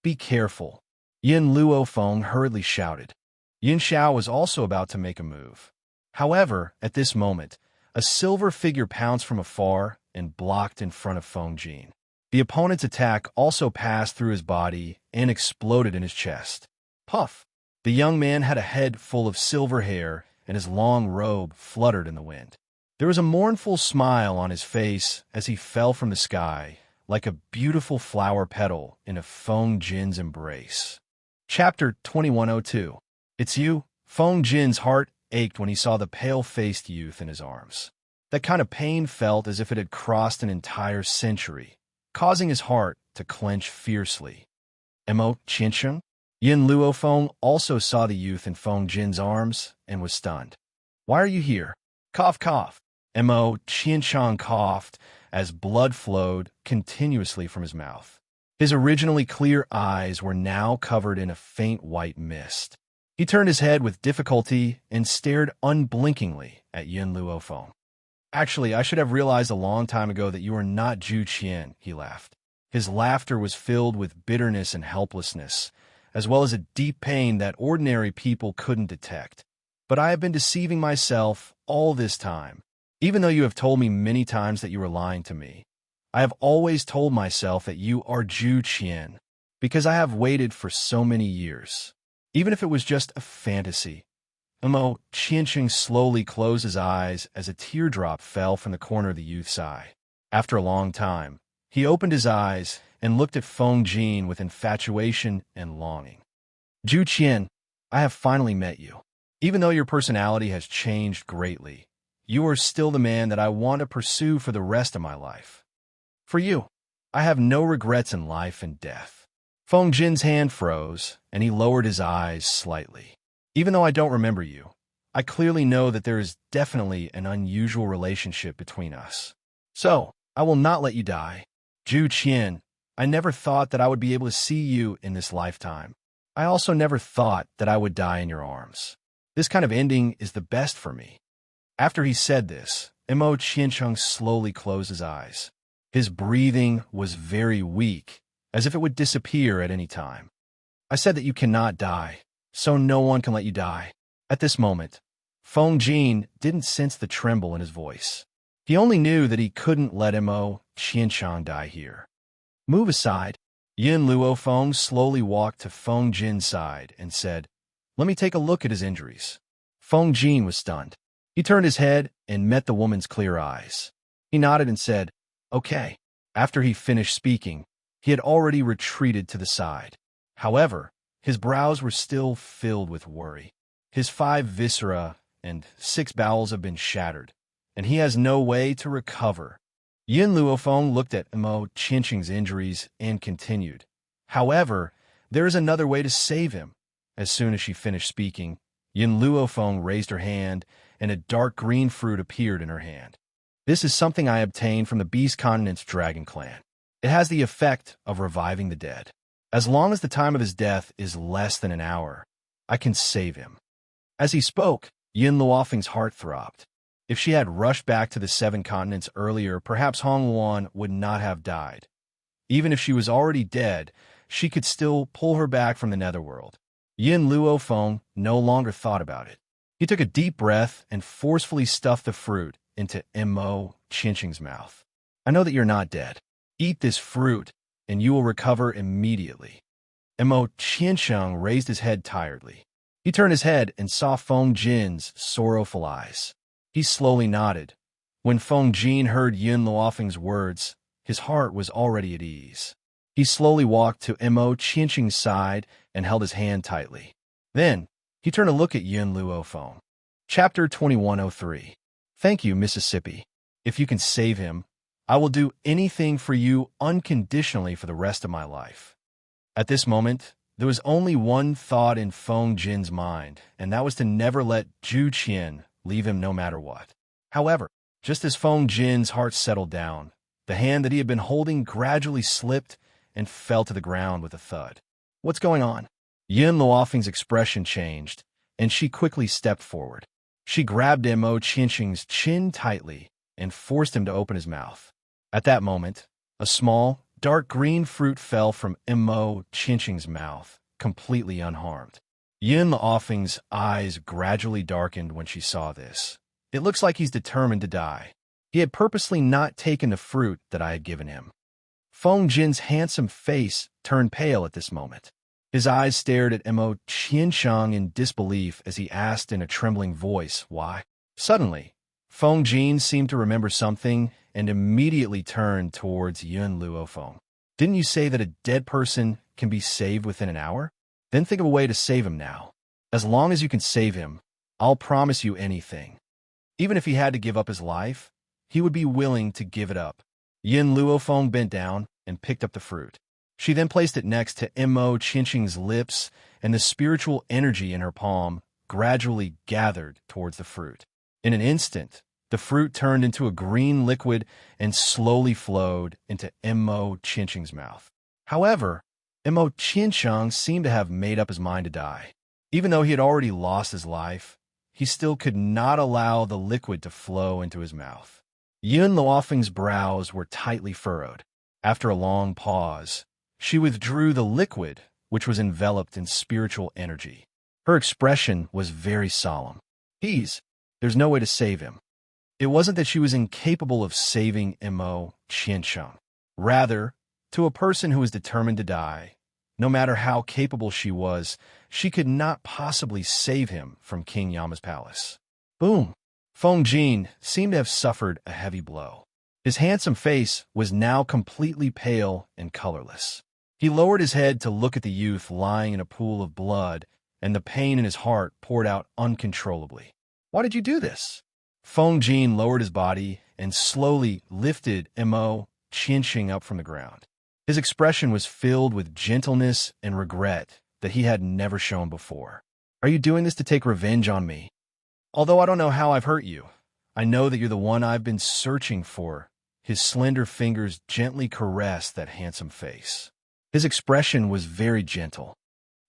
Be careful. Yin Luofeng hurriedly shouted. Yin Xiao was also about to make a move. However, at this moment, a silver figure pounced from afar and blocked in front of Feng Jin. The opponent's attack also passed through his body and exploded in his chest. Puff! The young man had a head full of silver hair, and his long robe fluttered in the wind. There was a mournful smile on his face as he fell from the sky, like a beautiful flower petal in a Feng Jin's embrace. Chapter 2102. It's you? Feng Jin's heart ached when he saw the pale-faced youth in his arms. That kind of pain felt as if it had crossed an entire century, causing his heart to clench fiercely. Mo Qiancheng? Yin Luofeng also saw the youth in Feng Jin's arms and was stunned. Why are you here? Cough, cough. Mo Qiancheng coughed as blood flowed continuously from his mouth. His originally clear eyes were now covered in a faint white mist. He turned his head with difficulty and stared unblinkingly at Yin Luofeng. Actually, I should have realized a long time ago that you are not Zhu Qian, he laughed. His laughter was filled with bitterness and helplessness, as well as a deep pain that ordinary people couldn't detect. But I have been deceiving myself all this time. Even though you have told me many times that you were lying to me, I have always told myself that you are Zhu Qian, because I have waited for so many years. Even if it was just a fantasy. Mo Qiancheng slowly closed his eyes as a teardrop fell from the corner of the youth's eye. After a long time, he opened his eyes and looked at Feng Jin with infatuation and longing. Zhu Qian, I have finally met you. Even though your personality has changed greatly, you are still the man that I want to pursue for the rest of my life. For you, I have no regrets in life and death. Feng Jin's hand froze, and he lowered his eyes slightly. Even though I don't remember you, I clearly know that there is definitely an unusual relationship between us. So, I will not let you die. Zhu Qian, I never thought that I would be able to see you in this lifetime. I also never thought that I would die in your arms. This kind of ending is the best for me. After he said this, Mo Qiancheng slowly closed his eyes. His breathing was very weak, as if it would disappear at any time. I said that you cannot die, so no one can let you die. At this moment, Feng Jin didn't sense the tremble in his voice. He only knew that he couldn't let Mo Qiancheng die here. Move aside. Yin Luofeng slowly walked to Feng Jin's side and said, Let me take a look at his injuries. Feng Jin was stunned. He turned his head and met the woman's clear eyes. He nodded and said, Okay. After he finished speaking, he had already retreated to the side. However, his brows were still filled with worry. His 5 viscera and 6 bowels have been shattered, and he has no way to recover. Yin Luofeng looked at Mo Qiancheng's injuries and continued. However, There is another way to save him. As soon as she finished speaking, Yin Luofeng raised her hand, and a dark green fruit appeared in her hand. This is something I obtained from the Beast Continent's dragon clan. It has the effect of reviving the dead. As long as the time of his death is less than an hour, I can save him. As he spoke, Yin Luofeng's heart throbbed. If she had rushed back to the 7 continents earlier, perhaps Hong Wuan would not have died. Even if she was already dead, she could still pull her back from the netherworld. Yin Luofeng no longer thought about it. He took a deep breath and forcefully stuffed the fruit into Mo Xianxia's mouth. I know that you're not dead. Eat this fruit, and you will recover immediately. Mo Xianxia raised his head tiredly. He turned his head and saw Feng Jin's sorrowful eyes. He slowly nodded. When Feng Jin heard Yin Luofeng's words, his heart was already at ease. He slowly walked to Mo Xianxia's side and held his hand tightly. Then, he turned to look at Yin Luofeng. Chapter 2103. Thank you, Mississippi. If you can save him, I will do anything for you unconditionally for the rest of my life. At this moment, there was only one thought in Feng Jin's mind, and that was to never let Zhu Qian leave him no matter what. However, just as Feng Jin's heart settled down, the hand that he had been holding gradually slipped and fell to the ground with a thud. What's going on? Yin Luofeng's expression changed, and she quickly stepped forward. She grabbed Mo Xianxia's chin tightly and forced him to open his mouth. At that moment, a small, dark green fruit fell from Mo Xianxia's mouth, completely unharmed. Yin Luofeng's eyes gradually darkened when she saw this. It looks like he's determined to die. He had purposely not taken the fruit that I had given him. Feng Jin's handsome face turned pale at this moment. His eyes stared at Mo Xianxia in disbelief as he asked in a trembling voice, why? Suddenly, Feng Jin seemed to remember something and immediately turned towards Yin Luofeng. Didn't you say that a dead person can be saved within an hour? Then think of a way to save him now. As long as you can save him, I'll promise you anything. Even if he had to give up his life, he would be willing to give it up. Yin Luofeng bent down and picked up the fruit. She then placed it next to Mo Xianxia's lips, and the spiritual energy in her palm gradually gathered towards the fruit. In an instant, the fruit turned into a green liquid and slowly flowed into Mo Xianxia's mouth. However, Mo Xianxia seemed to have made up his mind to die. Even though he had already lost his life, he still could not allow the liquid to flow into his mouth. Yin Luofeng's brows were tightly furrowed. After a long pause, she withdrew the liquid, which was enveloped in spiritual energy. Her expression was very solemn. There's no way to save him. It wasn't that she was incapable of saving Mo Xianxia. Rather, to a person who was determined to die, no matter how capable she was, she could not possibly save him from King Yama's palace. Boom! Feng Jin seemed to have suffered a heavy blow. His handsome face was now completely pale and colorless. He lowered his head to look at the youth lying in a pool of blood, and the pain in his heart poured out uncontrollably. Why did you do this? Feng Jin lowered his body and slowly lifted Mo Xianxia up from the ground. His expression was filled with gentleness and regret that he had never shown before. Are you doing this to take revenge on me? Although I don't know how I've hurt you, I know that you're the one I've been searching for. His slender fingers gently caressed that handsome face. His expression was very gentle.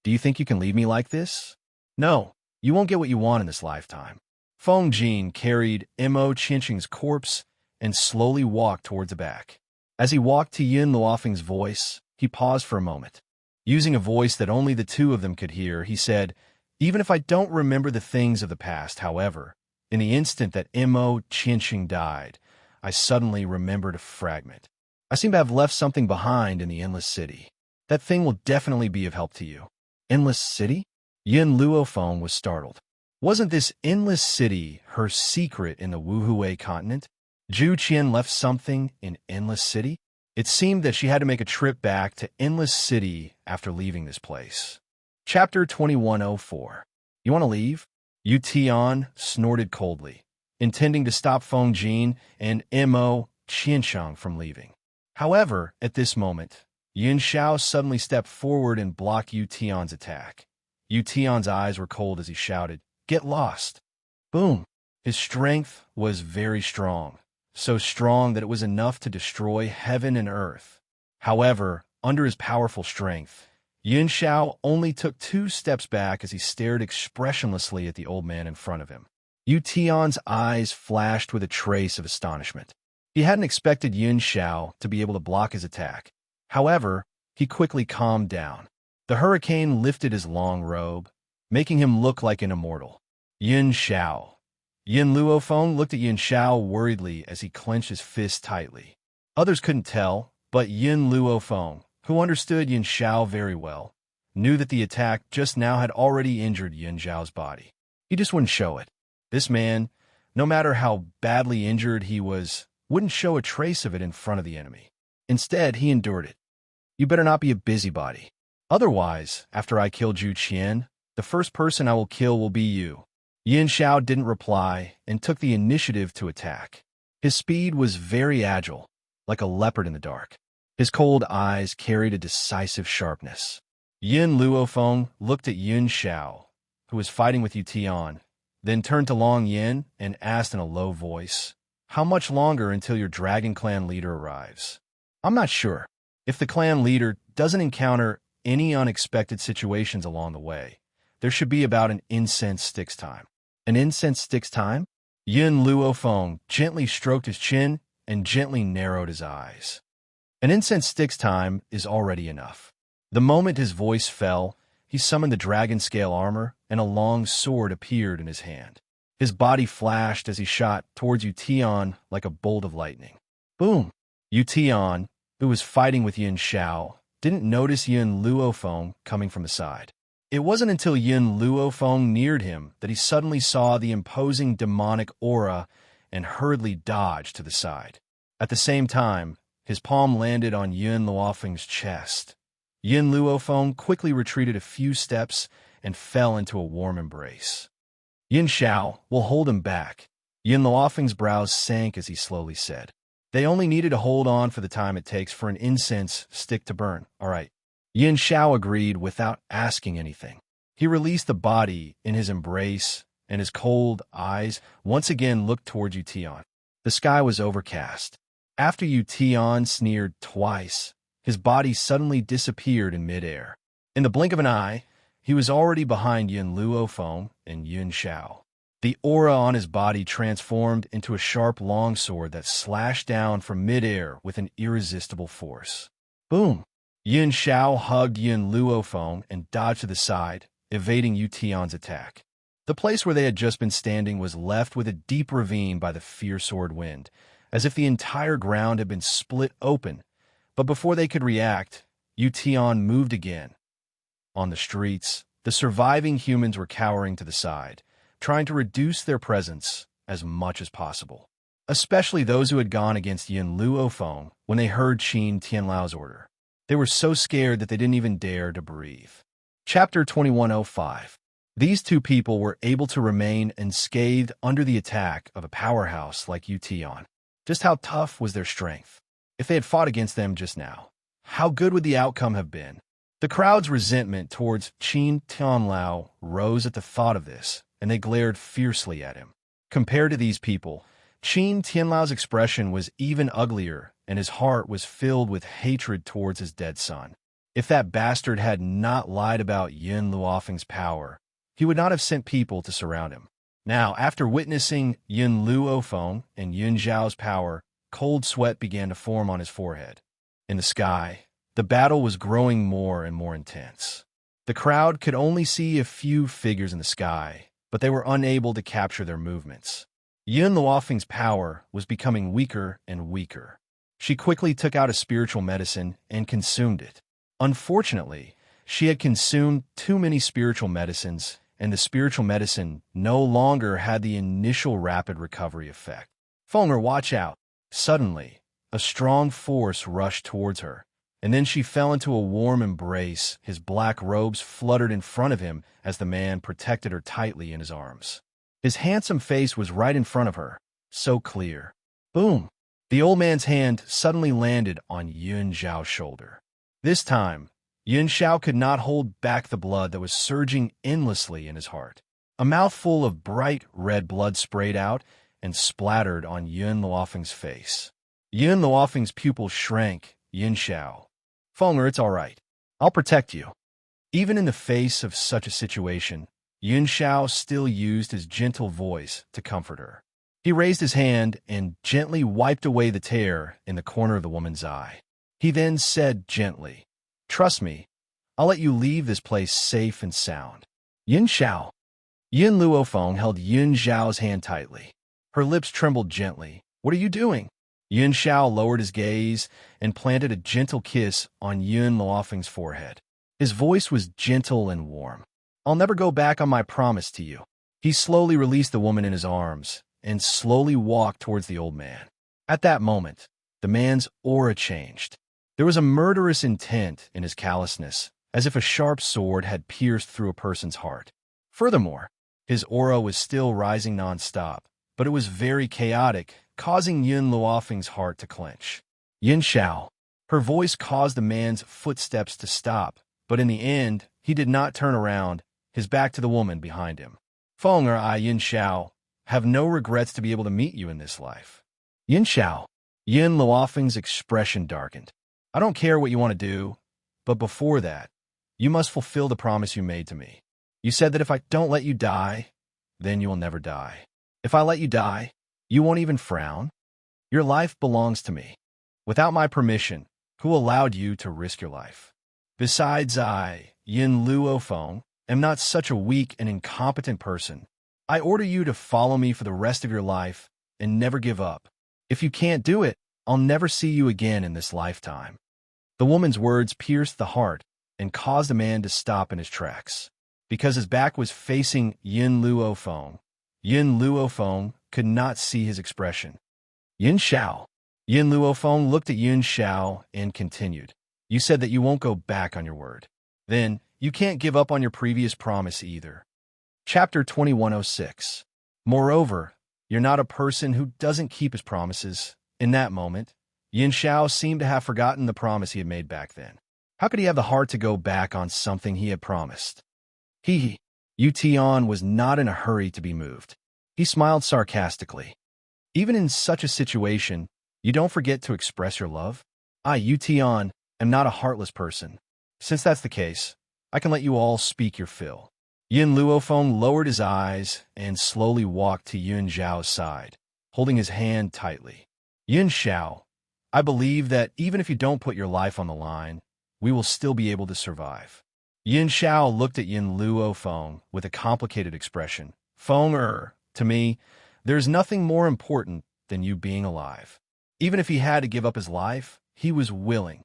Do you think you can leave me like this? No, you won't get what you want in this lifetime. Feng Jin carried Mo Xianxia's corpse and slowly walked towards the back. As he walked to Yin Luofeng's voice, he paused for a moment. Using a voice that only the two of them could hear, he said, even if I don't remember the things of the past, however, in the instant that Mo Xianxia died, I suddenly remembered a fragment. I seem to have left something behind in the Endless City. That thing will definitely be of help to you. Endless City? Yin Luofeng was startled. Wasn't this Endless City her secret in the Wuhui continent? Zhu Qian left something in Endless City? It seemed that she had to make a trip back to Endless City after leaving this place. Chapter 2104. You want to leave? Yu Tian snorted coldly, intending to stop Feng Jin and Mo Xianxiang from leaving. However, at this moment, Xianxia suddenly stepped forward and blocked Yu Tian's attack. Yu Tian's eyes were cold as he shouted, "Get lost!" Boom! His strength was very strong, so strong that it was enough to destroy heaven and earth. However, under his powerful strength, Xianxia only took 2 steps back as he stared expressionlessly at the old man in front of him. Yu Tian's eyes flashed with a trace of astonishment. He hadn't expected Xianxia to be able to block his attack. However, he quickly calmed down. The hurricane lifted his long robe, making him look like an immortal. Xianxia. Yin Luofeng looked at Xianxia worriedly as he clenched his fist tightly. Others couldn't tell, but Yin Luofeng, who understood Xianxia very well, knew that the attack just now had already injured Xianxia's body. He just wouldn't show it. This man, no matter how badly injured he was, wouldn't show a trace of it in front of the enemy. Instead, he endured it. You better not be a busybody. Otherwise, after I kill Zhu Qian, the first person I will kill will be you. Xianxia didn't reply and took the initiative to attack. His speed was very agile, like a leopard in the dark. His cold eyes carried a decisive sharpness. Yin Luofeng looked at Xianxia, who was fighting with Yu Tian, then turned to Long Yin and asked in a low voice, "How much longer until your Dragon Clan leader arrives?" "I'm not sure. If the clan leader doesn't encounter any unexpected situations along the way, there should be about an incense sticks time." "An incense sticks time?" Yin Luofeng gently stroked his chin and gently narrowed his eyes. "An incense sticks time is already enough." The moment his voice fell, he summoned the dragon scale armor, and a long sword appeared in his hand. His body flashed as he shot towards Yu Tian like a bolt of lightning. Boom! Yu Tian, who was fighting with Xianxia, didn't notice Yin Luofeng coming from the side. It wasn't until Yin Luofeng neared him that he suddenly saw the imposing demonic aura and hurriedly dodged to the side. At the same time, his palm landed on Yin Luofeng's chest. Yin Luofeng quickly retreated a few steps and fell into a warm embrace. "Xianxia will hold him back." Yin Luofeng's brows sank as he slowly said, "They only needed to hold on for the time it takes for an incense stick to burn, all right." Xianxia agreed without asking anything. He released the body in his embrace, and his cold eyes once again looked towards Yu Tian. The sky was overcast. After Yu Tian sneered twice, his body suddenly disappeared in midair. In the blink of an eye, he was already behind Yin Luofeng and Xianxia. The aura on his body transformed into a sharp longsword that slashed down from midair with an irresistible force. Boom! Xianxia hugged Yin Luofeng and dodged to the side, evading Yu Tian's attack. The place where they had just been standing was left with a deep ravine by the fierce sword wind, as if the entire ground had been split open. But before they could react, Yu Tian moved again. On the streets, the surviving humans were cowering to the side, trying to reduce their presence as much as possible, especially those who had gone against Yin Luofeng when they heard Qin Tianlao's order. They were so scared that they didn't even dare to breathe. Chapter 2105. These two people were able to remain unscathed under the attack of a powerhouse like Yu Tian. Just how tough was their strength? If they had fought against them just now, how good would the outcome have been? The crowd's resentment towards Qin Tianlao rose at the thought of this, and they glared fiercely at him. Compared to these people, Qin Tianlao's expression was even uglier, and his heart was filled with hatred towards his dead son. If that bastard had not lied about Yin Luofeng's power, he would not have sent people to surround him. Now, after witnessing Yin Luofeng and Xiao's power, cold sweat began to form on his forehead. In the sky, the battle was growing more and more intense. The crowd could only see a few figures in the sky, but they were unable to capture their movements. Yin Luofeng's power was becoming weaker and weaker. She quickly took out a spiritual medicine and consumed it. Unfortunately, she had consumed too many spiritual medicines, and the spiritual medicine no longer had the initial rapid recovery effect. Fenger, watch out! Suddenly, a strong force rushed towards her, and then she fell into a warm embrace. His black robes fluttered in front of him as the man protected her tightly in his arms. His handsome face was right in front of her, so clear. Boom! The old man's hand suddenly landed on Xiao's shoulder. This time, Xianxia could not hold back the blood that was surging endlessly in his heart. A mouthful of bright red blood sprayed out and splattered on Yun Luofeng's face. Yun Luofeng's pupils shrank. Xiao. Fenger, it's all right. I'll protect you. Even in the face of such a situation, Xiao still used his gentle voice to comfort her. He raised his hand and gently wiped away the tear in the corner of the woman's eye. He then said gently, "Trust me, I'll let you leave this place safe and sound." Xiao. Yun Luofeng held Xiao's hand tightly. Her lips trembled gently. "What are you doing?" Xiao lowered his gaze and planted a gentle kiss on Yun Luofeng's forehead. His voice was gentle and warm. "I'll never go back on my promise to you." He slowly released the woman in his arms and slowly walked towards the old man. At that moment, the man's aura changed. There was a murderous intent in his callousness, as if a sharp sword had pierced through a person's heart. Furthermore, his aura was still rising nonstop, but it was very chaotic, causing Yun Luofeng's heart to clench. Xiao. Her voice caused the man's footsteps to stop, but in the end, he did not turn around, his back to the woman behind him. Fenger, I, Xiao, have no regrets to be able to meet you in this life. Xiao. Yun Luofeng's expression darkened. "I don't care what you want to do, but before that, you must fulfill the promise you made to me. You said that if I don't let you die, then you will never die. If I let you die, you won't even frown. Your life belongs to me. Without my permission, who allowed you to risk your life? Besides, I, Yun Luofeng, am not such a weak and incompetent person. I order you to follow me for the rest of your life and never give up. If you can't do it, I'll never see you again in this lifetime." The woman's words pierced the heart and caused the man to stop in his tracks. Because his back was facing Yun Luofeng could not see his expression. Xiao. Yun Luofeng looked at Xiao and continued, "You said that you won't go back on your word. Then, you can't give up on your previous promise either." Chapter 2106. Moreover, you're not a person who doesn't keep his promises. In that moment, Xiao seemed to have forgotten the promise he had made back then. How could he have the heart to go back on something he had promised? Yu Tian was not in a hurry to be moved. He smiled sarcastically. "Even in such a situation, you don't forget to express your love? I, Yu Tian, am not a heartless person. Since that's the case, I can let you all speak your fill." Yun Luofeng lowered his eyes and slowly walked to Yun Zhao's side, holding his hand tightly. "Yun Xiao, I believe that even if you don't put your life on the line, we will still be able to survive." Yun Xiao looked at Yun Luofeng with a complicated expression. "Fenger, to me, there's nothing more important than you being alive. Even if he had to give up his life, he was willing.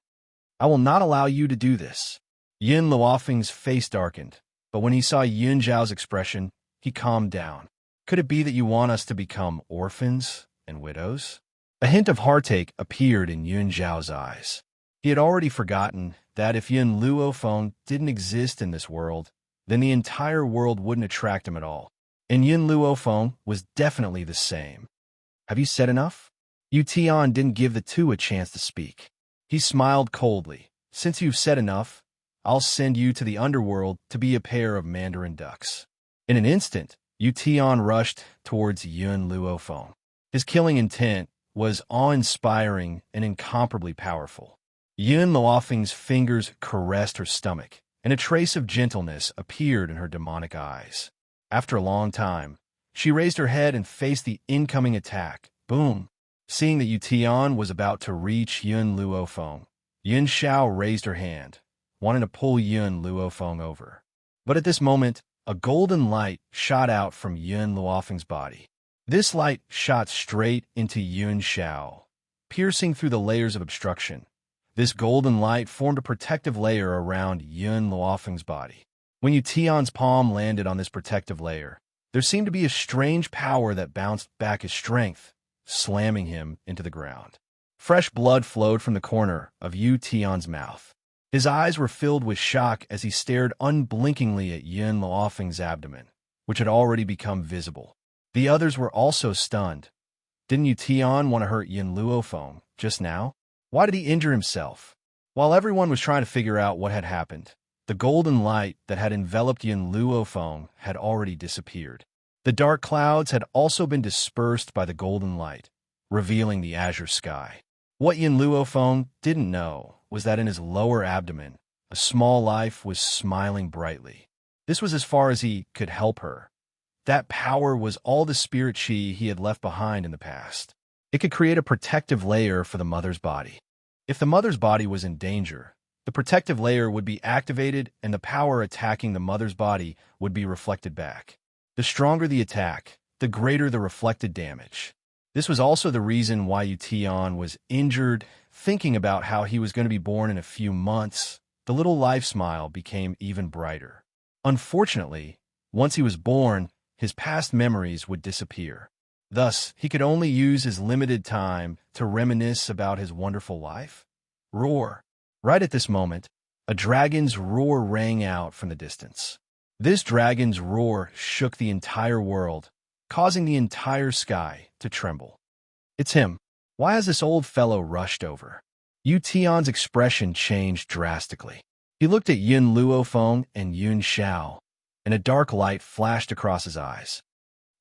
I will not allow you to do this." Yun Luofeng's face darkened, but when he saw Yun Zhao's expression, he calmed down. "Could it be that you want us to become orphans and widows?" A hint of heartache appeared in Yun Zhao's eyes. He had already forgotten that if Yun Luofeng didn't exist in this world, then the entire world wouldn't attract him at all. And Yun Luofeng was definitely the same. "Have you said enough?" Yu Tian didn't give the two a chance to speak. He smiled coldly. "Since you've said enough, I'll send you to the underworld to be a pair of mandarin ducks." In an instant, Yu Tian rushed towards Yun Luofeng. His killing intent was awe-inspiring and incomparably powerful. Yun Luofeng's fingers caressed her stomach, and a trace of gentleness appeared in her demonic eyes. After a long time, she raised her head and faced the incoming attack. Boom! Seeing that Yu Tian was about to reach Yun Luofeng, Yun Xiao raised her hand, wanting to pull Yun Luofeng over. But at this moment, a golden light shot out from Yun Luofeng's body. This light shot straight into Yun Xiao, piercing through the layers of obstruction. This golden light formed a protective layer around Yun Luofeng's body. When Yu Tian's palm landed on this protective layer, there seemed to be a strange power that bounced back his strength, slamming him into the ground. Fresh blood flowed from the corner of Yu Tian's mouth. His eyes were filled with shock as he stared unblinkingly at Yun Luofeng's abdomen, which had already become visible. The others were also stunned. Didn't Yu Tian want to hurt Yun Luofeng just now? Why did he injure himself? While everyone was trying to figure out what had happened, the golden light that had enveloped Yin Luofeng had already disappeared. The dark clouds had also been dispersed by the golden light, revealing the azure sky. What Yin Luofeng didn't know was that in his lower abdomen, a small life was smiling brightly. This was as far as he could help her. That power was all the spirit chi he had left behind in the past. It could create a protective layer for the mother's body. If the mother's body was in danger, the protective layer would be activated and the power attacking the mother's body would be reflected back. The stronger the attack, the greater the reflected damage. This was also the reason why Yutian was injured. Thinking about how he was going to be born in a few months, the little life smile became even brighter. Unfortunately, once he was born, his past memories would disappear. Thus, he could only use his limited time to reminisce about his wonderful life. Roar! Right at this moment, a dragon's roar rang out from the distance. This dragon's roar shook the entire world, causing the entire sky to tremble. It's him. Why has this old fellow rushed over? Yu Tian's expression changed drastically. He looked at Yin Luofeng and Yun Xiao, and a dark light flashed across his eyes.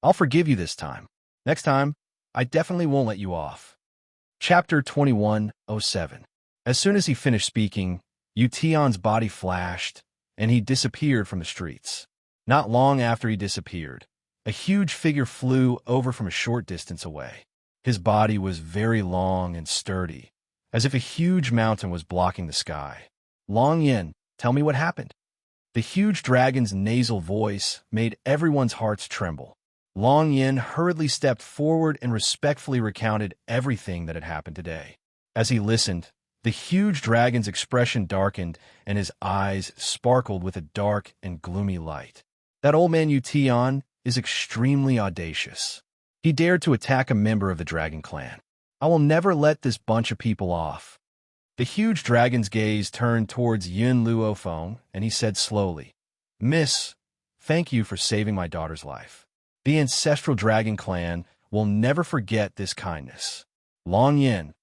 I'll forgive you this time. Next time, I definitely won't let you off. Chapter 21:07. As soon as he finished speaking, Yu Tian's body flashed, and he disappeared from the streets. Not long after he disappeared, a huge figure flew over from a short distance away. His body was very long and sturdy, as if a huge mountain was blocking the sky. Long Yin, tell me what happened. The huge dragon's nasal voice made everyone's hearts tremble. Long Yin hurriedly stepped forward and respectfully recounted everything that had happened today. As he listened, the huge dragon's expression darkened and his eyes sparkled with a dark and gloomy light. That old man Yu Tian is extremely audacious. He dared to attack a member of the dragon clan. I will never let this bunch of people off. The huge dragon's gaze turned towards Yin Luofeng, and he said slowly, Miss, thank you for saving my daughter's life. The ancestral dragon clan will never forget this kindness. Long Yin,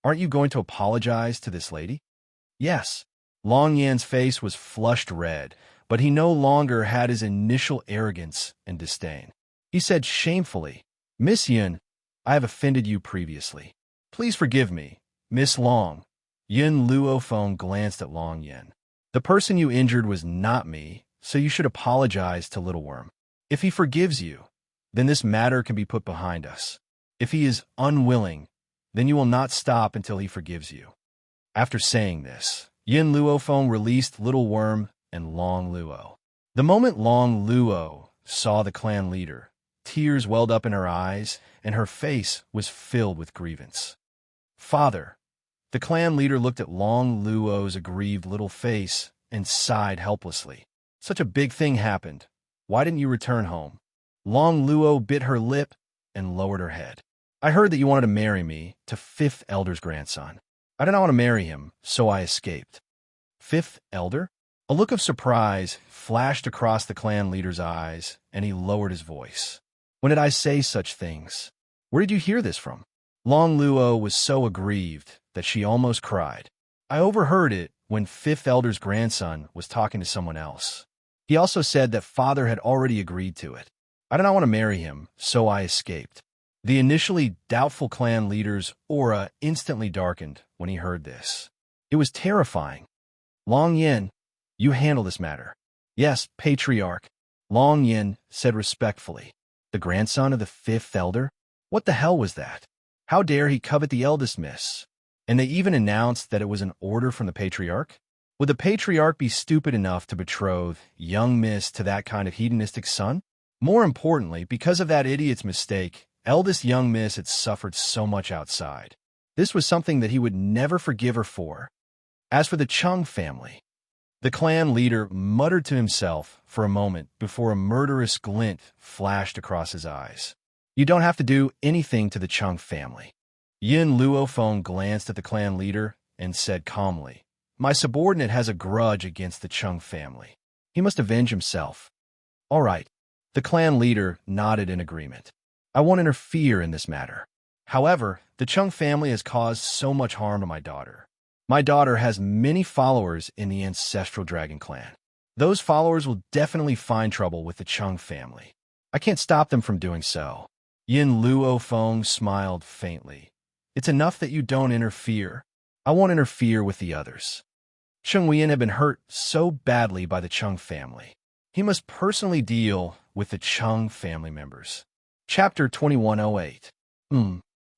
aren't you going to apologize to this lady? Yes. Long Yin's face was flushed red, but he no longer had his initial arrogance and disdain. He said shamefully, Miss Yin, I have offended you previously. Please forgive me, Miss Long. Yin Luofeng glanced at Long Yin. The person you injured was not me, so you should apologize to Little Worm. If he forgives you, then this matter can be put behind us. If he is unwilling, then you will not stop until he forgives you. After saying this, Yin Luofeng released Little Worm and Long Luo. The moment Long Luo saw the clan leader, tears welled up in her eyes, and her face was filled with grievance. Father, the clan leader looked at Long Luo's aggrieved little face and sighed helplessly. Such a big thing happened. Why didn't you return home? Long Luo bit her lip and lowered her head. I heard that you wanted to marry me to Fifth Elder's grandson. I did not want to marry him, so I escaped. Fifth Elder? A look of surprise flashed across the clan leader's eyes, and he lowered his voice. When did I say such things? Where did you hear this from? Long Luo was so aggrieved that she almost cried. I overheard it when Fifth Elder's grandson was talking to someone else. He also said that father had already agreed to it. I did not want to marry him, so I escaped. The initially doubtful clan leader's aura instantly darkened when he heard this. It was terrifying. Long Yin, you handle this matter. Yes, Patriarch. Long Yin said respectfully. The grandson of the Fifth Elder? What the hell was that? How dare he covet the eldest miss? And they even announced that it was an order from the Patriarch? Would the Patriarch be stupid enough to betroth young miss to that kind of hedonistic son? More importantly, because of that idiot's mistake, eldest young miss had suffered so much outside. This was something that he would never forgive her for. As for the Chung family, the clan leader muttered to himself for a moment before a murderous glint flashed across his eyes. You don't have to do anything to the Chung family. Yin Luofeng glanced at the clan leader and said calmly, My subordinate has a grudge against the Chung family. He must avenge himself. All right. The clan leader nodded in agreement. I won't interfere in this matter. However, the Chung family has caused so much harm to my daughter. My daughter has many followers in the ancestral dragon clan. Those followers will definitely find trouble with the Chung family. I can't stop them from doing so. Yin Luo Feng smiled faintly. It's enough that you don't interfere. I won't interfere with the others. Cheng Wein had been hurt so badly by the Chung family. He must personally deal with the Chung family members. Chapter 2108.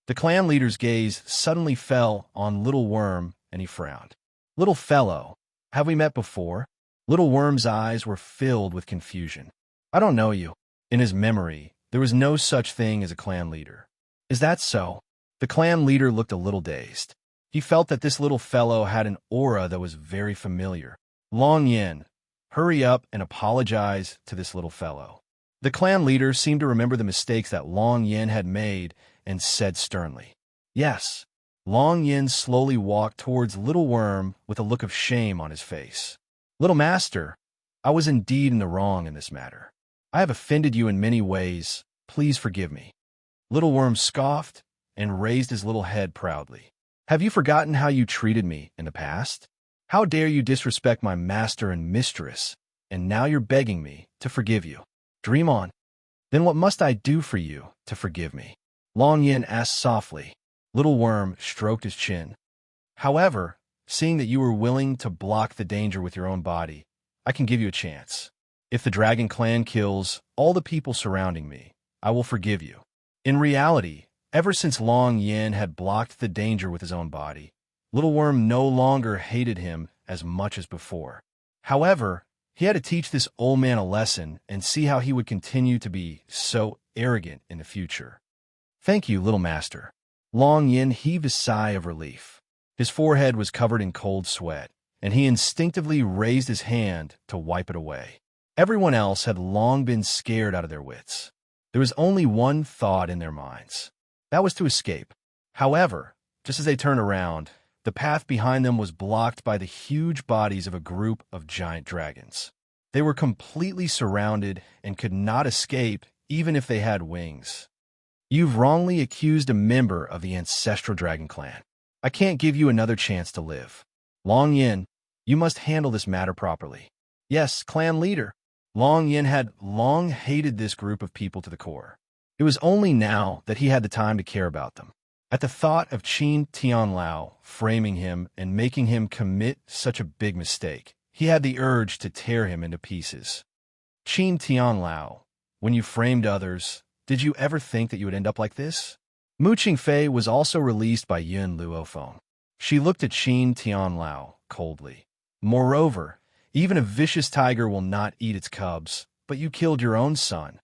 The clan leader's gaze suddenly fell on Little Worm, and he frowned. Little fellow, have we met before? Little Worm's eyes were filled with confusion. I don't know you. In his memory, there was no such thing as a clan leader. Is that so? The clan leader looked a little dazed. He felt that this little fellow had an aura that was very familiar. Long Yin, hurry up and apologize to this little fellow. The clan leader seemed to remember the mistakes that Long Yin had made and said sternly, Yes. Long Yin slowly walked towards Little Worm with a look of shame on his face. Little master, I was indeed in the wrong in this matter. I have offended you in many ways. Please forgive me. Little Worm scoffed and raised his little head proudly. Have you forgotten how you treated me in the past? How dare you disrespect my master and mistress, and now you're begging me to forgive you. Dream on. Then what must I do for you to forgive me? Long Yin asked softly. Little Worm stroked his chin. However, seeing that you were willing to block the danger with your own body, I can give you a chance. If the Dragon Clan kills all the people surrounding me, I will forgive you. In reality, ever since Long Yin had blocked the danger with his own body, Little Worm no longer hated him as much as before. However, he had to teach this old man a lesson and see how he would continue to be so arrogant in the future. Thank you, little master. Long Yin heaved a sigh of relief. His forehead was covered in cold sweat, and he instinctively raised his hand to wipe it away. Everyone else had long been scared out of their wits. There was only one thought in their minds. That was to escape. However, just as they turned around, the path behind them was blocked by the huge bodies of a group of giant dragons. They were completely surrounded and could not escape even if they had wings. You've wrongly accused a member of the ancestral dragon clan. I can't give you another chance to live. Long Yin, you must handle this matter properly. Yes, clan leader. Long Yin had long hated this group of people to the core. It was only now that he had the time to care about them. At the thought of Qin Tianlao framing him and making him commit such a big mistake, he had the urge to tear him into pieces. Qin Tianlao, when you framed others, did you ever think that you would end up like this? Mu Qingfei was also released by Yin Luofeng. She looked at Qin Tianlao coldly. Moreover, even a vicious tiger will not eat its cubs, but you killed your own son.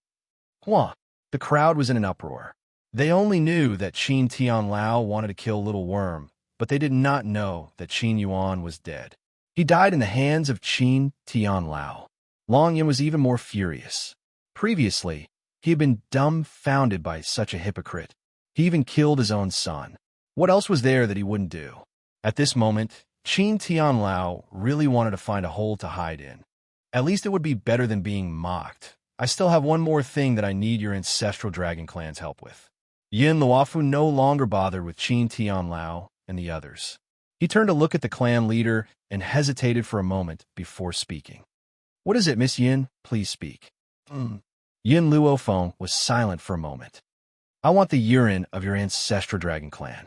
Huh. The crowd was in an uproar. They only knew that Qin Tianlao wanted to kill Little Worm, but they did not know that Qin Yuan was dead. He died in the hands of Qin Tianlao. Long Yin was even more furious. Previously, he had been dumbfounded by such a hypocrite. He even killed his own son. What else was there that he wouldn't do? At this moment, Qin Tianlao really wanted to find a hole to hide in. At least it would be better than being mocked. I still have one more thing that I need your ancestral dragon clan's help with. Yin Luofu no longer bothered with Qin Tianlao and the others. He turned to look at the clan leader and hesitated for a moment before speaking. What is it, Miss Yin? Please speak. Yin Luofeng was silent for a moment. I want the urine of your ancestral dragon clan.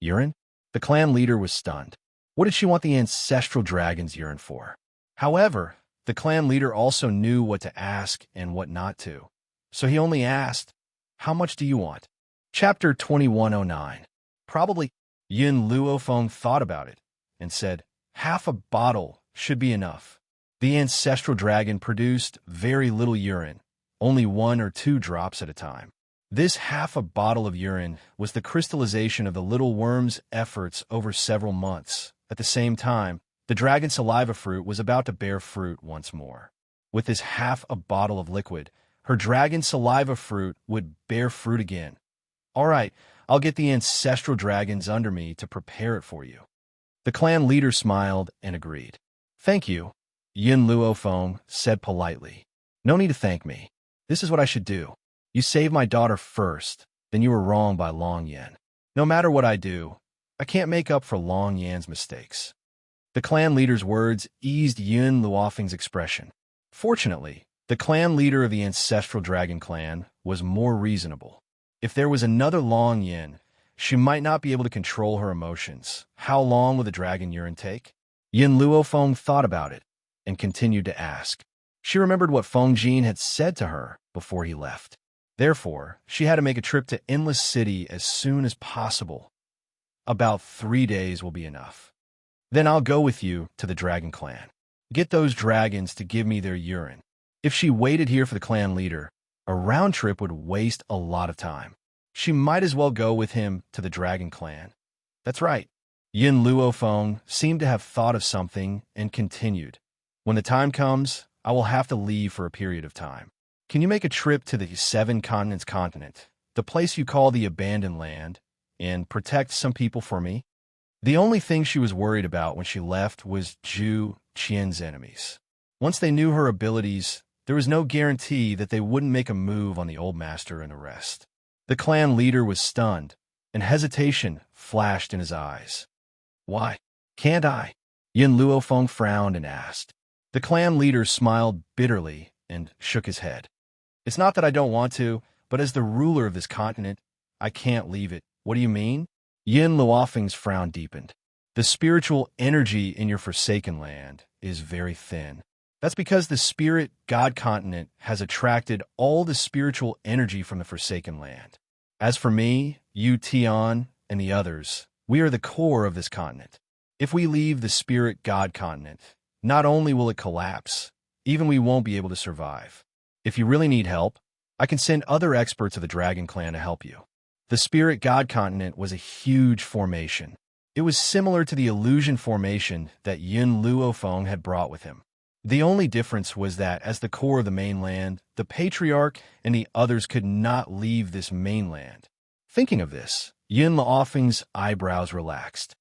Urine? The clan leader was stunned. What did she want the ancestral dragon's urine for? However, the clan leader also knew what to ask and what not to. So he only asked, how much do you want? Chapter 2109. Probably. Yin Luofeng thought about it and said, half a bottle should be enough. The ancestral dragon produced very little urine, only 1 or 2 drops at a time. This half a bottle of urine was the crystallization of the little worm's efforts over several months. At the same time, the dragon saliva fruit was about to bear fruit once more. With this half a bottle of liquid, her dragon saliva fruit would bear fruit again. All right, I'll get the ancestral dragons under me to prepare it for you. The clan leader smiled and agreed. Thank you, Yin Luofeng said politely. No need to thank me. This is what I should do. You saved my daughter first, then you were wrong by Long Yin. No matter what I do, I can't make up for Long Yan's mistakes. The clan leader's words eased Yun Luofeng's expression. Fortunately, the clan leader of the ancestral dragon clan was more reasonable. If there was another Long Yin, she might not be able to control her emotions. How long will the dragon urine take? Yin Luofeng thought about it and continued to ask. She remembered what Feng Jin had said to her before he left. Therefore, she had to make a trip to Endless City as soon as possible. About 3 days will be enough. Then I'll go with you to the dragon clan. Get those dragons to give me their urine. If she waited here for the clan leader, a round trip would waste a lot of time. She might as well go with him to the dragon clan. That's right. Yin Luofeng seemed to have thought of something and continued. When the time comes, I will have to leave for a period of time. Can you make a trip to the Seven Continents continent, the place you call the Abandoned Land, and protect some people for me? The only thing she was worried about when she left was Zhu Qian's enemies. Once they knew her abilities, there was no guarantee that they wouldn't make a move on the old master and arrest. The clan leader was stunned, and hesitation flashed in his eyes. Why? Can't I? Yin Luofeng frowned and asked. The clan leader smiled bitterly and shook his head. It's not that I don't want to, but as the ruler of this continent, I can't leave it. What do you mean? Yin Luofeng's frown deepened. The spiritual energy in your forsaken land is very thin. That's because the spirit god continent has attracted all the spiritual energy from the forsaken land. As for me, Yu Tian, and the others, we are the core of this continent. If we leave the spirit god continent, not only will it collapse, even we won't be able to survive. If you really need help, I can send other experts of the Dragon Clan to help you. The Spirit God Continent was a huge formation. It was similar to the illusion formation that Yin Luofeng had brought with him. The only difference was that, as the core of the mainland, the Patriarch and the others could not leave this mainland. Thinking of this, Yin Luofeng's eyebrows relaxed.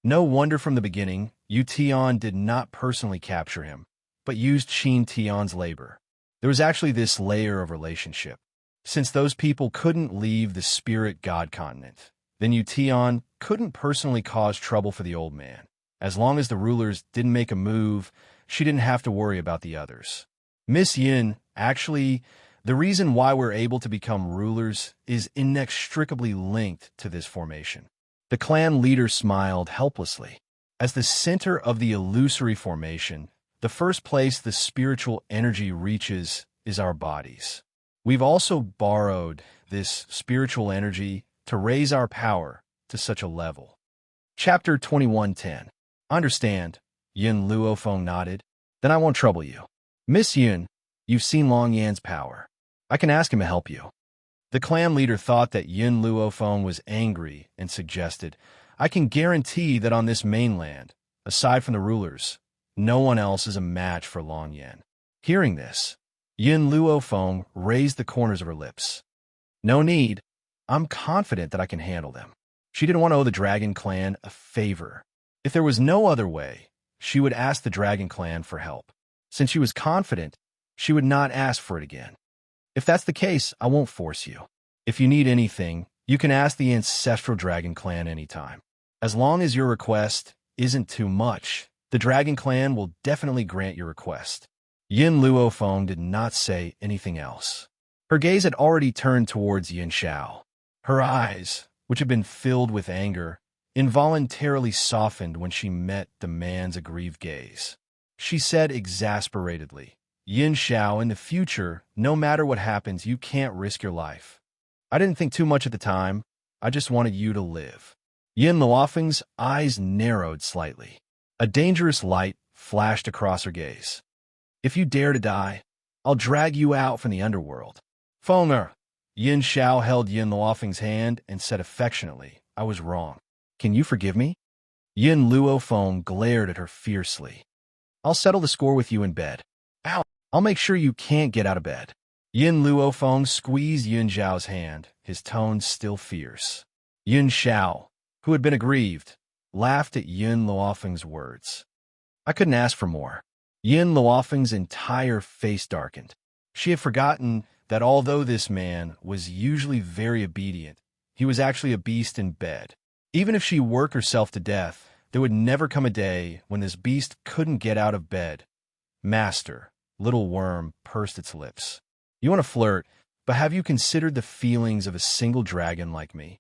No wonder from the beginning, Yu Tian did not personally capture him, but used Qin Tian's labor. There was actually this layer of relationship. Since those people couldn't leave the Spirit God Continent, then Yu Tian couldn't personally cause trouble for the old man. As long as the rulers didn't make a move, she didn't have to worry about the others. Miss Yin, actually, the reason why we're able to become rulers is inextricably linked to this formation. The clan leader smiled helplessly. As the center of the illusory formation, the first place the spiritual energy reaches is our bodies. We've also borrowed this spiritual energy to raise our power to such a level. Chapter 21:10. Understand, Yin Luofeng nodded. Then I won't trouble you. Miss Yun, you've seen Long Yan's power. I can ask him to help you. The clan leader thought that Yin Luofeng was angry and suggested, I can guarantee that on this mainland, aside from the rulers, no one else is a match for Long Yan. Hearing this, Yin Luofeng raised the corners of her lips. No need. I'm confident that I can handle them. She didn't want to owe the Dragon Clan a favor. If there was no other way, she would ask the Dragon Clan for help. Since she was confident, she would not ask for it again. If that's the case, I won't force you. If you need anything, you can ask the Ancestral Dragon Clan anytime. As long as your request isn't too much, the Dragon Clan will definitely grant your request. Yin Luofeng did not say anything else. Her gaze had already turned towards Xianxia. Her eyes, which had been filled with anger, involuntarily softened when she met the man's aggrieved gaze. She said exasperatedly, Xianxia, in the future, no matter what happens, you can't risk your life. I didn't think too much at the time. I just wanted you to live. Yin Luofeng's eyes narrowed slightly. A dangerous light flashed across her gaze. If you dare to die, I'll drag you out from the underworld. Fenger. Yin Xiao held Yin Luofeng's hand and said affectionately, I was wrong. Can you forgive me? Yin Luofeng glared at her fiercely. I'll settle the score with you in bed. Ow! I'll make sure you can't get out of bed. Yin Luofeng squeezed Yin Xiao's hand, his tone still fierce. Yin Xiao, who had been aggrieved, laughed at Yin Luofeng's words. I couldn't ask for more. Yin Luofeng's entire face darkened. She had forgotten that although this man was usually very obedient, he was actually a beast in bed. Even if she worked herself to death, there would never come a day when this beast couldn't get out of bed. Master, little worm pursed its lips. You want to flirt, but have you considered the feelings of a single dragon like me?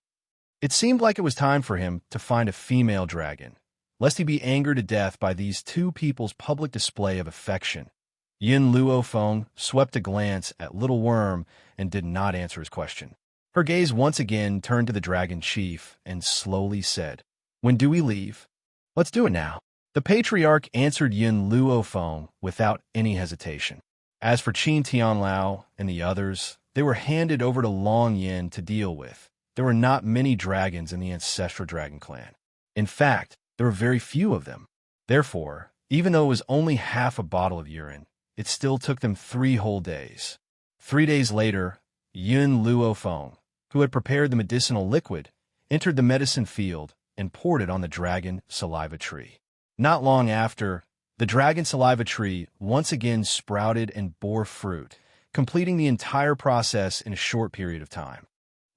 It seemed like it was time for him to find a female dragon, lest he be angered to death by these two people's public display of affection. Yin Luofeng swept a glance at Little Worm and did not answer his question. Her gaze once again turned to the dragon chief and slowly said, "When do we leave?" "Let's do it now." The patriarch answered Yin Luofeng without any hesitation. As for Qin Tianlao and the others, they were handed over to Long Yin to deal with. There were not many dragons in the ancestral dragon clan. In fact, there were very few of them. Therefore, even though it was only half a bottle of urine, it still took them 3 whole days. 3 days later, Yin Luofeng, who had prepared the medicinal liquid, entered the medicine field and poured it on the dragon saliva tree. Not long after, the dragon saliva tree once again sprouted and bore fruit, completing the entire process in a short period of time.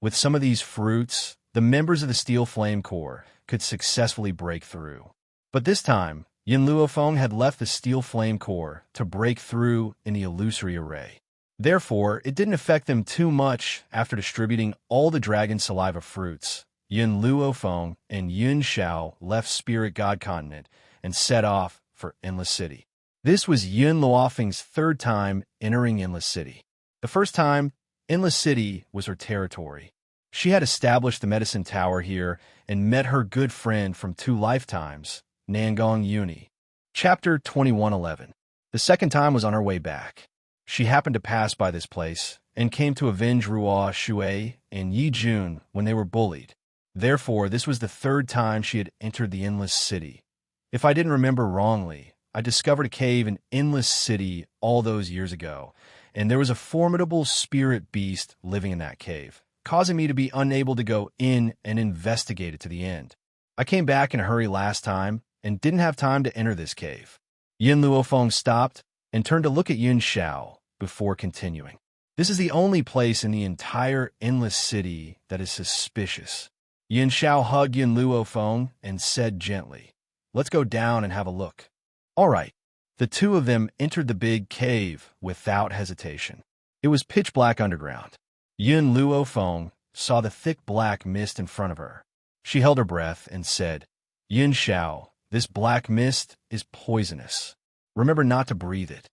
With some of these fruits, the members of the Steel Flame Corps could successfully break through. But this time, Yin Luofeng had left the Steel Flame Corps to break through in the illusory array. Therefore, it didn't affect them too much after distributing all the dragon saliva fruits. Yin Luofeng and Yun Xiao left Spirit God Continent and set off for Endless City. This was Yin Luofeng's 3rd time entering Endless City. The first time, Endless City was her territory. She had established the medicine tower here and met her good friend from 2 lifetimes, Nangong Uni. Chapter 2111. The second time was on her way back. She happened to pass by this place and came to avenge Ruo Shui and Yi Jun when they were bullied. Therefore, this was the 3rd time she had entered the Endless City. If I didn't remember wrongly, I discovered a cave in Endless City all those years ago, and there was a formidable spirit beast living in that cave, causing me to be unable to go in and investigate it to the end. I came back in a hurry last time and didn't have time to enter this cave. Yin Luofeng stopped and turned to look at Yun Xiao before continuing. This is the only place in the entire Endless City that is suspicious. Yin Xiao hugged Yin Luofeng and said gently, "Let's go down and have a look." All right. The two of them entered the big cave without hesitation. It was pitch black underground. Yin Luofeng saw the thick black mist in front of her. She held her breath and said, "Yin Xiao, this black mist is poisonous. Remember not to breathe it."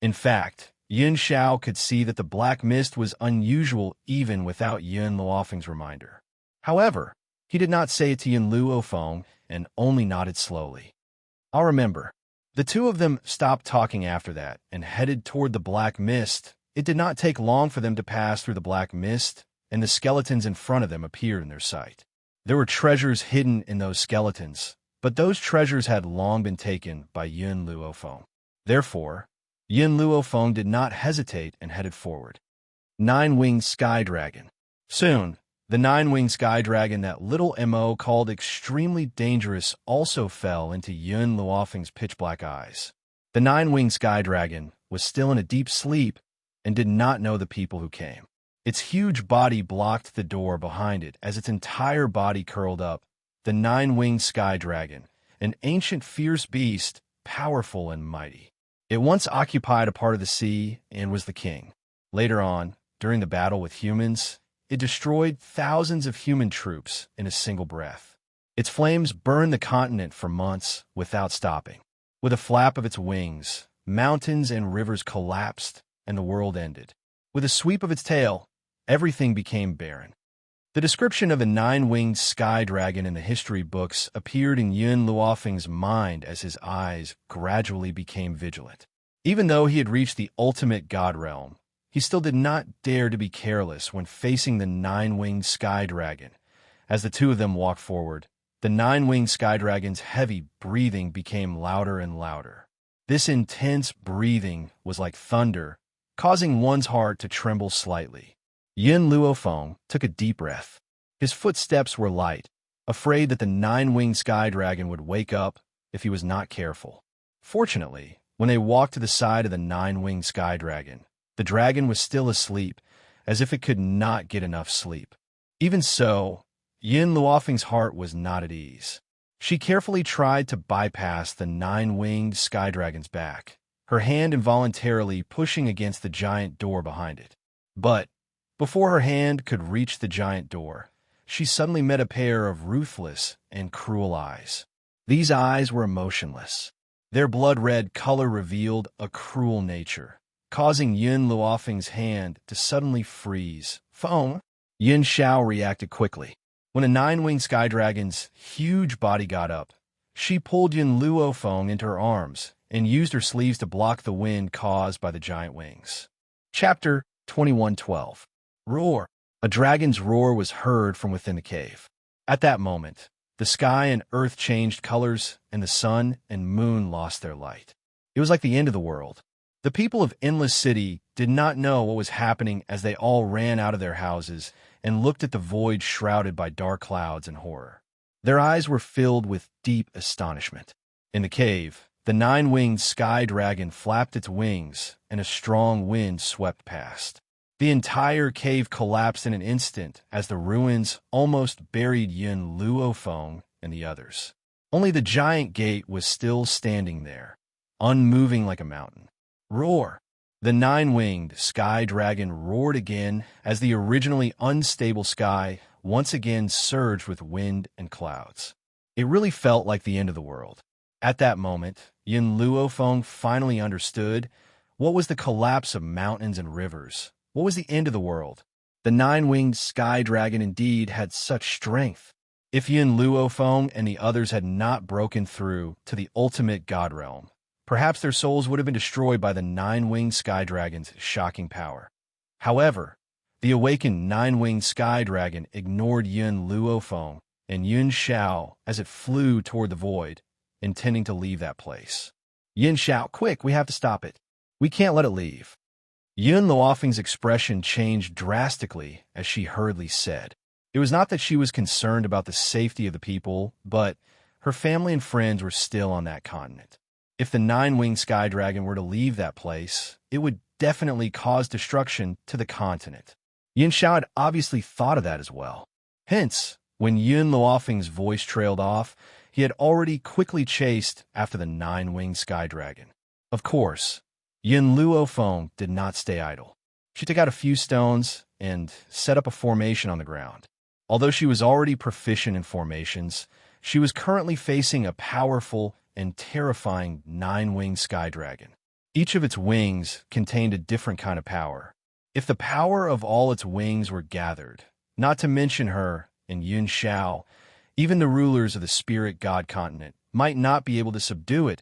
In fact, Yin Xiao could see that the black mist was unusual even without Yin Luofeng's reminder. However, he did not say it to Yin Luofeng and only nodded slowly. "I'll remember." The two of them stopped talking after that and headed toward the black mist. It did not take long for them to pass through the black mist, and the skeletons in front of them appeared in their sight. There were treasures hidden in those skeletons, but those treasures had long been taken by Yin Luofeng. Therefore, Yin Luofeng did not hesitate and headed forward. 9-winged sky dragon. Soon, the 9-winged sky dragon that little Mo called extremely dangerous also fell into Yin Luofeng's pitch-black eyes. The 9-winged sky dragon was still in a deep sleep and did not know the people who came. Its huge body blocked the door behind it as its entire body curled up. The 9-winged sky dragon, an ancient fierce beast, powerful and mighty. It once occupied a part of the sea and was the king. Later on, during the battle with humans, it destroyed thousands of human troops in a single breath. Its flames burned the continent for months without stopping. With a flap of its wings, mountains and rivers collapsed and the world ended. With a sweep of its tail, everything became barren. The description of a 9-winged sky dragon in the history books appeared in Yin Luofeng's mind as his eyes gradually became vigilant. Even though he had reached the ultimate god realm, he still did not dare to be careless when facing the 9-winged sky dragon. As the two of them walked forward, the 9-winged sky dragon's heavy breathing became louder and louder. This intense breathing was like thunder, causing one's heart to tremble slightly. Yin Luofeng took a deep breath. His footsteps were light, afraid that the 9-winged sky dragon would wake up if he was not careful. Fortunately, when they walked to the side of the 9-winged sky dragon, the dragon was still asleep, as if it could not get enough sleep. Even so, Yin Luofeng's heart was not at ease. She carefully tried to bypass the nine-winged sky dragon's back, her hand involuntarily pushing against the giant door behind it. But before her hand could reach the giant door, she suddenly met a pair of ruthless and cruel eyes. These eyes were emotionless. Their blood-red color revealed a cruel nature, causing Yin Luofeng's hand to suddenly freeze. Foam! Yin Xiao reacted quickly. When a nine-winged sky dragon's huge body got up, she pulled Yin Luofeng into her arms and used her sleeves to block the wind caused by the giant wings. Chapter 21:12. Roar! A dragon's roar was heard from within the cave. At that moment, the sky and earth changed colors, and the sun and moon lost their light. It was like the end of the world. The people of Endless City did not know what was happening as they all ran out of their houses and looked at the void shrouded by dark clouds and horror. Their eyes were filled with deep astonishment. In the cave, the nine-winged sky dragon flapped its wings, and a strong wind swept past. The entire cave collapsed in an instant as the ruins almost buried Yin Luofeng and the others. Only the giant gate was still standing there, unmoving like a mountain. Roar! The nine-winged sky dragon roared again as the originally unstable sky once again surged with wind and clouds. It really felt like the end of the world. At that moment, Yin Luofeng finally understood what was the collapse of mountains and rivers. What was the end of the world? The nine-winged sky dragon indeed had such strength. If Yin Luofeng and the others had not broken through to the ultimate god realm, perhaps their souls would have been destroyed by the nine-winged sky dragon's shocking power. However, the awakened nine-winged sky dragon ignored Yin Luofeng and Yin Xiao as it flew toward the void, intending to leave that place. Yin Xiao, quick, we have to stop it. We can't let it leave. Yin Luofeng's expression changed drastically as she hurriedly said. It was not that she was concerned about the safety of the people, but her family and friends were still on that continent. If the nine-winged sky dragon were to leave that place, it would definitely cause destruction to the continent. Yin Xiao had obviously thought of that as well. Hence, when Yin Luofeng's voice trailed off, he had already quickly chased after the nine-winged sky dragon. Of course, Yin Luofeng did not stay idle. She took out a few stones and set up a formation on the ground. Although she was already proficient in formations, she was currently facing a powerful and terrifying nine-winged sky dragon. Each of its wings contained a different kind of power. If the power of all its wings were gathered, not to mention her and Yin Xiao, even the rulers of the spirit god continent might not be able to subdue it.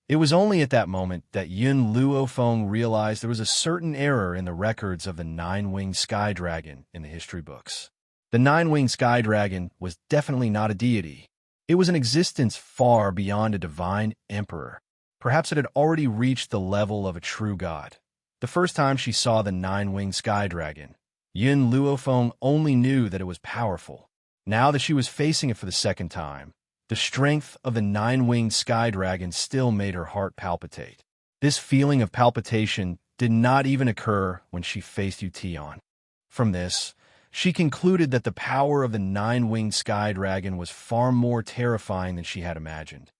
It was only at that moment that Yin Luofeng realized there was a certain error in the records of the nine-winged sky dragon in the history books. The nine-winged sky dragon was definitely not a deity. It was an existence far beyond a divine emperor. Perhaps it had already reached the level of a true god. The first time she saw the nine-winged sky dragon, Yin Luofeng only knew that it was powerful. Now that she was facing it for the second time, the strength of the nine-winged sky dragon still made her heart palpitate. This feeling of palpitation did not even occur when she faced Wuxia. From this, she concluded that the power of the nine-winged sky dragon was far more terrifying than she had imagined.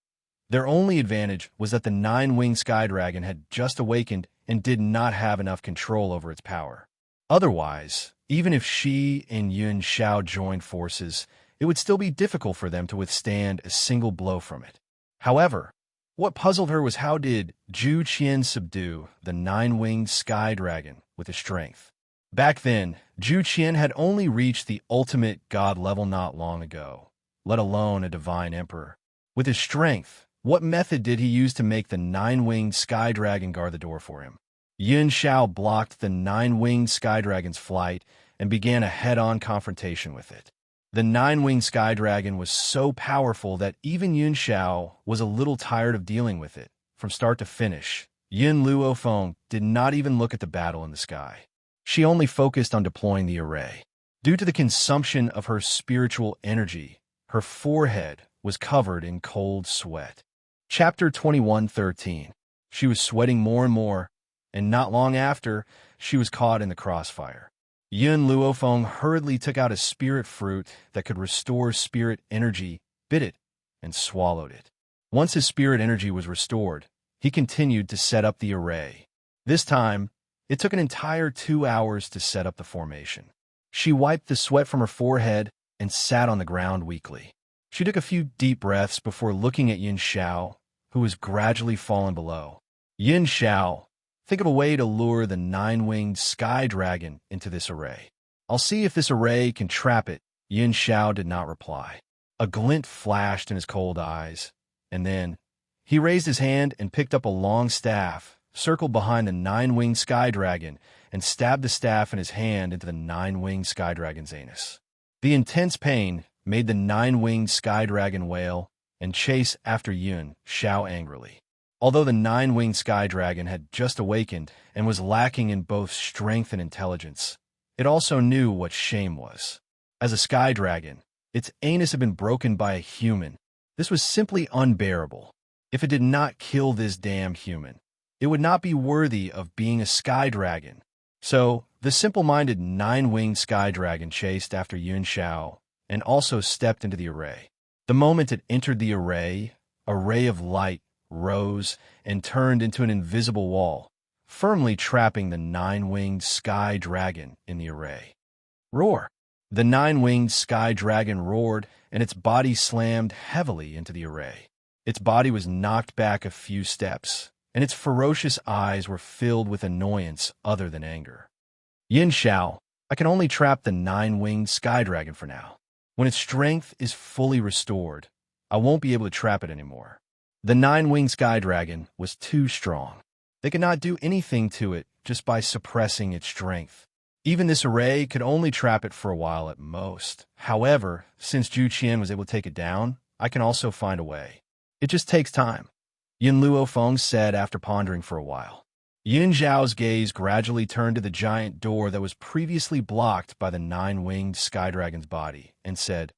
Their only advantage was that the nine-winged sky dragon had just awakened and did not have enough control over its power. Otherwise, even if she and Yin Xiao joined forces, it would still be difficult for them to withstand a single blow from it. However, what puzzled her was how did Zhu Qian subdue the nine-winged sky dragon with his strength? Back then, Zhu Qian had only reached the ultimate god level not long ago, let alone a divine emperor. With his strength, what method did he use to make the nine-winged sky dragon guard the door for him? Yin Xiao blocked the nine-winged sky dragon's flight and began a head-on confrontation with it. The nine-winged sky dragon was so powerful that even Yin Xiao was a little tired of dealing with it. From start to finish, Yin Luofeng did not even look at the battle in the sky. She only focused on deploying the array. Due to the consumption of her spiritual energy, her forehead was covered in cold sweat. Chapter 21:13. She was sweating more and more, and not long after, she was caught in the crossfire. Yun Luofeng hurriedly took out a spirit fruit that could restore spirit energy, bit it, and swallowed it. Once his spirit energy was restored, he continued to set up the array. This time, it took an entire 2 hours to set up the formation. She wiped the sweat from her forehead and sat on the ground weakly. She took a few deep breaths before looking at Xianxia, who was gradually falling below. Xianxia, think of a way to lure the nine-winged sky dragon into this array. I'll see if this array can trap it. Xianxia did not reply. A glint flashed in his cold eyes, and then he raised his hand and picked up a long staff, circled behind the nine-winged sky dragon, and stabbed the staff in his hand into the nine-winged sky dragon's anus. The intense pain made the nine-winged sky dragon wail and chase after Xianxia angrily. Although the nine-winged sky dragon had just awakened and was lacking in both strength and intelligence, it also knew what shame was. As a sky dragon, its anus had been broken by a human. This was simply unbearable. If it did not kill this damn human, it would not be worthy of being a sky dragon. So, the simple-minded nine-winged sky dragon chased after Xianxia and also stepped into the array. The moment it entered the array, a ray of light rose and turned into an invisible wall, firmly trapping the nine-winged sky dragon in the array. Roar! The nine-winged sky dragon roared, and its body slammed heavily into the array. Its body was knocked back a few steps, and its ferocious eyes were filled with annoyance other than anger. Xianxia, I can only trap the nine-winged sky dragon for now. When its strength is fully restored, I won't be able to trap it anymore. The nine-winged sky dragon was too strong. They could not do anything to it just by suppressing its strength. Even this array could only trap it for a while at most. However, since Zhu Qian was able to take it down, I can also find a way. It just takes time, Yun Luofeng said after pondering for a while. Yun Zhao's gaze gradually turned to the giant door that was previously blocked by the nine-winged sky dragon's body and said,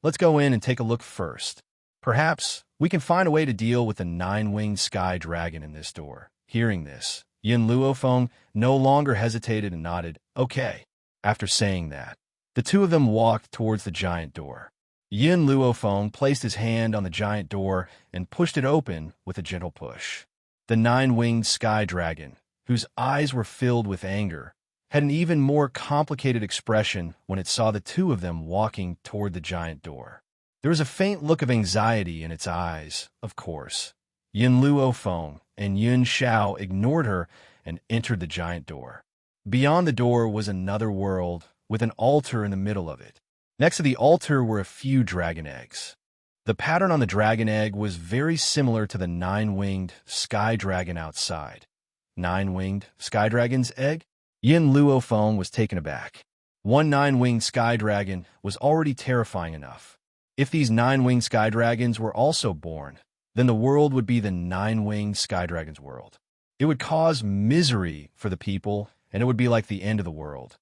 "Let's go in and take a look first. Perhaps we can find a way to deal with the nine-winged sky dragon in this door." Hearing this, Yun Luofeng no longer hesitated and nodded, "Okay." After saying that, the two of them walked towards the giant door. Yun Luofeng placed his hand on the giant door and pushed it open with a gentle push. The nine-winged sky dragon, whose eyes were filled with anger, had an even more complicated expression when it saw the two of them walking toward the giant door. There was a faint look of anxiety in its eyes, of course. Yun Luofeng and Xianxia ignored her and entered the giant door. Beyond the door was another world with an altar in the middle of it. Next to the altar were a few dragon eggs. The pattern on the dragon egg was very similar to the nine-winged sky dragon outside. Nine-winged sky dragon's egg? Yun Luofeng was taken aback. One nine-winged sky dragon was already terrifying enough. If these nine-winged sky dragons were also born, then the world would be the nine-winged sky dragon's world. It would cause misery for the people, and it would be like the end of the world.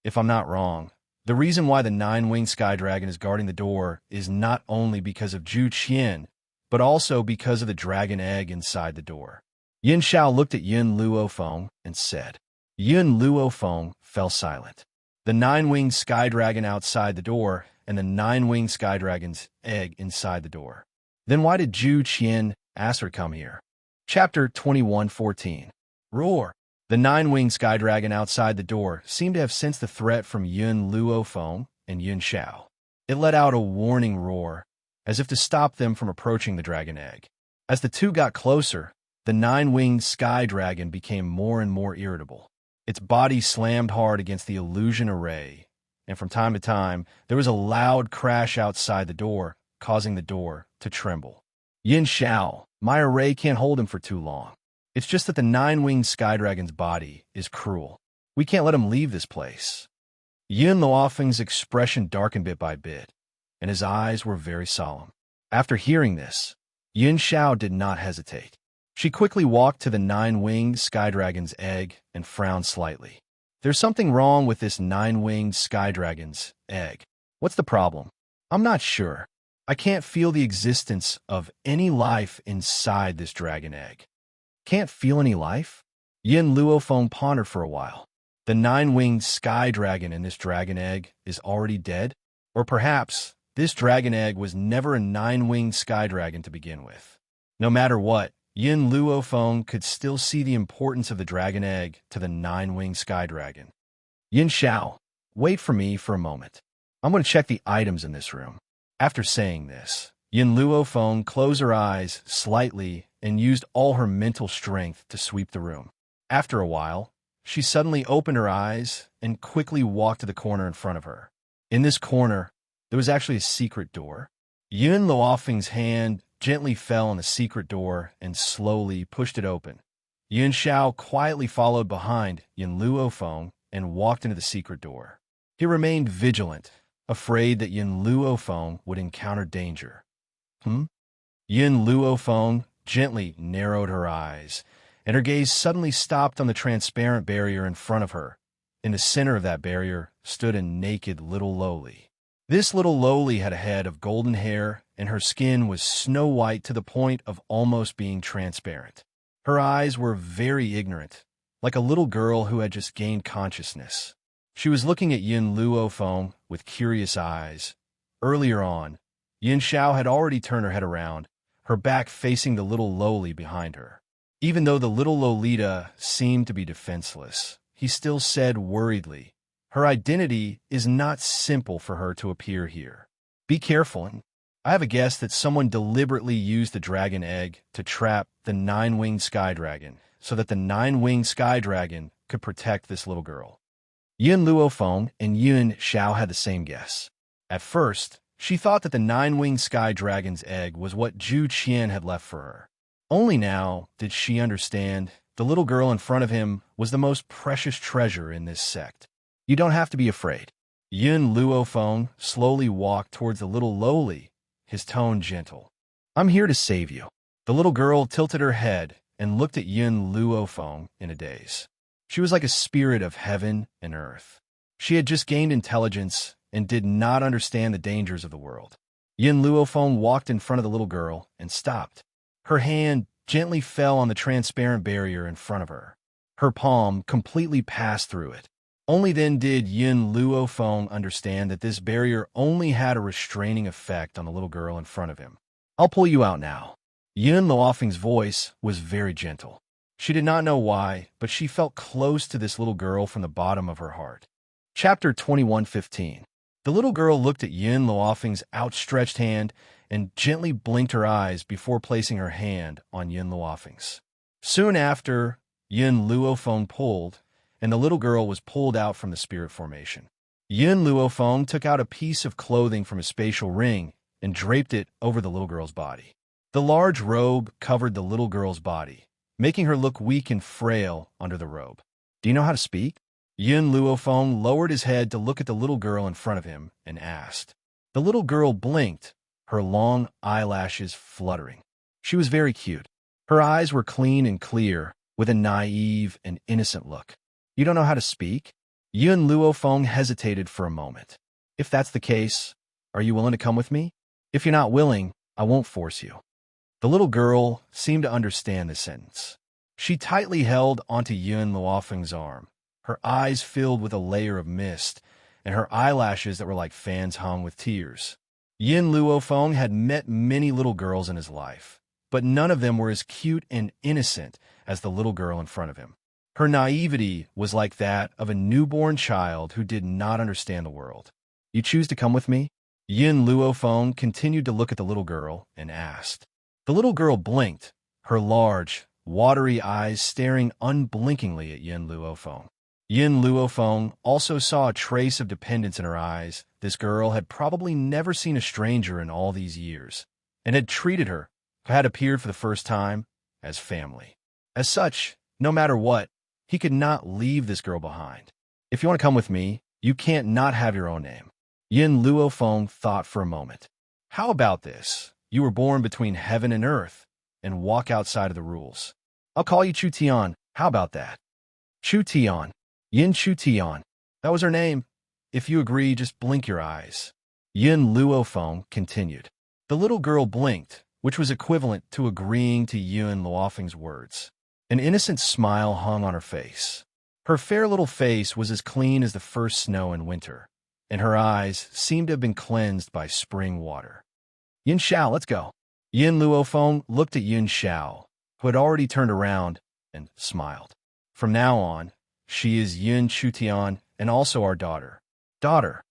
If I'm not wrong, the reason why the nine-winged sky dragon is guarding the door is not only because of Zhu Qian, but also because of the dragon egg inside the door. Xianxia looked at Yun Luofeng and said. Yun Luofeng fell silent. The nine-winged sky dragon outside the door and the nine-winged sky dragon's egg inside the door. Then why did Zhu Qian ask her to come here? Chapter 21:14. Roar! The nine-winged sky dragon outside the door seemed to have sensed the threat from Yun Luofeng and Xianxia. It let out a warning roar, as if to stop them from approaching the dragon egg. As the two got closer, the nine-winged sky dragon became more and more irritable. Its body slammed hard against the illusion array, and from time to time, there was a loud crash outside the door, causing the door to tremble. Xianxia, my array can't hold him for too long. It's just that the nine-winged sky dragon's body is cruel. We can't let him leave this place. Yun Luofeng's expression darkened bit by bit, and his eyes were very solemn. After hearing this, Xianxia did not hesitate. She quickly walked to the nine-winged sky dragon's egg and frowned slightly. There's something wrong with this nine-winged sky dragon's egg. What's the problem? I'm not sure. I can't feel the existence of any life inside this dragon egg. Can't feel any life? Yun Luofeng pondered for a while. The nine-winged sky dragon in this dragon egg is already dead? Or perhaps this dragon egg was never a nine-winged sky dragon to begin with. No matter what, Yin Luofeng could still see the importance of the dragon egg to the nine-winged sky dragon. Yin Xiao, wait for me for a moment. I'm going to check the items in this room. After saying this, Yin Luofeng closed her eyes slightly and used all her mental strength to sweep the room. After a while, she suddenly opened her eyes and quickly walked to the corner in front of her. In this corner, there was actually a secret door. Yin Luofeng's hand gently fell on the secret door and slowly pushed it open. Yin Xiao quietly followed behind Yin Luofeng and walked into the secret door. He remained vigilant, afraid that Yin Luofeng would encounter danger. Yin Luofeng gently narrowed her eyes, and her gaze suddenly stopped on the transparent barrier in front of her. In the center of that barrier stood a naked little lowly. This little lowly had a head of golden hair, and her skin was snow white to the point of almost being transparent. Her eyes were very ignorant, like a little girl who had just gained consciousness. She was looking at Yin Luofeng with curious eyes. Earlier on, Yin Xiao had already turned her head around, her back facing the little lowly behind her. Even though the little Lolita seemed to be defenseless, he still said worriedly, "Her identity is not simple for her to appear here. Be careful. I have a guess that someone deliberately used the dragon egg to trap the nine-winged sky dragon so that the nine-winged sky dragon could protect this little girl." Yin Luofeng and Yin Xiao had the same guess. At first, she thought that the nine-winged sky dragon's egg was what Zhu Qian had left for her. Only now did she understand the little girl in front of him was the most precious treasure in this sect. You don't have to be afraid. Yin Luofeng slowly walked towards the little lowly, his tone gentle. I'm here to save you. The little girl tilted her head and looked at Yin Luofeng in a daze. She was like a spirit of heaven and earth. She had just gained intelligence and did not understand the dangers of the world. Yin Luofeng walked in front of the little girl and stopped. Her hand gently fell on the transparent barrier in front of her. Her palm completely passed through it. Only then did Yin Luofeng understand that this barrier only had a restraining effect on the little girl in front of him. I'll pull you out now. Yin Luofeng's voice was very gentle. She did not know why, but she felt close to this little girl from the bottom of her heart. Chapter 21:15. The little girl looked at Yin Luofeng's outstretched hand and gently blinked her eyes before placing her hand on Yin Luofeng's. Soon after, Yin Luofeng pulled, and the little girl was pulled out from the spirit formation. Yin Luofeng took out a piece of clothing from his spatial ring and draped it over the little girl's body. The large robe covered the little girl's body, making her look weak and frail under the robe. Do you know how to speak? Yin Luofeng lowered his head to look at the little girl in front of him and asked. The little girl blinked, her long eyelashes fluttering. She was very cute. Her eyes were clean and clear, with a naive and innocent look. You don't know how to speak? Yin Luofeng hesitated for a moment. If that's the case, are you willing to come with me? If you're not willing, I won't force you. The little girl seemed to understand this sentence. She tightly held onto Yin Luofeng's arm, her eyes filled with a layer of mist, and her eyelashes that were like fans hung with tears. Yin Luofeng had met many little girls in his life, but none of them were as cute and innocent as the little girl in front of him. Her naivety was like that of a newborn child who did not understand the world. You choose to come with me? Yin Luofeng continued to look at the little girl and asked. The little girl blinked, her large, watery eyes staring unblinkingly at Yin Luofeng. Yin Luofeng also saw a trace of dependence in her eyes. This girl had probably never seen a stranger in all these years, and had treated her, who had appeared for the first time, as family. As such, no matter what, he could not leave this girl behind. If you want to come with me, you can't not have your own name. Yin Luofeng thought for a moment. How about this? You were born between heaven and earth, and walk outside of the rules. I'll call you Chu Tian. How about that? Chu Tian. Yin Chu Tian. That was her name. If you agree, just blink your eyes. Yin Luofeng continued. The little girl blinked, which was equivalent to agreeing to Yin Luofeng's words. An innocent smile hung on her face. Her fair little face was as clean as the first snow in winter, and her eyes seemed to have been cleansed by spring water. Yin Xiao, let's go. Yin Luofeng looked at Yin Xiao, who had already turned around, and smiled. From now on, she is Yin Chutian and also our daughter. Daughter.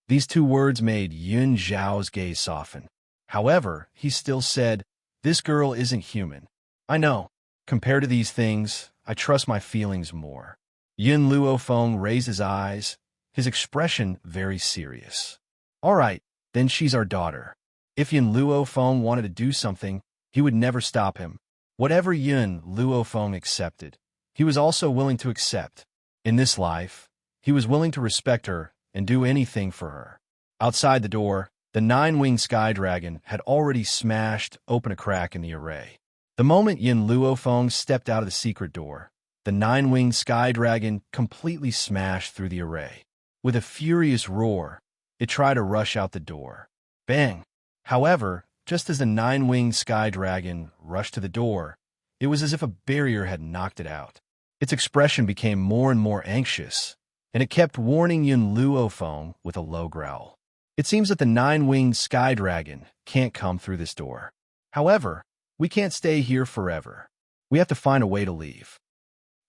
These two words made Yin Zhao's gaze soften. However, he still said, this girl isn't human. I know. Compared to these things, I trust my feelings more. Yin Luofeng raised his eyes, his expression very serious. All right, then she's our daughter. If Yin Luofeng wanted to do something, he would never stop him. Whatever Yin Luofeng accepted, he was also willing to accept. In this life, he was willing to respect her and do anything for her. Outside the door, the nine-winged sky dragon had already smashed open a crack in the array. The moment Yin Luofeng stepped out of the secret door, the nine-winged sky dragon completely smashed through the array. With a furious roar, it tried to rush out the door. Bang! However, just as the nine-winged sky dragon rushed to the door, it was as if a barrier had knocked it out. Its expression became more and more anxious, and it kept warning Yin Luofeng with a low growl. It seems that the nine-winged sky dragon can't come through this door. However, we can't stay here forever. We have to find a way to leave.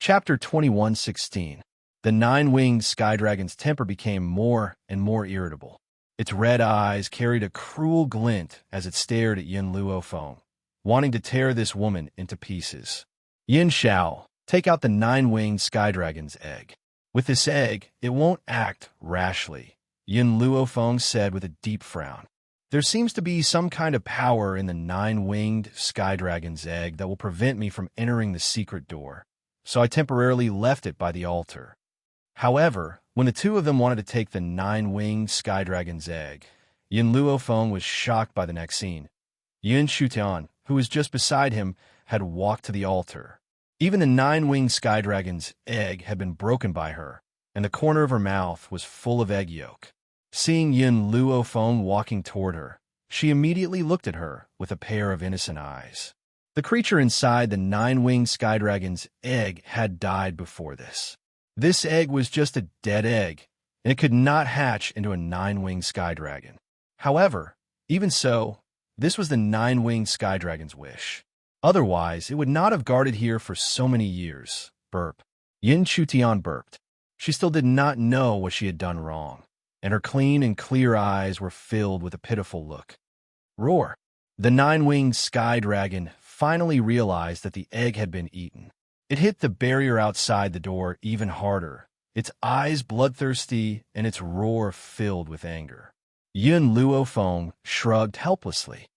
Chapter 21:16. The nine-winged sky dragon's temper became more and more irritable. Its red eyes carried a cruel glint as it stared at Yin Luofeng, wanting to tear this woman into pieces. Yin Xiao, take out the nine-winged sky dragon's egg. With this egg, it won't act rashly, Yin Luofeng said with a deep frown. There seems to be some kind of power in the nine-winged sky dragon's egg that will prevent me from entering the secret door, so I temporarily left it by the altar. However, when the two of them wanted to take the nine-winged sky dragon's egg, Yin Luofeng was shocked by the next scene. Yin Chutian, who was just beside him, had walked to the altar. Even the nine-winged sky dragon's egg had been broken by her, and the corner of her mouth was full of egg yolk. Seeing Yin Luofeng walking toward her, she immediately looked at her with a pair of innocent eyes. The creature inside the nine-winged sky dragon's egg had died before this. This egg was just a dead egg, and it could not hatch into a nine-winged sky dragon. However, even so, this was the nine-winged sky dragon's wish. Otherwise, it would not have guarded here for so many years. Burp. Yin Chutian burped. She still did not know what she had done wrong, and her clean and clear eyes were filled with a pitiful look. Roar. The nine-winged sky dragon finally realized that the egg had been eaten. It hit the barrier outside the door even harder, its eyes bloodthirsty and its roar filled with anger. Yin Luofeng shrugged helplessly.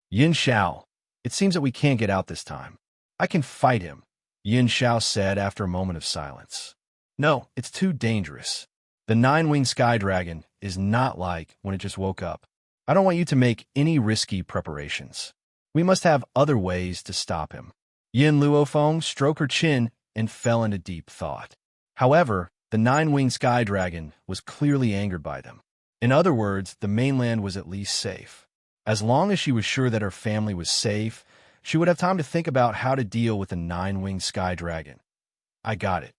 Yin Xiao, it seems that we can't get out this time. I can fight him, Yin Xiao said after a moment of silence. No, it's too dangerous. The nine-winged sky dragon is not like when it just woke up. I don't want you to make any risky preparations. We must have other ways to stop him. Yin Luofeng stroked her chin and fell into deep thought. However, the nine-winged sky dragon was clearly angered by them. In other words, the mainland was at least safe. As long as she was sure that her family was safe, she would have time to think about how to deal with the nine-winged sky dragon. I got it.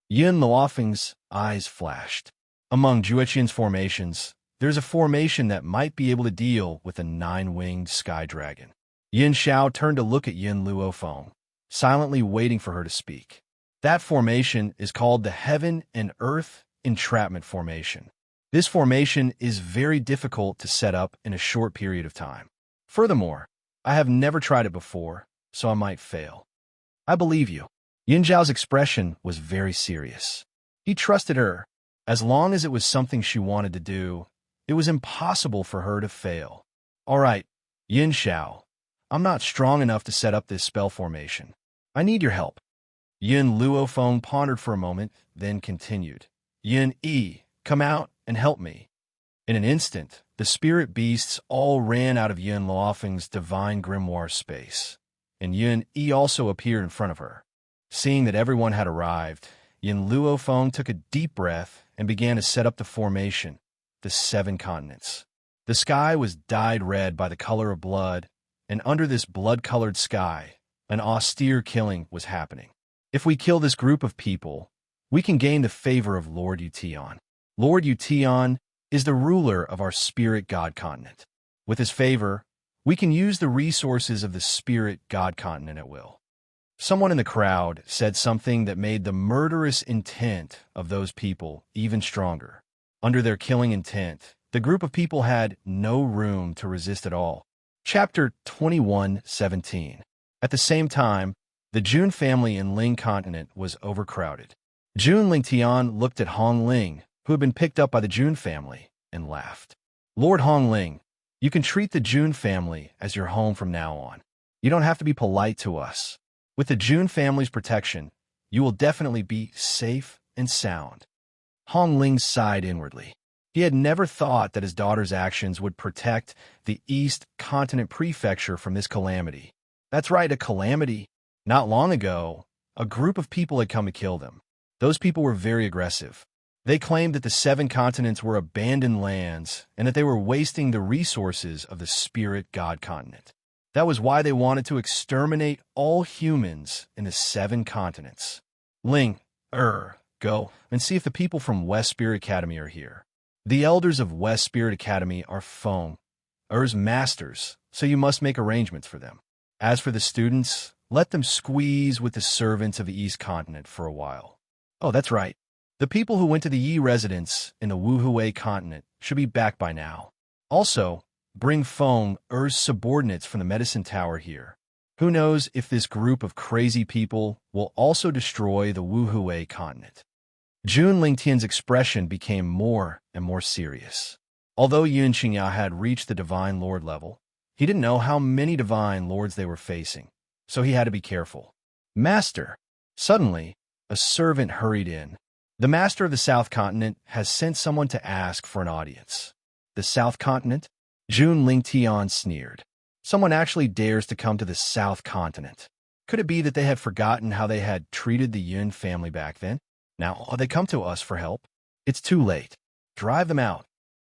Yin Luofeng's eyes flashed. Among Jueqian's formations, there's a formation that might be able to deal with a nine-winged sky dragon. Yin Xiao turned to look at Yin Luofeng, silently waiting for her to speak. That formation is called the Heaven and Earth Entrapment Formation. This formation is very difficult to set up in a short period of time. Furthermore, I have never tried it before, so I might fail. I believe you. Yin Zhao's expression was very serious. He trusted her. As long as it was something she wanted to do, it was impossible for her to fail. All right, Yin Xiao, I'm not strong enough to set up this spell formation. I need your help. Yin Luofeng pondered for a moment, then continued. Yin Yi, come out and help me. In an instant, the spirit beasts all ran out of Yin Luofeng's divine grimoire space, and Yin Yi also appeared in front of her. Seeing that everyone had arrived, Yin Luofeng took a deep breath and began to set up the formation, the 7 continents. The sky was dyed red by the color of blood, and under this blood-colored sky, an austere killing was happening. If we kill this group of people, we can gain the favor of Lord Yution. Lord Yution is the ruler of our spirit god continent. With his favor, we can use the resources of the spirit god continent at will. Someone in the crowd said something that made the murderous intent of those people even stronger. Under their killing intent, the group of people had no room to resist at all. Chapter 21:17. At the same time, the Jun family in Ling continent was overcrowded. Jun Lingtian looked at Hong Ling, who had been picked up by the Jun family, and laughed. Lord Hong Ling, you can treat the Jun family as your home from now on. You don't have to be polite to us. With the Jun family's protection, you will definitely be safe and sound. Hong Ling sighed inwardly. He had never thought that his daughter's actions would protect the East Continent Prefecture from this calamity. That's right, a calamity. Not long ago, a group of people had come to kill them. Those people were very aggressive. They claimed that the 7 continents were abandoned lands and that they were wasting the resources of the spirit god continent. That was why they wanted to exterminate all humans in the 7 continents. Ling, go and see if the people from West Spirit Academy are here. The elders of West Spirit Academy are Feng, masters, so you must make arrangements for them. As for the students, let them squeeze with the servants of the East Continent for a while. Oh, that's right. The people who went to the Yi residence in the Wuhui continent should be back by now. Also, bring Feng, subordinates from the medicine tower here. Who knows if this group of crazy people will also destroy the Wuhui continent. Jun Lingtian's expression became more and more serious. Although Xianxia had reached the Divine Lord level, he didn't know how many Divine Lords they were facing, so he had to be careful. Master! Suddenly, a servant hurried in. The Master of the South Continent has sent someone to ask for an audience. The South Continent? Jun Lingtian sneered. Someone actually dares to come to the South Continent. Could it be that they had forgotten how they had treated the Yun family back then? Now they come to us for help. It's too late. Drive them out.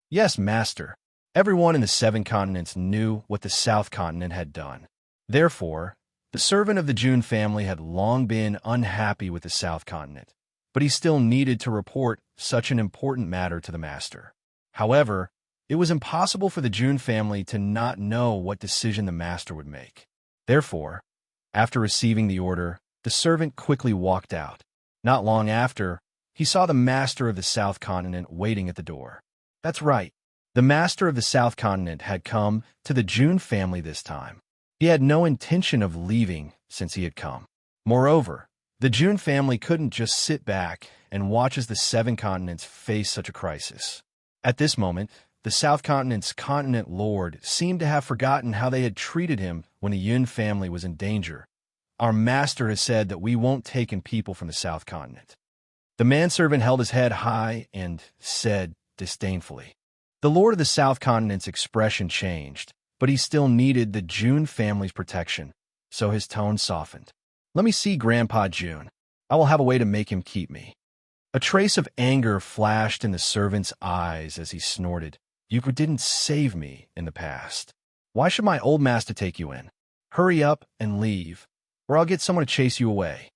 Yes, Master. Everyone in the 7 continents knew what the South Continent had done. Therefore, the servant of the Jun family had long been unhappy with the South Continent, but he still needed to report such an important matter to the Master. However, it was impossible for the Jun family to not know what decision the Master would make. Therefore, after receiving the order, the servant quickly walked out. Not long after, he saw the Master of the South Continent waiting at the door. That's right. The Master of the South Continent had come to the Jun family this time. He had no intention of leaving since he had come. Moreover, the Jun family couldn't just sit back and watch as the 7 continents face such a crisis. At this moment, the South Continent's continent lord seemed to have forgotten how they had treated him when the Yun family was in danger. Our master has said that we won't take in people from the South Continent. The manservant held his head high and said disdainfully. The lord of the South Continent's expression changed, but he still needed the Jun family's protection, so his tone softened. Let me see Grandpa Jun. I will have a way to make him keep me. A trace of anger flashed in the servant's eyes as he snorted. You didn't save me in the past. Why should my old master take you in? Hurry up and leave, or I'll get someone to chase you away.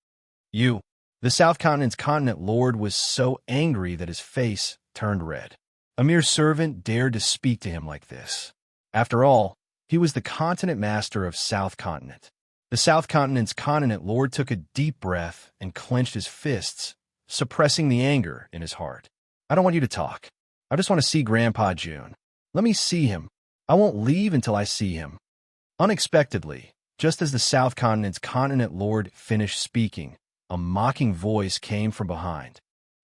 You. The South Continent's continent lord was so angry that his face turned red. A mere servant dared to speak to him like this. After all, he was the continent master of South Continent. The South Continent's continent lord took a deep breath and clenched his fists, suppressing the anger in his heart. I don't want you to talk. I just want to see Grandpa Jun. Let me see him. I won't leave until I see him. Unexpectedly, just as the South Continent's continent lord finished speaking, a mocking voice came from behind.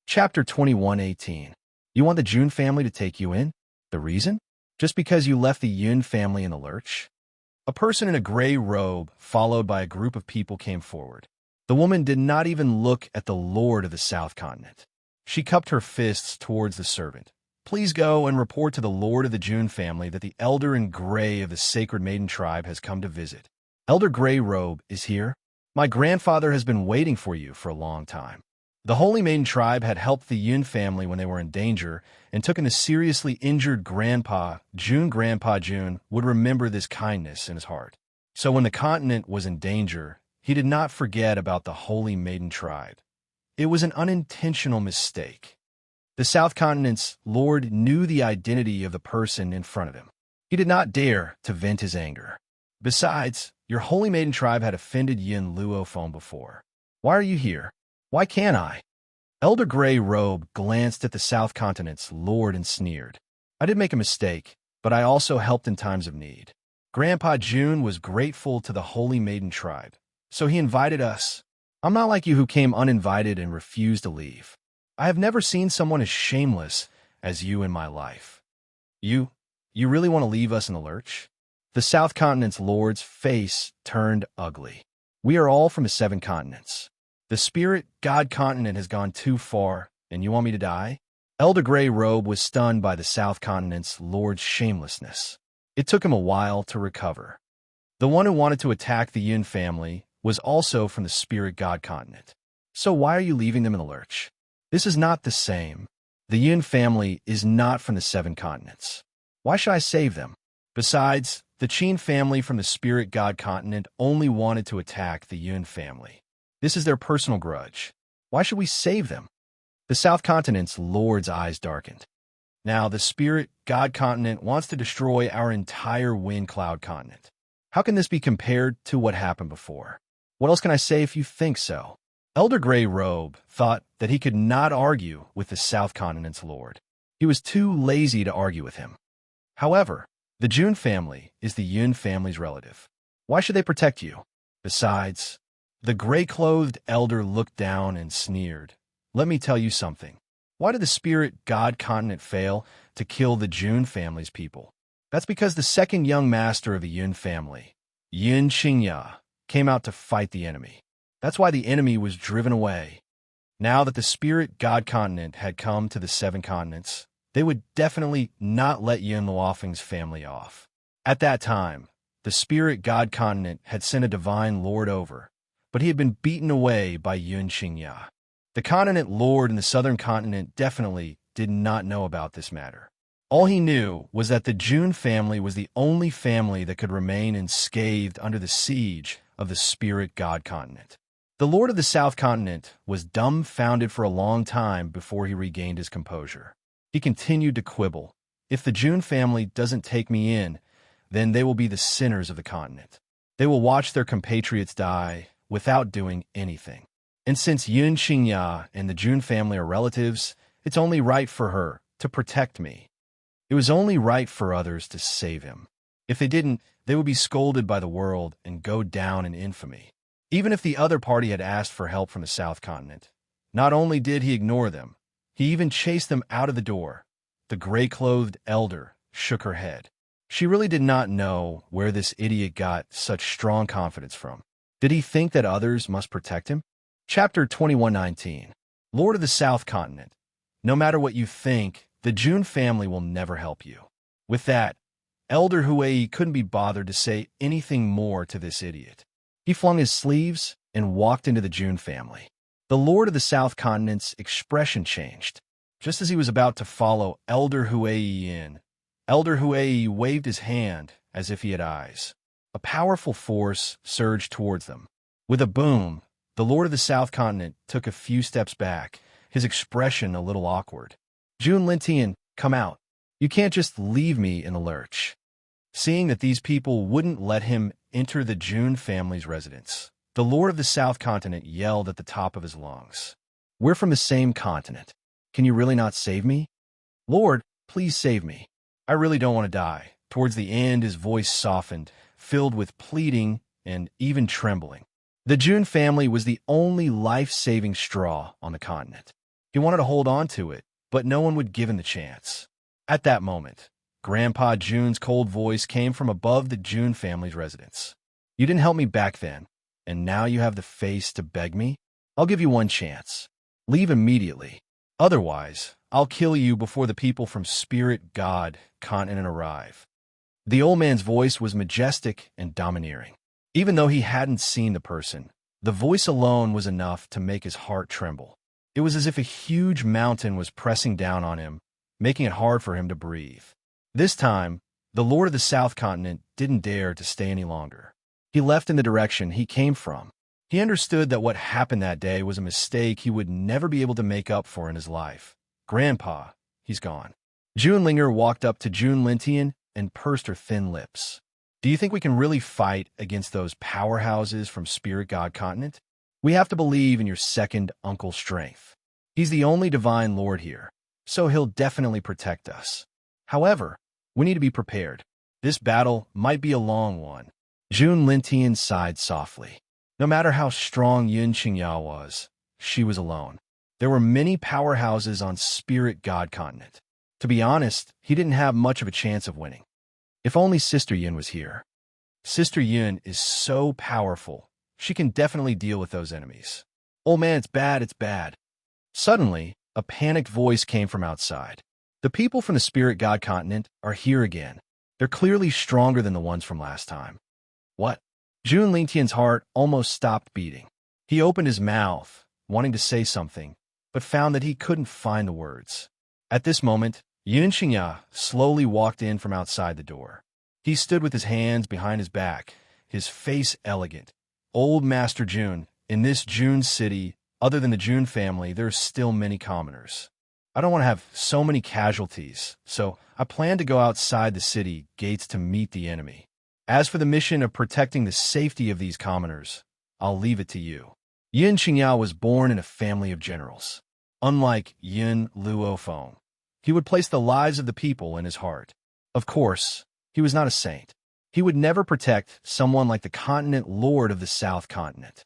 Chapter 21:18. You want the Jun family to take you in? The reason? Just because you left the Yun family in the lurch? A person in a gray robe, followed by a group of people, came forward. The woman did not even look at the lord of the South Continent. She cupped her fists towards the servant. Please go and report to the lord of the Jun family that the elder in gray of the Sacred Maiden tribe has come to visit. Elder Gray Robe is here. My grandfather has been waiting for you for a long time. The Holy Maiden tribe had helped the Yun family when they were in danger and took in a seriously injured Grandpa Jun would remember this kindness in his heart. So when the continent was in danger, he did not forget about the Holy Maiden tribe. It was an unintentional mistake. The South Continent's lord knew the identity of the person in front of him. He did not dare to vent his anger. Besides, your Holy Maiden tribe had offended Yin Luophone before. Why are you here? Why can't I? Elder Grey Robe glanced at the South Continent's lord and sneered. I did make a mistake, but I also helped in times of need. Grandpa June was grateful to the Holy Maiden tribe, so he invited us. I'm not like you who came uninvited and refused to leave. I have never seen someone as shameless as you in my life. You really want to leave us in the lurch? The South Continent's lord's face turned ugly. We are all from the 7 continents. The spirit God continent has gone too far, and you want me to die? Elder Grey Robe was stunned by the South Continent's lord's shamelessness. It took him a while to recover. The one who wanted to attack the Yin family was also from the spirit God continent. So why are you leaving them in the lurch? This is not the same. The Yin family is not from the 7 continents. Why should I save them? Besides, the Qin family from the spirit God continent only wanted to attack the Yin family. This is their personal grudge. Why should we save them? The South Continent's lord's eyes darkened. Now, the spirit God continent wants to destroy our entire Wind Cloud continent. How can this be compared to what happened before? What else can I say if you think so? Elder Grey Robe thought that he could not argue with the South Continent's lord. He was too lazy to argue with him. However, the Jun family is the Yin family's relative. Why should they protect you? Besides, the gray-clothed elder looked down and sneered. Let me tell you something. Why did the spirit God continent fail to kill the Jun family's people? That's because the second young master of the Yin family, Xianxia, came out to fight the enemy. That's why the enemy was driven away. Now that the spirit God continent had come to the 7 continents, they would definitely not let Yin Luofeng's family off. At that time, the spirit God continent had sent a divine lord over, but he had been beaten away by Xianxia. The continent lord in the southern continent definitely did not know about this matter. All he knew was that the Jun family was the only family that could remain unscathed under the siege of the spirit God continent. The lord of the South Continent was dumbfounded for a long time before he regained his composure. He continued to quibble. If the Jun family doesn't take me in, then they will be the sinners of the continent. They will watch their compatriots die without doing anything. And since Xianxia and the Jun family are relatives, it's only right for her to protect me. It was only right for others to save him. If they didn't, they would be scolded by the world and go down in infamy. Even if the other party had asked for help from the South Continent, not only did he ignore them, he even chased them out of the door. The gray-clothed elder shook her head. She really did not know where this idiot got such strong confidence from. Did he think that others must protect him? Chapter 2119. Lord of the South Continent. No matter what you think, the Jun family will never help you. With that, Elder Huei couldn't be bothered to say anything more to this idiot. He flung his sleeves and walked into the Jun family. The Lord of the South Continent's expression changed. Just as he was about to follow Elder Huei in, Elder Huei waved his hand as if he had eyes. A powerful force surged towards them. With a boom, the Lord of the South Continent took a few steps back, his expression a little awkward. Jun Lintian, come out. You can't just leave me in the lurch. Seeing that these people wouldn't let him enter the Jun family's residence, the Lord of the South Continent yelled at the top of his lungs. We're from the same continent. Can you really not save me? Lord, please save me. I really don't want to die. Towards the end, his voice softened, filled with pleading and even trembling. The Jun family was the only life-saving straw on the continent. He wanted to hold on to it, but no one would give him the chance. At that moment, Grandpa Jun's cold voice came from above the Jun family's residence. You didn't help me back then, and now you have the face to beg me? I'll give you one chance. Leave immediately. Otherwise, I'll kill you before the people from Spirit God continent arrive. The old man's voice was majestic and domineering. Even though he hadn't seen the person, the voice alone was enough to make his heart tremble. It was as if a huge mountain was pressing down on him, making it hard for him to breathe. This time, the Lord of the South Continent didn't dare to stay any longer. He left in the direction he came from. He understood that what happened that day was a mistake he would never be able to make up for in his life. Grandpa, he's gone. Junlinger walked up to Jun Lintian and pursed her thin lips. Do you think we can really fight against those powerhouses from Spirit God Continent? We have to believe in your second uncle's strength. He's the only divine lord here, so he'll definitely protect us. However, we need to be prepared. This battle might be a long one. Jun Lintian sighed softly. No matter how strong Xianxia was, she was alone. There were many powerhouses on Spirit God Continent. To be honest, he didn't have much of a chance of winning. If only Sister Yin was here. Sister Yin is so powerful. She can definitely deal with those enemies. Oh man, it's bad, it's bad. Suddenly, a panicked voice came from outside. The people from the Spirit God Continent are here again. They're clearly stronger than the ones from last time. What? Jun Lintian's heart almost stopped beating. He opened his mouth, wanting to say something, but found that he couldn't find the words. At this moment, Xianxia slowly walked in from outside the door. He stood with his hands behind his back, his face elegant. Old Master Jun, in this Jun city, other than the Jun family, there are still many commoners. I don't want to have so many casualties, so I plan to go outside the city gates to meet the enemy. As for the mission of protecting the safety of these commoners, I'll leave it to you. Yin Qingyao was born in a family of generals. Unlike Yin Luofeng, he would place the lives of the people in his heart. Of course, he was not a saint. He would never protect someone like the continent lord of the South Continent.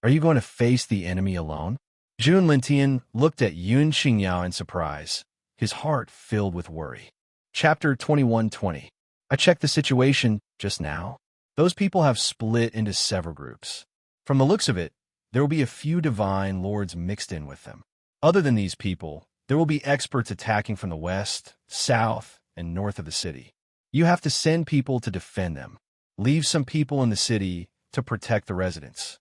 Are you going to face the enemy alone? Jun Lintian looked at Yun Qingyao in surprise, his heart filled with worry. Chapter 21:20. I checked the situation just now. Those people have split into several groups. From the looks of it, there will be a few divine lords mixed in with them. Other than these people, there will be experts attacking from the west, south, and north of the city. You have to send people to defend them. Leave some people in the city to protect the residents.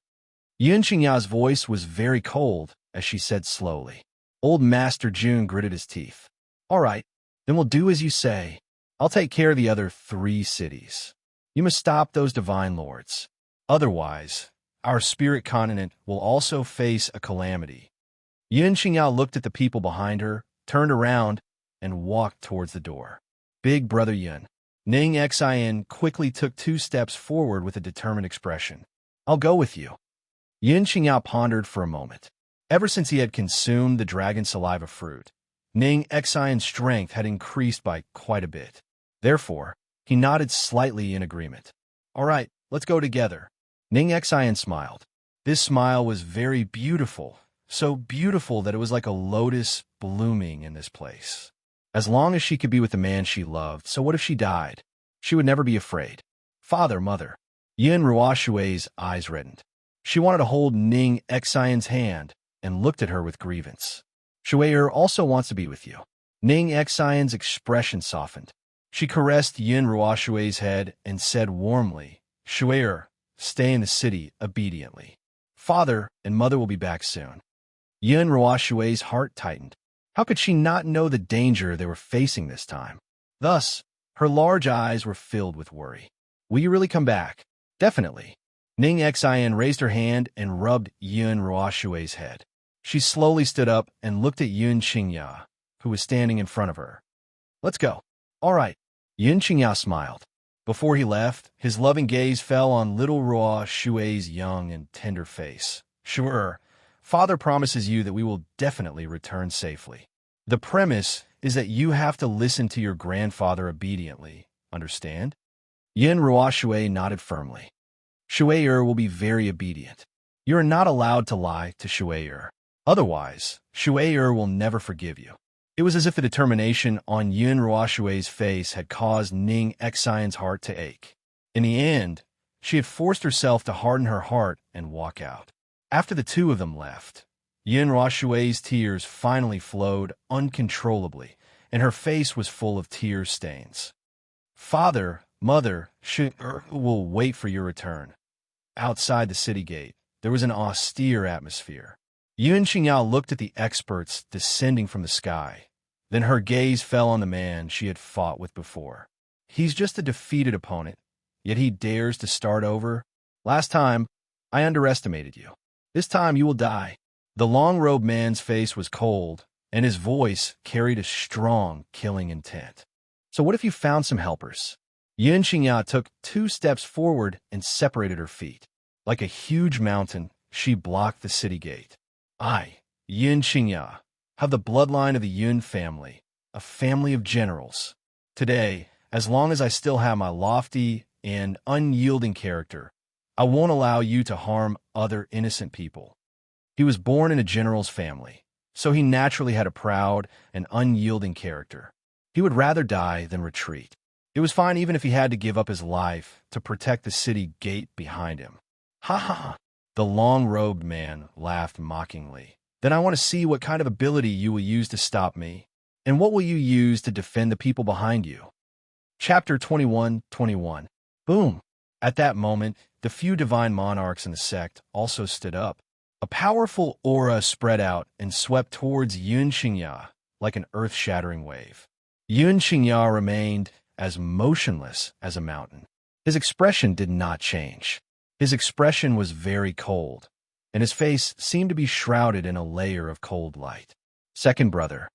Yun Qingyao's voice was very cold as she said slowly. Old Master Jun gritted his teeth. All right, then we'll do as you say. I'll take care of the other 3 cities. You must stop those divine lords. Otherwise, our spirit continent will also face a calamity. Yun Qingyao looked at the people behind her, turned around, and walked towards the door. Big Brother Yun. Ning Xian quickly took 2 steps forward with a determined expression. I'll go with you. Yun Qingyao pondered for a moment. Ever since he had consumed the dragon saliva fruit, Ning Xian's strength had increased by quite a bit. Therefore, he nodded slightly in agreement. All right, let's go together. Ning Xian smiled. This smile was very beautiful, so beautiful that it was like a lotus blooming in this place. As long as she could be with the man she loved, so what if she died? She would never be afraid. Father, mother. Yin Ruoshui's eyes reddened. She wanted to hold Ning Xian's hand and looked at her with grievance. Shui'er also wants to be with you. Ning Xian's expression softened. She caressed Yin Ruoshui's head and said warmly, Shui'er, stay in the city obediently. Father and mother will be back soon. Yin Ruoshui's heart tightened. How could she not know the danger they were facing this time? Thus, her large eyes were filled with worry. Will you really come back? Definitely. Ning Xian raised her hand and rubbed Yun Ruoshui's head. She slowly stood up and looked at Yun Qingya, who was standing in front of her. Let's go. All right. Yun Qingya smiled. Before he left, his loving gaze fell on little Ruoshui's young and tender face. Sure, Father promises you that we will definitely return safely. The premise is that you have to listen to your grandfather obediently, understand? Yin Ruoshui nodded firmly. Shui'er will be very obedient. You are not allowed to lie to Shui'er. Otherwise, Shui'er will never forgive you. It was as if the determination on Yin Ruoshui's face had caused Ning Xian's heart to ache. In the end, she had forced herself to harden her heart and walk out. After the 2 of them left, Yin Ruoshui's tears finally flowed uncontrollably, and her face was full of tear stains. Father, mother, will wait for your return. Outside the city gate, there was an austere atmosphere. Yun Qingyao looked at the experts descending from the sky. Then her gaze fell on the man she had fought with before. He's just a defeated opponent, yet he dares to start over. Last time, I underestimated you. This time you will die." The long-robed man's face was cold, and his voice carried a strong, killing intent. "So what if you found some helpers?" Xianxia took 2 steps forward and separated her feet. Like a huge mountain, she blocked the city gate. "I, Xianxia, have the bloodline of the Yun family, a family of generals. Today, as long as I still have my lofty and unyielding character, I won't allow you to harm other innocent people." He was born in a general's family, so he naturally had a proud and unyielding character. He would rather die than retreat. It was fine even if he had to give up his life to protect the city gate behind him. "Ha ha ha!" The long-robed man laughed mockingly. "Then I want to see what kind of ability you will use to stop me, and what will you use to defend the people behind you?" Chapter 21:21. Boom! At that moment, the few divine monarchs in the sect also stood up. A powerful aura spread out and swept towards Xianxia like an earth-shattering wave. Xianxia remained as motionless as a mountain. His expression did not change. His expression was very cold, and his face seemed to be shrouded in a layer of cold light. "Second brother."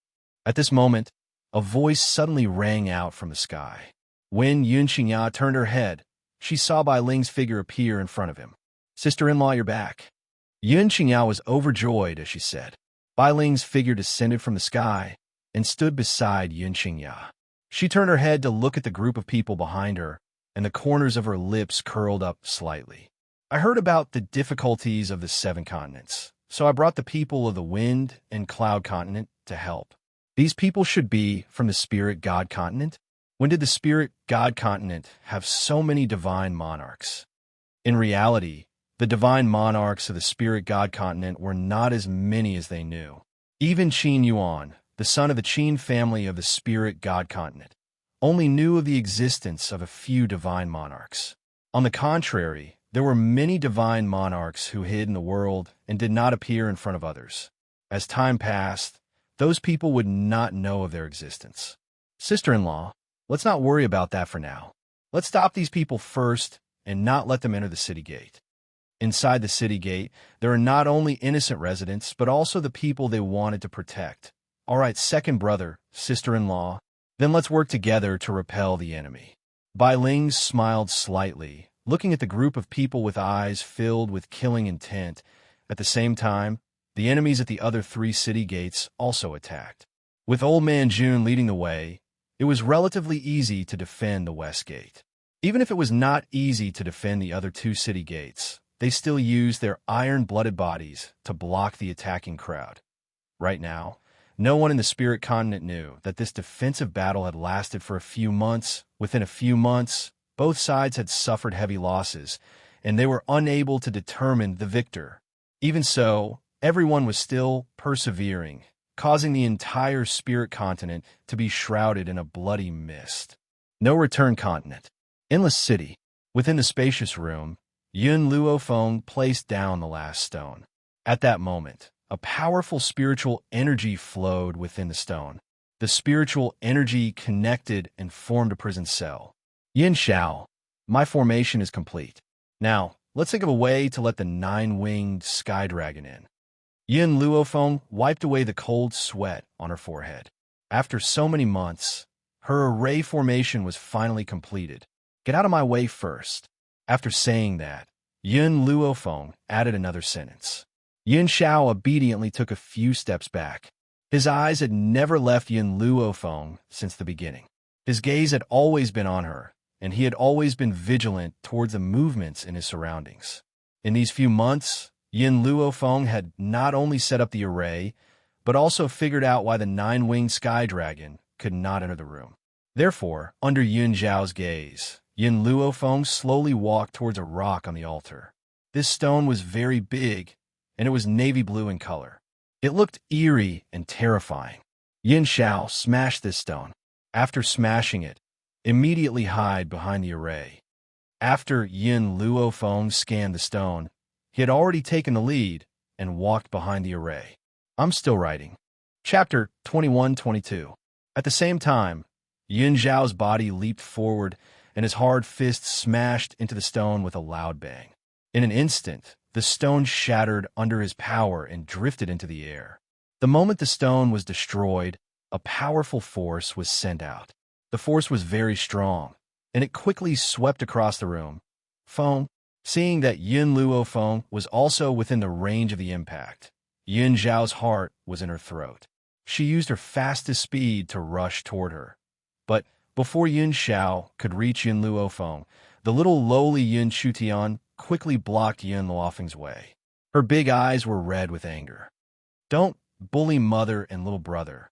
At this moment, a voice suddenly rang out from the sky. When Xianxia turned her head, she saw Bai Ling's figure appear in front of him. "Sister-in-law, you're back." Xianxia was overjoyed as she said. Bai Ling's figure descended from the sky and stood beside Xianxia. She turned her head to look at the group of people behind her, and the corners of her lips curled up slightly. "I heard about the difficulties of the 7 continents, so I brought the people of the Wind and Cloud continent to help. These people should be from the Spirit God continent. When did the Spirit God continent have so many divine monarchs?" In reality, the divine monarchs of the Spirit God continent were not as many as they knew. Even Qin Yuan, the son of the Qin family of the Spirit God continent, only knew of the existence of a few divine monarchs. On the contrary, there were many divine monarchs who hid in the world and did not appear in front of others. As time passed, those people would not know of their existence. "Sister-in-law, let's not worry about that for now. Let's stop these people first and not let them enter the city gate." Inside the city gate, there are not only innocent residents, but also the people they wanted to protect. "All right, second brother, sister-in-law, then let's work together to repel the enemy." Bai Ling smiled slightly, looking at the group of people with eyes filled with killing intent. At the same time, the enemies at the other 3 city gates also attacked. With Old Man Jun leading the way, it was relatively easy to defend the west gate. Even if it was not easy to defend the other 2 city gates, they still used their iron-blooded bodies to block the attacking crowd. Right now, no one in the Spirit Continent knew that this defensive battle had lasted for a few months. Within a few months, both sides had suffered heavy losses, and they were unable to determine the victor. Even so, everyone was still persevering, causing the entire Spirit Continent to be shrouded in a bloody mist. No Return Continent. Endless City. Within the spacious room, Yun Luofeng placed down the last stone. At that moment, a powerful spiritual energy flowed within the stone. The spiritual energy connected and formed a prison cell. "Yin Xiao, my formation is complete. Now, let's think of a way to let the 9-winged sky dragon in." Yin Luofeng wiped away the cold sweat on her forehead. After so many months, her array formation was finally completed. "Get out of my way first." After saying that, Yin Luofeng added another sentence. Yin Xiao obediently took a few steps back. His eyes had never left Yin Luofeng since the beginning. His gaze had always been on her, and he had always been vigilant towards the movements in his surroundings. In these few months, Yin Luofeng had not only set up the array, but also figured out why the 9-winged sky dragon could not enter the room. Therefore, under Yun Zhao's gaze, Yin Luofeng slowly walked towards a rock on the altar. This stone was very big, and it was navy blue in color. It looked eerie and terrifying. Yin Xiao smashed this stone. After smashing it, immediately hide behind the array. After Yin Luofeng scanned the stone, he had already taken the lead and walked behind the array. I'm still writing. Chapter 21-22. At the same time, Yin Zhao's body leaped forward, and his hard fist smashed into the stone with a loud bang. In an instant, The stone shattered under his power and drifted into the air. The moment the stone was destroyed, a powerful force was sent out. The force was very strong, and it quickly swept across the room. Feng, seeing that Yin Luo Feng was also within the range of the impact, Yin Zhao's heart was in her throat. She used her fastest speed to rush toward her. But before Yin Xiao could reach Yin Luo Feng, the little lowly Yin Shutian quickly blocked Yin Luofeng's way. Her big eyes were red with anger. "Don't bully mother and little brother."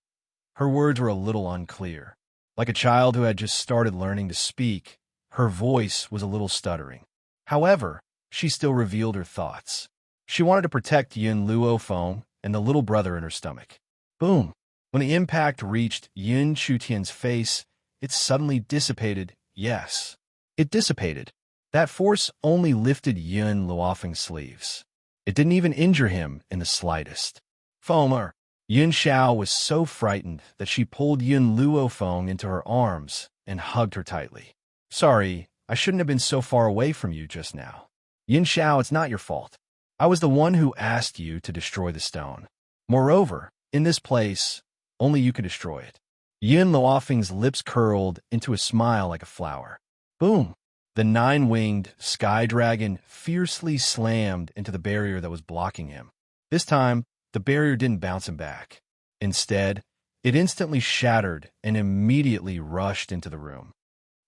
Her words were a little unclear. Like a child who had just started learning to speak, her voice was a little stuttering. However, she still revealed her thoughts. She wanted to protect Yin Luo Feng and the little brother in her stomach. Boom! When the impact reached Yin Shutian's face, it suddenly dissipated. Yes, it dissipated. That force only lifted Yin Luofeng's sleeves. It didn't even injure him in the slightest. Fomer! Yin Xiao was so frightened that she pulled Yin Luo Feng into her arms and hugged her tightly. "Sorry, I shouldn't have been so far away from you just now. Yin Xiao, it's not your fault. I was the one who asked you to destroy the stone. Moreover, in this place, only you could destroy it." Yin Luofeng's lips curled into a smile like a flower. Boom! The nine-winged sky dragon fiercely slammed into the barrier that was blocking him. This time, the barrier didn't bounce him back. Instead, it instantly shattered and immediately rushed into the room.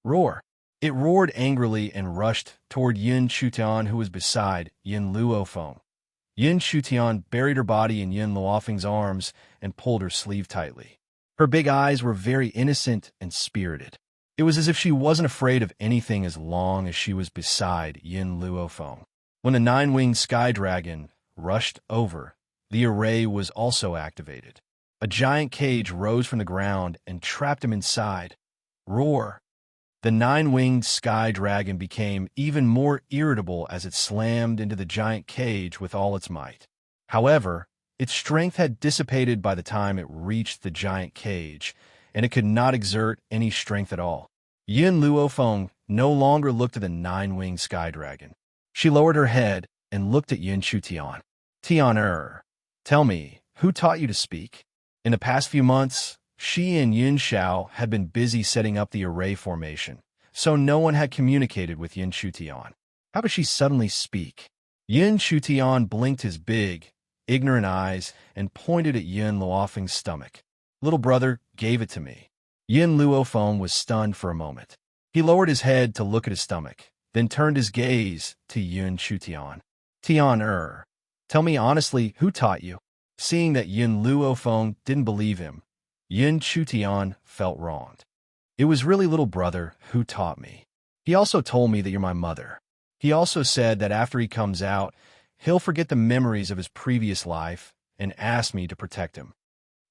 Roar! It roared angrily and rushed toward Yin Shutian, who was beside Yin Luo Feng. Yin Shutian buried her body in Yin Luofeng's arms and pulled her sleeve tightly. Her big eyes were very innocent and spirited. It was as if she wasn't afraid of anything as long as she was beside Yin Luo Feng. When the nine-winged sky dragon rushed over, the array was also activated. A giant cage rose from the ground and trapped him inside. Roar! The nine-winged sky dragon became even more irritable as it slammed into the giant cage with all its might. However, its strength had dissipated by the time it reached the giant cage, and it could not exert any strength at all. Yin Luo Feng no longer looked at the nine-winged sky dragon. She lowered her head and looked at Yin Shutian. "Tian, tell me, who taught you to speak?" In the past few months, she and Yin Xiao had been busy setting up the array formation, so no one had communicated with Yin Shutian. How could she suddenly speak? Yin Shutian blinked his big, ignorant eyes and pointed at Yin Luofeng's stomach. "Little brother gave it to me." Yin Luo Feng was stunned for a moment. He lowered his head to look at his stomach, then turned his gaze to Yin Shutian. "Tian, tell me honestly, who taught you?" Seeing that Yin Luo Feng didn't believe him, Yin Shutian felt wronged. "It was really little brother who taught me. He also told me that you're my mother. He also said that after he comes out, he'll forget the memories of his previous life and ask me to protect him."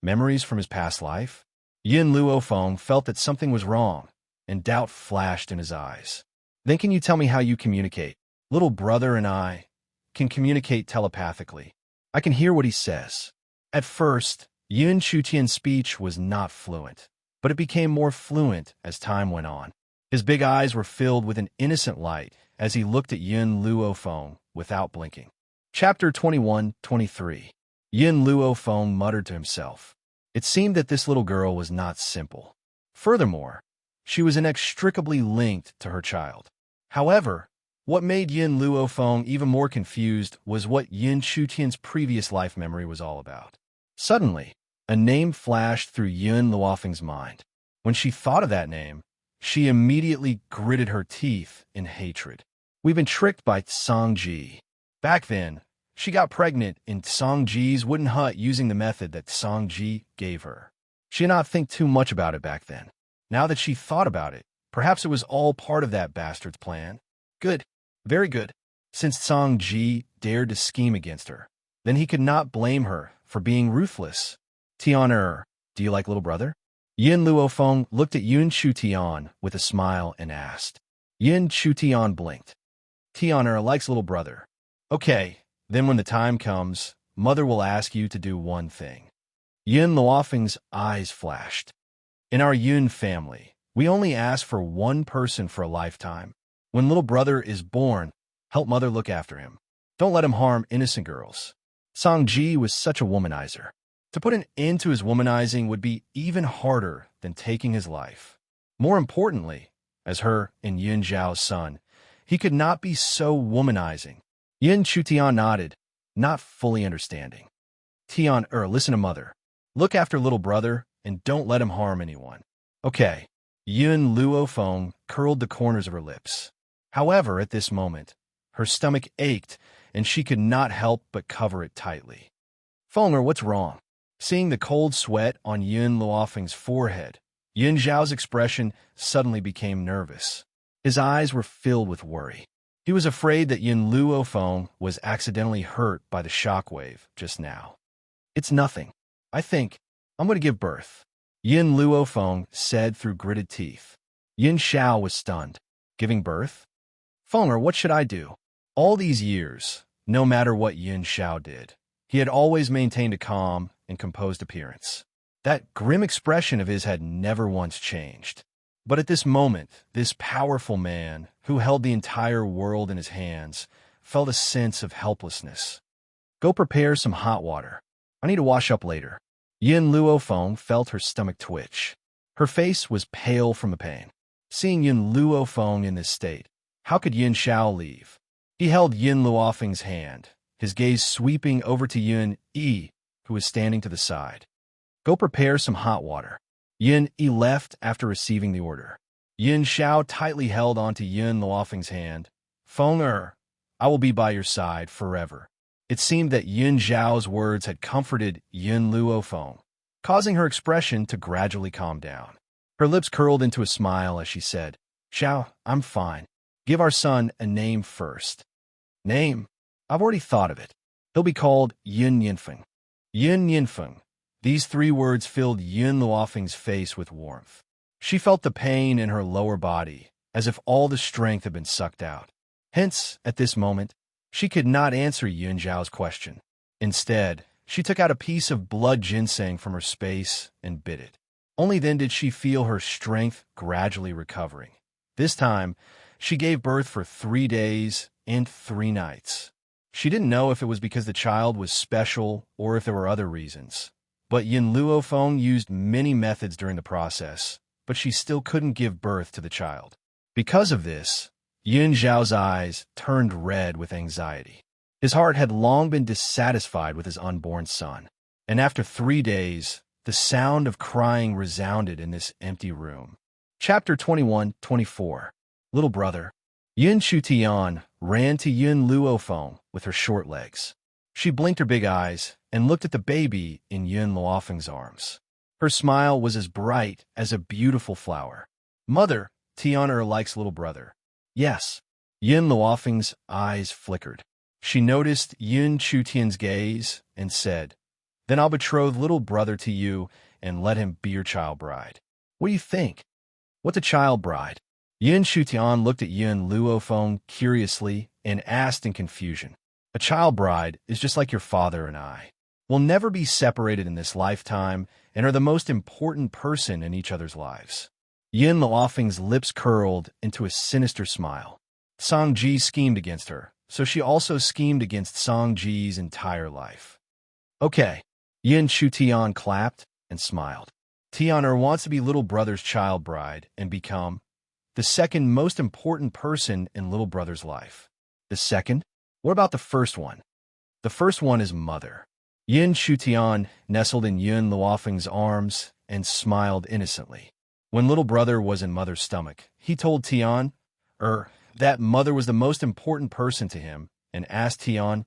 Memories from his past life? Yin Luo Feng felt that something was wrong, and doubt flashed in his eyes. "Then can you tell me how you communicate? Little brother and I can communicate telepathically. I can hear what he says." At first, Yin Shutian's speech was not fluent, but it became more fluent as time went on. His big eyes were filled with an innocent light as he looked at Yin Luo Feng without blinking. Chapter 21-23. Yin Luo Feng muttered to himself. It seemed that this little girl was not simple. Furthermore, she was inextricably linked to her child. However, what made Yin Luo Feng even more confused was what Yin Shutian's previous life memory was all about. Suddenly, a name flashed through Yin Luofeng's mind. When she thought of that name, she immediately gritted her teeth in hatred. "We've been tricked by Xianxia." Back then, she got pregnant in Xianxia's wooden hut using the method that Xianxia gave her. She did not think too much about it back then. Now that she thought about it, perhaps it was all part of that bastard's plan. Good. Very good. Since Xianxia dared to scheme against her, then he could not blame her for being ruthless. "Tian, do you like little brother?" Yin Luo Feng looked at Yin Shutian with a smile and asked. Yin Shutian blinked. "Tian likes little brother." "Okay, then when the time comes, mother will ask you to do one thing." Yin Luofeng's eyes flashed. "In our Yun family, we only ask for one person for a lifetime. When little brother is born, help mother look after him." Don't let him harm innocent girls. Sangji was such a womanizer. To put an end to his womanizing would be even harder than taking his life. More importantly, as her and Yun Zhao's son, he could not be so womanizing. Yin Chutian nodded, not fully understanding. Tian, listen to mother. Look after little brother and don't let him harm anyone. Okay. Yun Luofeng curled the corners of her lips. However, at this moment, her stomach ached and she could not help but cover it tightly. Fenger, what's wrong? Seeing the cold sweat on Yun Luofeng's forehead, Yun Zhao's expression suddenly became nervous. His eyes were filled with worry. He was afraid that Yun Luofeng was accidentally hurt by the shockwave just now. It's nothing. I think I'm going to give birth, Yun Luofeng said through gritted teeth. Yun Xiao was stunned. Giving birth? Fenger, what should I do? All these years, no matter what Yun Xiao did, he had always maintained a calm and composed appearance. That grim expression of his had never once changed. But at this moment, this powerful man, who held the entire world in his hands, felt a sense of helplessness. Go prepare some hot water. I need to wash up later. Yin Luofeng felt her stomach twitch. Her face was pale from the pain. Seeing Yin Luofeng in this state, how could Yin Xiao leave? He held Yin Luofeng's hand, his gaze sweeping over to Yun Yi, who was standing to the side. Go prepare some hot water. Yun Yi left after receiving the order. Yin Xiao tightly held onto Yun Luofeng's hand. Fenger, I will be by your side forever. It seemed that Yun Zhao's words had comforted Yun Luofeng, causing her expression to gradually calm down. Her lips curled into a smile as she said, Xiao, I'm fine. Give our son a name first. Name? I've already thought of it. He'll be called Yun Yinfeng. Yun Yinfeng. These 3 words filled Yun Luofeng's face with warmth. She felt the pain in her lower body, as if all the strength had been sucked out. Hence, at this moment, she could not answer Yun Zhao's question. Instead, she took out a piece of blood ginseng from her space and bit it. Only then did she feel her strength gradually recovering. This time, she gave birth for 3 days and 3 nights. She didn't know if it was because the child was special or if there were other reasons. But Yin Luofeng used many methods during the process, but she still couldn't give birth to the child. Because of this, Yun Zhao's eyes turned red with anxiety. His heart had long been dissatisfied with his unborn son, and after 3 days, the sound of crying resounded in this empty room. Chapter 21-24. Little brother. Yun Chutian ran to Yun Luofeng with her short legs. She blinked her big eyes and looked at the baby in Yun Luofeng's arms. Her smile was as bright as a beautiful flower. Mother, Tian likes little brother. Yes. Yun Luofeng's eyes flickered. She noticed Yun Chutian's gaze and said, Then I'll betroth little brother to you and let him be your child bride. What do you think? What's a child bride? Yun Chutian looked at Yun Luofeng curiously and asked in confusion. A child bride is just like your father and I. We'll never be separated in this lifetime and are the most important person in each other's lives. Yun Luofeng's lips curled into a sinister smile. Sangji schemed against her, so she also schemed against Sangji's entire life. Okay. Yun Chutian clapped and smiled. Tian'er wants to be little brother's child bride and become the second most important person in little brother's life. The second? What about the first one? The first one is mother. Yun Chutian nestled in Yun Luofeng's arms and smiled innocently. When little brother was in mother's stomach, he told Tian, that mother was the most important person to him and asked Tian,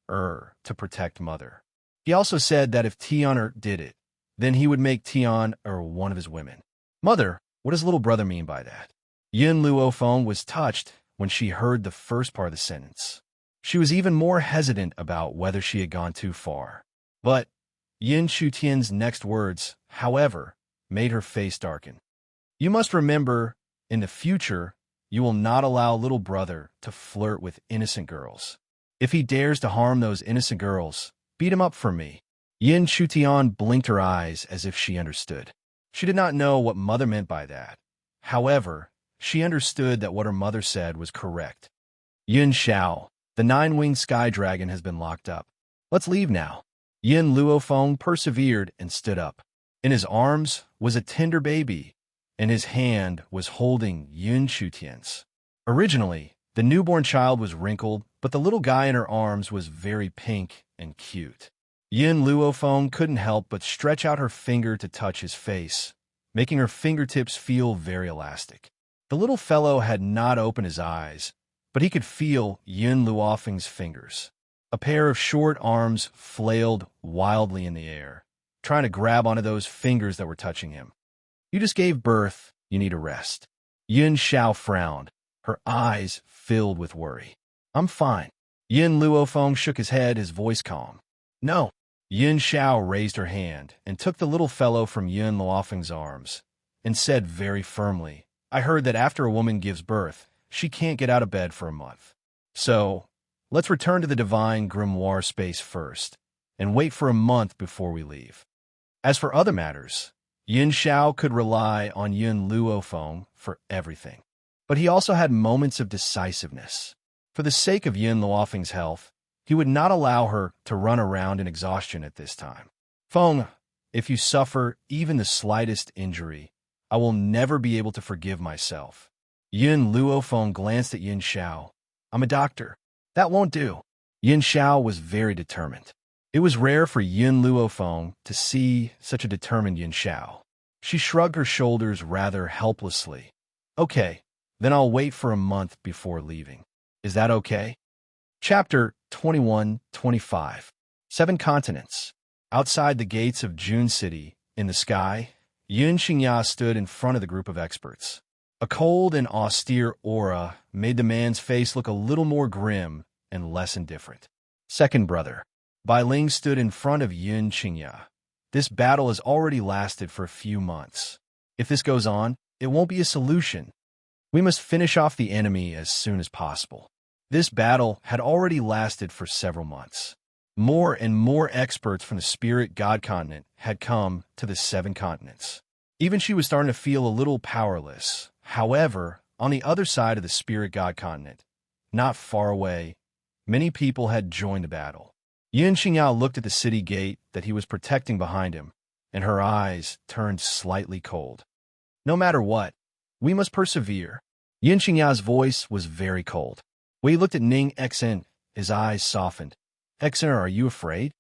to protect mother. He also said that if Tian did it, then he would make Tian one of his women. Mother, what does little brother mean by that? Yun Luofeng was touched when she heard the first part of the sentence. She was even more hesitant about whether she had gone too far. But Yun Chutian's next words, however, made her face darken. You must remember, in the future, you will not allow little brother to flirt with innocent girls. If he dares to harm those innocent girls, beat him up for me. Yun Chutian blinked her eyes as if she understood. She did not know what mother meant by that. However, she understood that what her mother said was correct. Yun Xiao, The nine-winged sky dragon has been locked up. Let's leave now. Yin Luofeng persevered and stood up. In his arms was a tender baby, and his hand was holding Yun Chutian's. Originally, the newborn child was wrinkled, but the little guy in her arms was very pink and cute. Yin Luofeng couldn't help but stretch out her finger to touch his face, making her fingertips feel very elastic. The little fellow had not opened his eyes, but he could feel Yin Luofeng's fingers. A pair of short arms flailed wildly in the air, trying to grab onto those fingers that were touching him. You just gave birth, you need a rest. Yin Xiao frowned, her eyes filled with worry. I'm fine. Yin Luofeng shook his head, his voice calm. No. Yin Xiao raised her hand and took the little fellow from Yin Luofeng's arms and said very firmly, I heard that after a woman gives birth, she can't get out of bed for a month. So, let's return to the divine grimoire space first and wait for a month before we leave. As for other matters, Yin Xiao could rely on Yin Luofeng for everything. But he also had moments of decisiveness. For the sake of Yin Luofeng's health, he would not allow her to run around in exhaustion at this time. Feng, if you suffer even the slightest injury, I will never be able to forgive myself. Yin Luofeng glanced at Yin Xiao. I'm a doctor. That won't do. Yin Xiao was very determined. It was rare for Yin Luofeng to see such a determined Yin Xiao. She shrugged her shoulders rather helplessly. Okay, then I'll wait for a month before leaving. Is that okay? Chapter 21-25. 7 Continents. Outside the gates of June City, in the sky, Xianxia stood in front of the group of experts. A cold and austere aura made the man's face look a little more grim and less indifferent. Second brother. Bai Ling stood in front of Xianxia. This battle has already lasted for a few months. If this goes on, it won't be a solution. We must finish off the enemy as soon as possible. This battle had already lasted for several months. More and more experts from the Spirit God continent had come to the 7 continents. Even she was starting to feel a little powerless. However, on the other side of the Spirit God continent, not far away, many people had joined the battle. Xianxia looked at the city gate that he was protecting behind him, and her eyes turned slightly cold. No matter what, we must persevere. Xianxia's voice was very cold. When he looked at Ning Xen, his eyes softened. Xen, are you afraid?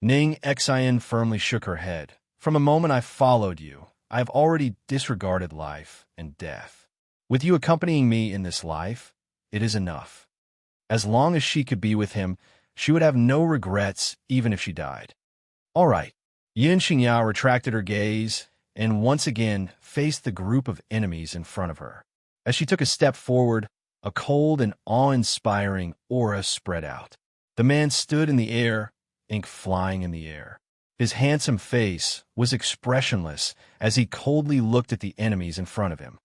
Ning Xen firmly shook her head. From a moment I followed you, I have already disregarded life and death. With you accompanying me in this life, it is enough. As long as she could be with him, she would have no regrets even if she died. All right. Xianxia retracted her gaze and once again faced the group of enemies in front of her. As she took a step forward, a cold and awe-inspiring aura spread out. The man stood in the air, ink flying in the air. His handsome face was expressionless as he coldly looked at the enemies in front of him.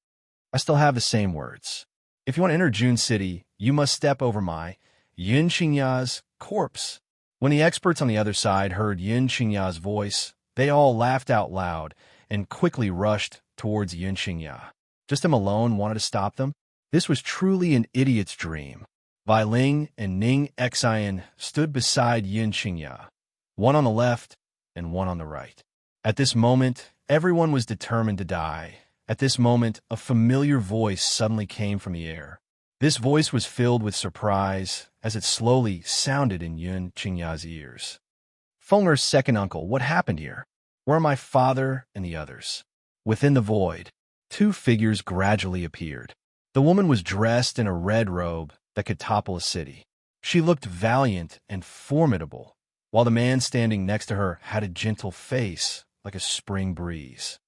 I still have the same words. If you want to enter June City, you must step over my Xianxia's corpse. When the experts on the other side heard Xianxia's voice, they all laughed out loud and quickly rushed towards Xianxia. Just him alone wanted to stop them? This was truly an idiot's dream. Bai Ling and Ning Xian stood beside Xianxia, one on the left and one on the right. At this moment, everyone was determined to die. At this moment, a familiar voice suddenly came from the air. This voice was filled with surprise as it slowly sounded in Xianxia's ears. Feng'er's second uncle, what happened here? Where are my father and the others? Within the void, 2 figures gradually appeared. The woman was dressed in a red robe that could topple a city. She looked valiant and formidable, while the man standing next to her had a gentle face like a spring breeze.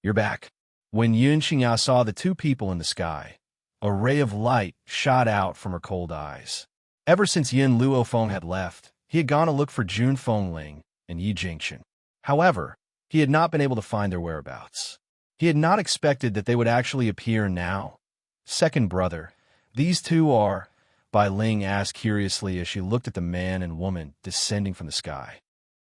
You're back. When Xianxia saw the 2 people in the sky, a ray of light shot out from her cold eyes. Ever since Yin Luofeng had left, he had gone to look for Jun Fengling and Yi Jingchen. However, he had not been able to find their whereabouts. He had not expected that they would actually appear now. Second brother, these 2 are, Bai Ling asked curiously as she looked at the man and woman descending from the sky.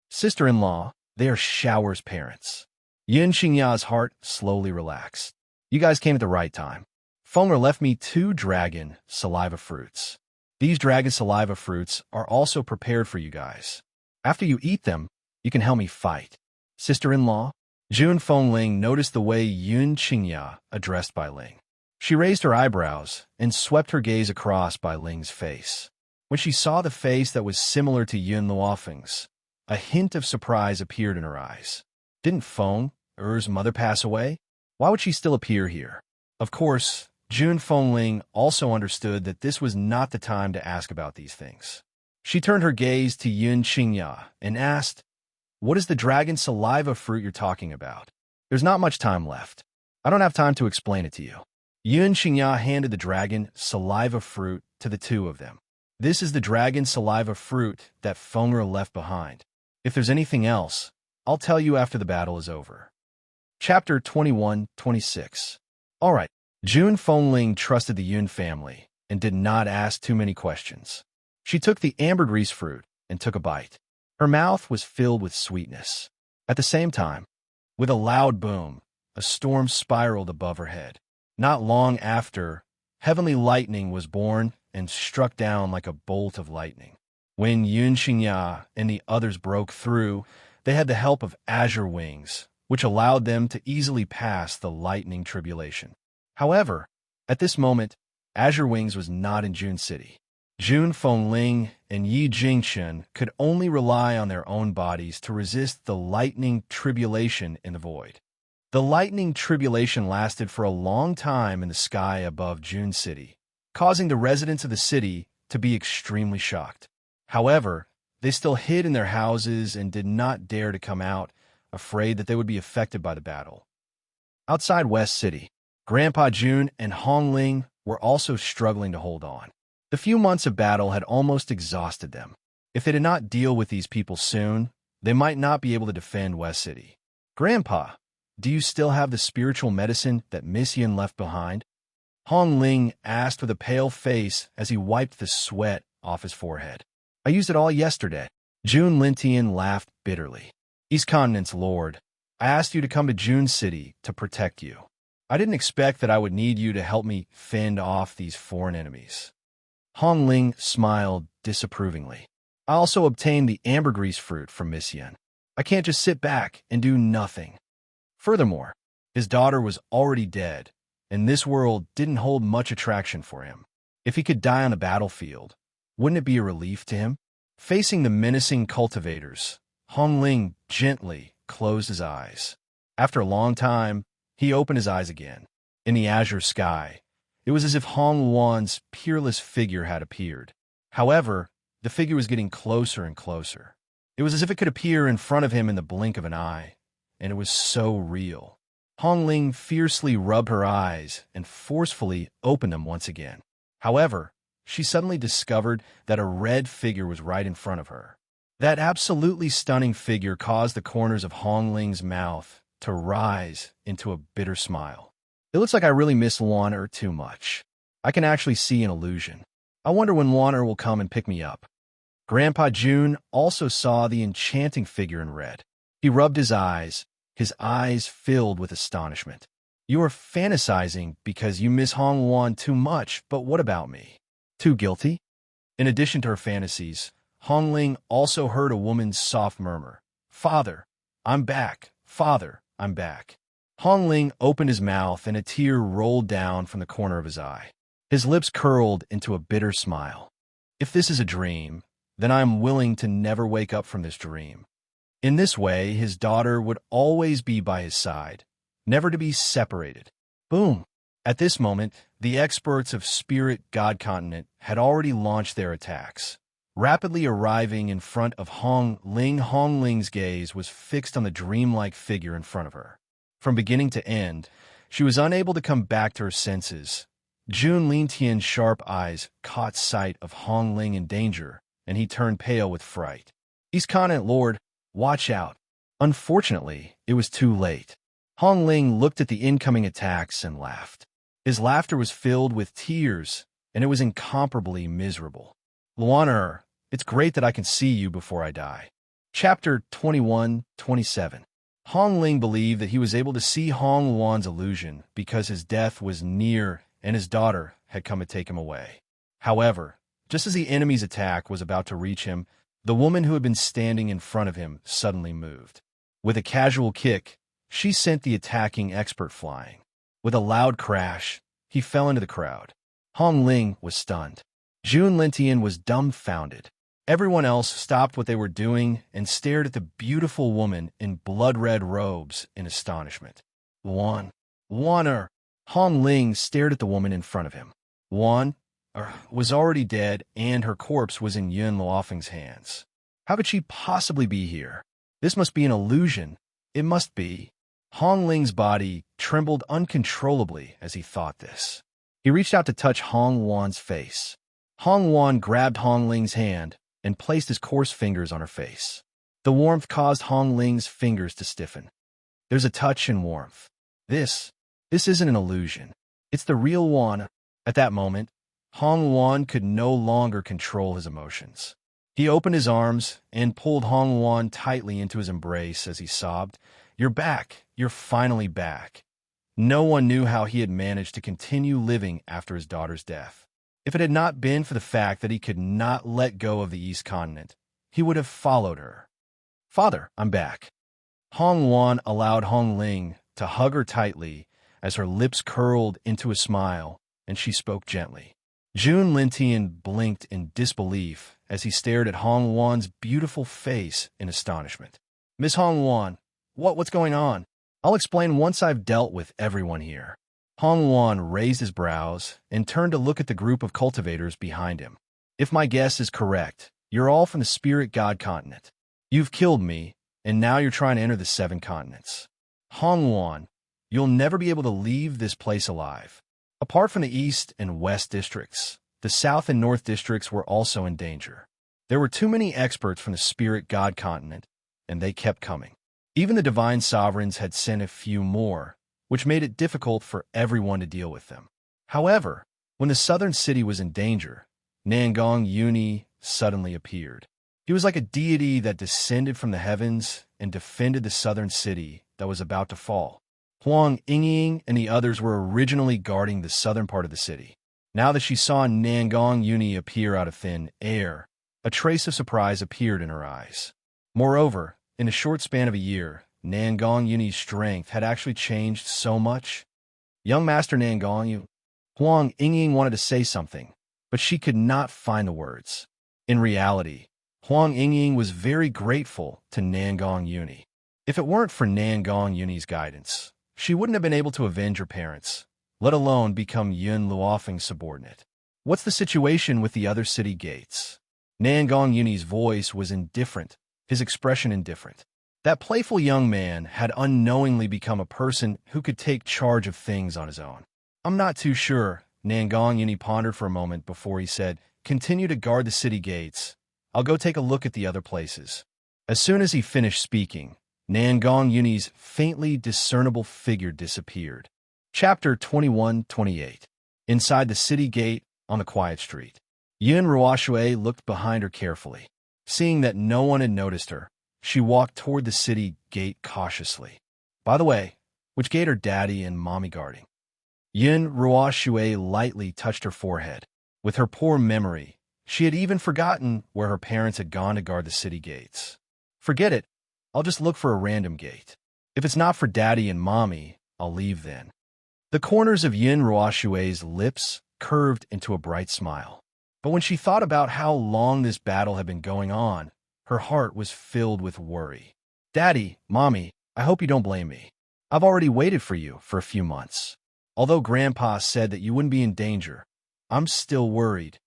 Sister-in-law, they are Shower's parents. Xianxia's heart slowly relaxed. You guys came at the right time. Feng'er left me 2 dragon saliva fruits. These dragon saliva fruits are also prepared for you guys. After you eat them, you can help me fight. Sister-in-law? Jun Fengling noticed the way Xianxia addressed Bai Ling. She raised her eyebrows and swept her gaze across Bai Ling's face. When she saw the face that was similar to Yun Luofeng's, a hint of surprise appeared in her eyes. Didn't Feng, Er's mother, pass away? Why would she still appear here? Of course, Jun Fengling also understood that this was not the time to ask about these things. She turned her gaze to Xianxia and asked, "What is the dragon saliva fruit you're talking about? There's not much time left. I don't have time to explain it to you." Xianxia handed the dragon saliva fruit to the two of them. "This is the dragon saliva fruit that Fenger left behind. If there's anything else, I'll tell you after the battle is over." Chapter 21-26. All right. Jun Fengling trusted the Yun family and did not ask too many questions. She took the ambergris fruit and took a bite. Her mouth was filled with sweetness. At the same time, with a loud boom, a storm spiraled above her head. Not long after, heavenly lightning was born and struck down like a bolt of lightning. When Xianxia and the others broke through, they had the help of azure wings, which allowed them to easily pass the lightning tribulation. However, at this moment, Azure Wings was not in Jun City. Jun Fengling and Yi Jingchen could only rely on their own bodies to resist the lightning tribulation in the void. The lightning tribulation lasted for a long time in the sky above Jun City, causing the residents of the city to be extremely shocked. However, they still hid in their houses and did not dare to come out, afraid that they would be affected by the battle. Outside West City, Grandpa Jun and Hong Ling were also struggling to hold on. The few months of battle had almost exhausted them. If they did not deal with these people soon, they might not be able to defend West City. "Grandpa, do you still have the spiritual medicine that Miss Yin left behind?" Hong Ling asked with a pale face as he wiped the sweat off his forehead. "I used it all yesterday." Jun Lintian laughed bitterly. "East Continent's Lord, I asked you to come to Jun City to protect you. I didn't expect that I would need you to help me fend off these foreign enemies." Hong Ling smiled disapprovingly. "I also obtained the ambergris fruit from Miss Yin. I can't just sit back and do nothing." Furthermore, his daughter was already dead, and this world didn't hold much attraction for him. If he could die on the battlefield, wouldn't it be a relief to him? Facing the menacing cultivators, Hong Ling gently closed his eyes. After a long time, he opened his eyes again. In the azure sky, it was as if Hong Luan's peerless figure had appeared. However, the figure was getting closer and closer. It was as if it could appear in front of him in the blink of an eye, and it was so real. Hong Ling fiercely rubbed her eyes and forcefully opened them once again. However, she suddenly discovered that a red figure was right in front of her. That absolutely stunning figure caused the corners of Hong Ling's mouth to rise into a bitter smile. "It looks like I really miss Luaner too much. I can actually see an illusion. I wonder when Luaner will come and pick me up." Grandpa Jun also saw the enchanting figure in red. He rubbed his eyes filled with astonishment. "You are fantasizing because you miss Hong Luan too much, but what about me? Too guilty?" In addition to her fantasies, Hong Ling also heard a woman's soft murmur, "Father, I'm back. Father, I'm back." Hong Ling opened his mouth and a tear rolled down from the corner of his eye. His lips curled into a bitter smile. "If this is a dream, then I am willing to never wake up from this dream." In this way, his daughter would always be by his side, never to be separated. Boom! At this moment, the experts of Spirit God Continent had already launched their attacks. Rapidly arriving in front of Hong Ling, Hong Ling's gaze was fixed on the dreamlike figure in front of her. From beginning to end, she was unable to come back to her senses. Jun Lintian's sharp eyes caught sight of Hong Ling in danger, and he turned pale with fright. "East Continent Lord, watch out." Unfortunately, it was too late. Hong Ling looked at the incoming attacks and laughed. His laughter was filled with tears, and it was incomparably miserable. "Luaner, it's great that I can see you before I die." Chapter 21-27. Hong Ling believed that he was able to see Hong Luan's illusion because his death was near and his daughter had come to take him away. However, Just as the enemy's attack was about to reach him, the woman who had been standing in front of him suddenly moved. With a casual kick, she sent the attacking expert flying. With a loud crash, he fell into the crowd. Hong Ling was stunned. Jun Lintian was dumbfounded. Everyone else stopped what they were doing and stared at the beautiful woman in blood-red robes in astonishment. Wan Hong Ling stared at the woman in front of him. Wan was already dead, and her corpse was in Yun Luofeng's hands. How could she possibly be here? This must be an illusion. It must be. Hong Ling's body trembled uncontrollably as he thought this. He reached out to touch Hong Wan's face. Hong Wan grabbed Hong Ling's hand and placed his coarse fingers on her face. The warmth caused Hong Ling's fingers to stiffen. There's a touch and warmth. This isn't an illusion. It's the real Wan. At that moment, Hong Wan could no longer control his emotions. He opened his arms and pulled Hong Wan tightly into his embrace as he sobbed, "You're back. You're finally back." No one knew how he had managed to continue living after his daughter's death. If it had not been for the fact that he could not let go of the East Continent, he would have followed her. "Father, I'm back." Hong Wan allowed Hong Ling to hug her tightly as her lips curled into a smile and she spoke gently. Jun Lintian blinked in disbelief as he stared at Hong Wan's beautiful face in astonishment. "Miss Hong Wan, what's going on? I'll explain once I've dealt with everyone here." Hong Wan raised his brows and turned to look at the group of cultivators behind him. "If my guess is correct, you're all from the Spirit God continent. You've killed me, and now you're trying to enter the 7 continents. Hong Wan, you'll never be able to leave this place alive." Apart from the East and West districts, the South and North districts were also in danger. There were too many experts from the Spirit God continent, and they kept coming. Even the divine sovereigns had sent a few more, which made it difficult for everyone to deal with them. However, when the southern city was in danger, Nangong Yuni suddenly appeared. He was like a deity that descended from the heavens and defended the southern city that was about to fall. Huang Yingying and the others were originally guarding the southern part of the city. Now that she saw Nangong Yuni appear out of thin air, a trace of surprise appeared in her eyes. Moreover, in a short span of a year, Nangong Yuni's strength had actually changed so much. "Young Master Nangong, Huang Yingying wanted to say something, but she could not find the words. In reality, Huang Yingying was very grateful to Nangong Yuni. If it weren't for Nangong Yuni's guidance, she wouldn't have been able to avenge her parents, let alone become Yun Luofeng's subordinate. "What's the situation with the other city gates?" Nangong Yuni's voice was indifferent, his expression indifferent. That playful young man had unknowingly become a person who could take charge of things on his own. "I'm not too sure." Nangong Yuni pondered for a moment before he said, "Continue to guard the city gates. I'll go take a look at the other places." As soon as he finished speaking, Nangong Yuni's faintly discernible figure disappeared. Chapter 21-28. Inside the city gate, on the quiet street, Yun Ruoshui looked behind her carefully. Seeing that no one had noticed her, she walked toward the city gate cautiously. "By the way, which gate are Daddy and Mommy guarding?" Yun Ruoshui lightly touched her forehead. With her poor memory, she had even forgotten where her parents had gone to guard the city gates. "Forget it. I'll just look for a random gate. If it's not for Daddy and Mommy, I'll leave then." The corners of Yun Ruoshui's lips curved into a bright smile. But when she thought about how long this battle had been going on, her heart was filled with worry. "Daddy, Mommy, I hope you don't blame me. I've already waited for you for a few months. Although Grandpa said that you wouldn't be in danger, I'm still worried."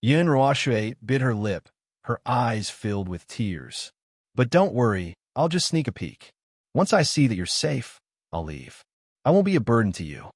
Yun Ruoshui bit her lip, her eyes filled with tears. "But don't worry, I'll just sneak a peek. Once I see that you're safe, I'll leave. I won't be a burden to you."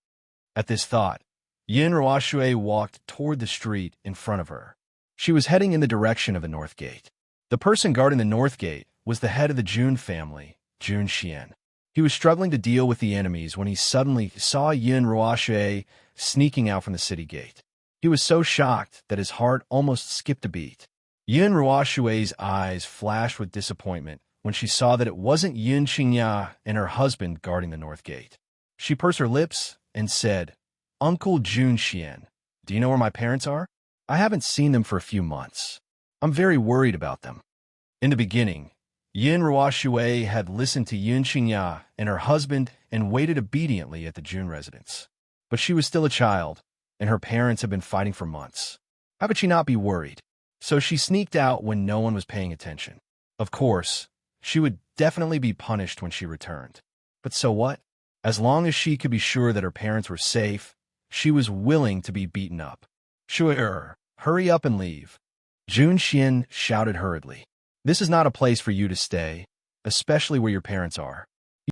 At this thought, Yun Ruoshui walked toward the street in front of her. She was heading in the direction of the North Gate. The person guarding the North Gate was the head of the Jun family, Jun Xian. He was struggling to deal with the enemies when he suddenly saw Yun Ruoshui sneaking out from the city gate. He was so shocked that his heart almost skipped a beat. Yun Ruoshui's eyes flashed with disappointment when she saw that it wasn't Yun Xianxia and her husband guarding the North Gate. She pursed her lips and said, "Uncle Jun Xian, do you know where my parents are?" I haven't seen them for a few months. I'm very worried about them. In the beginning, Yin Ruoshui had listened to Xianxia and her husband and waited obediently at the Jun residence. But she was still a child, and her parents had been fighting for months. How could she not be worried? So she sneaked out when no one was paying attention. Of course, she would definitely be punished when she returned. But so what? As long as she could be sure that her parents were safe, she was willing to be beaten up. Sure, hurry up and leave. Jun Xian shouted hurriedly. This is not a place for you to stay, especially where your parents are.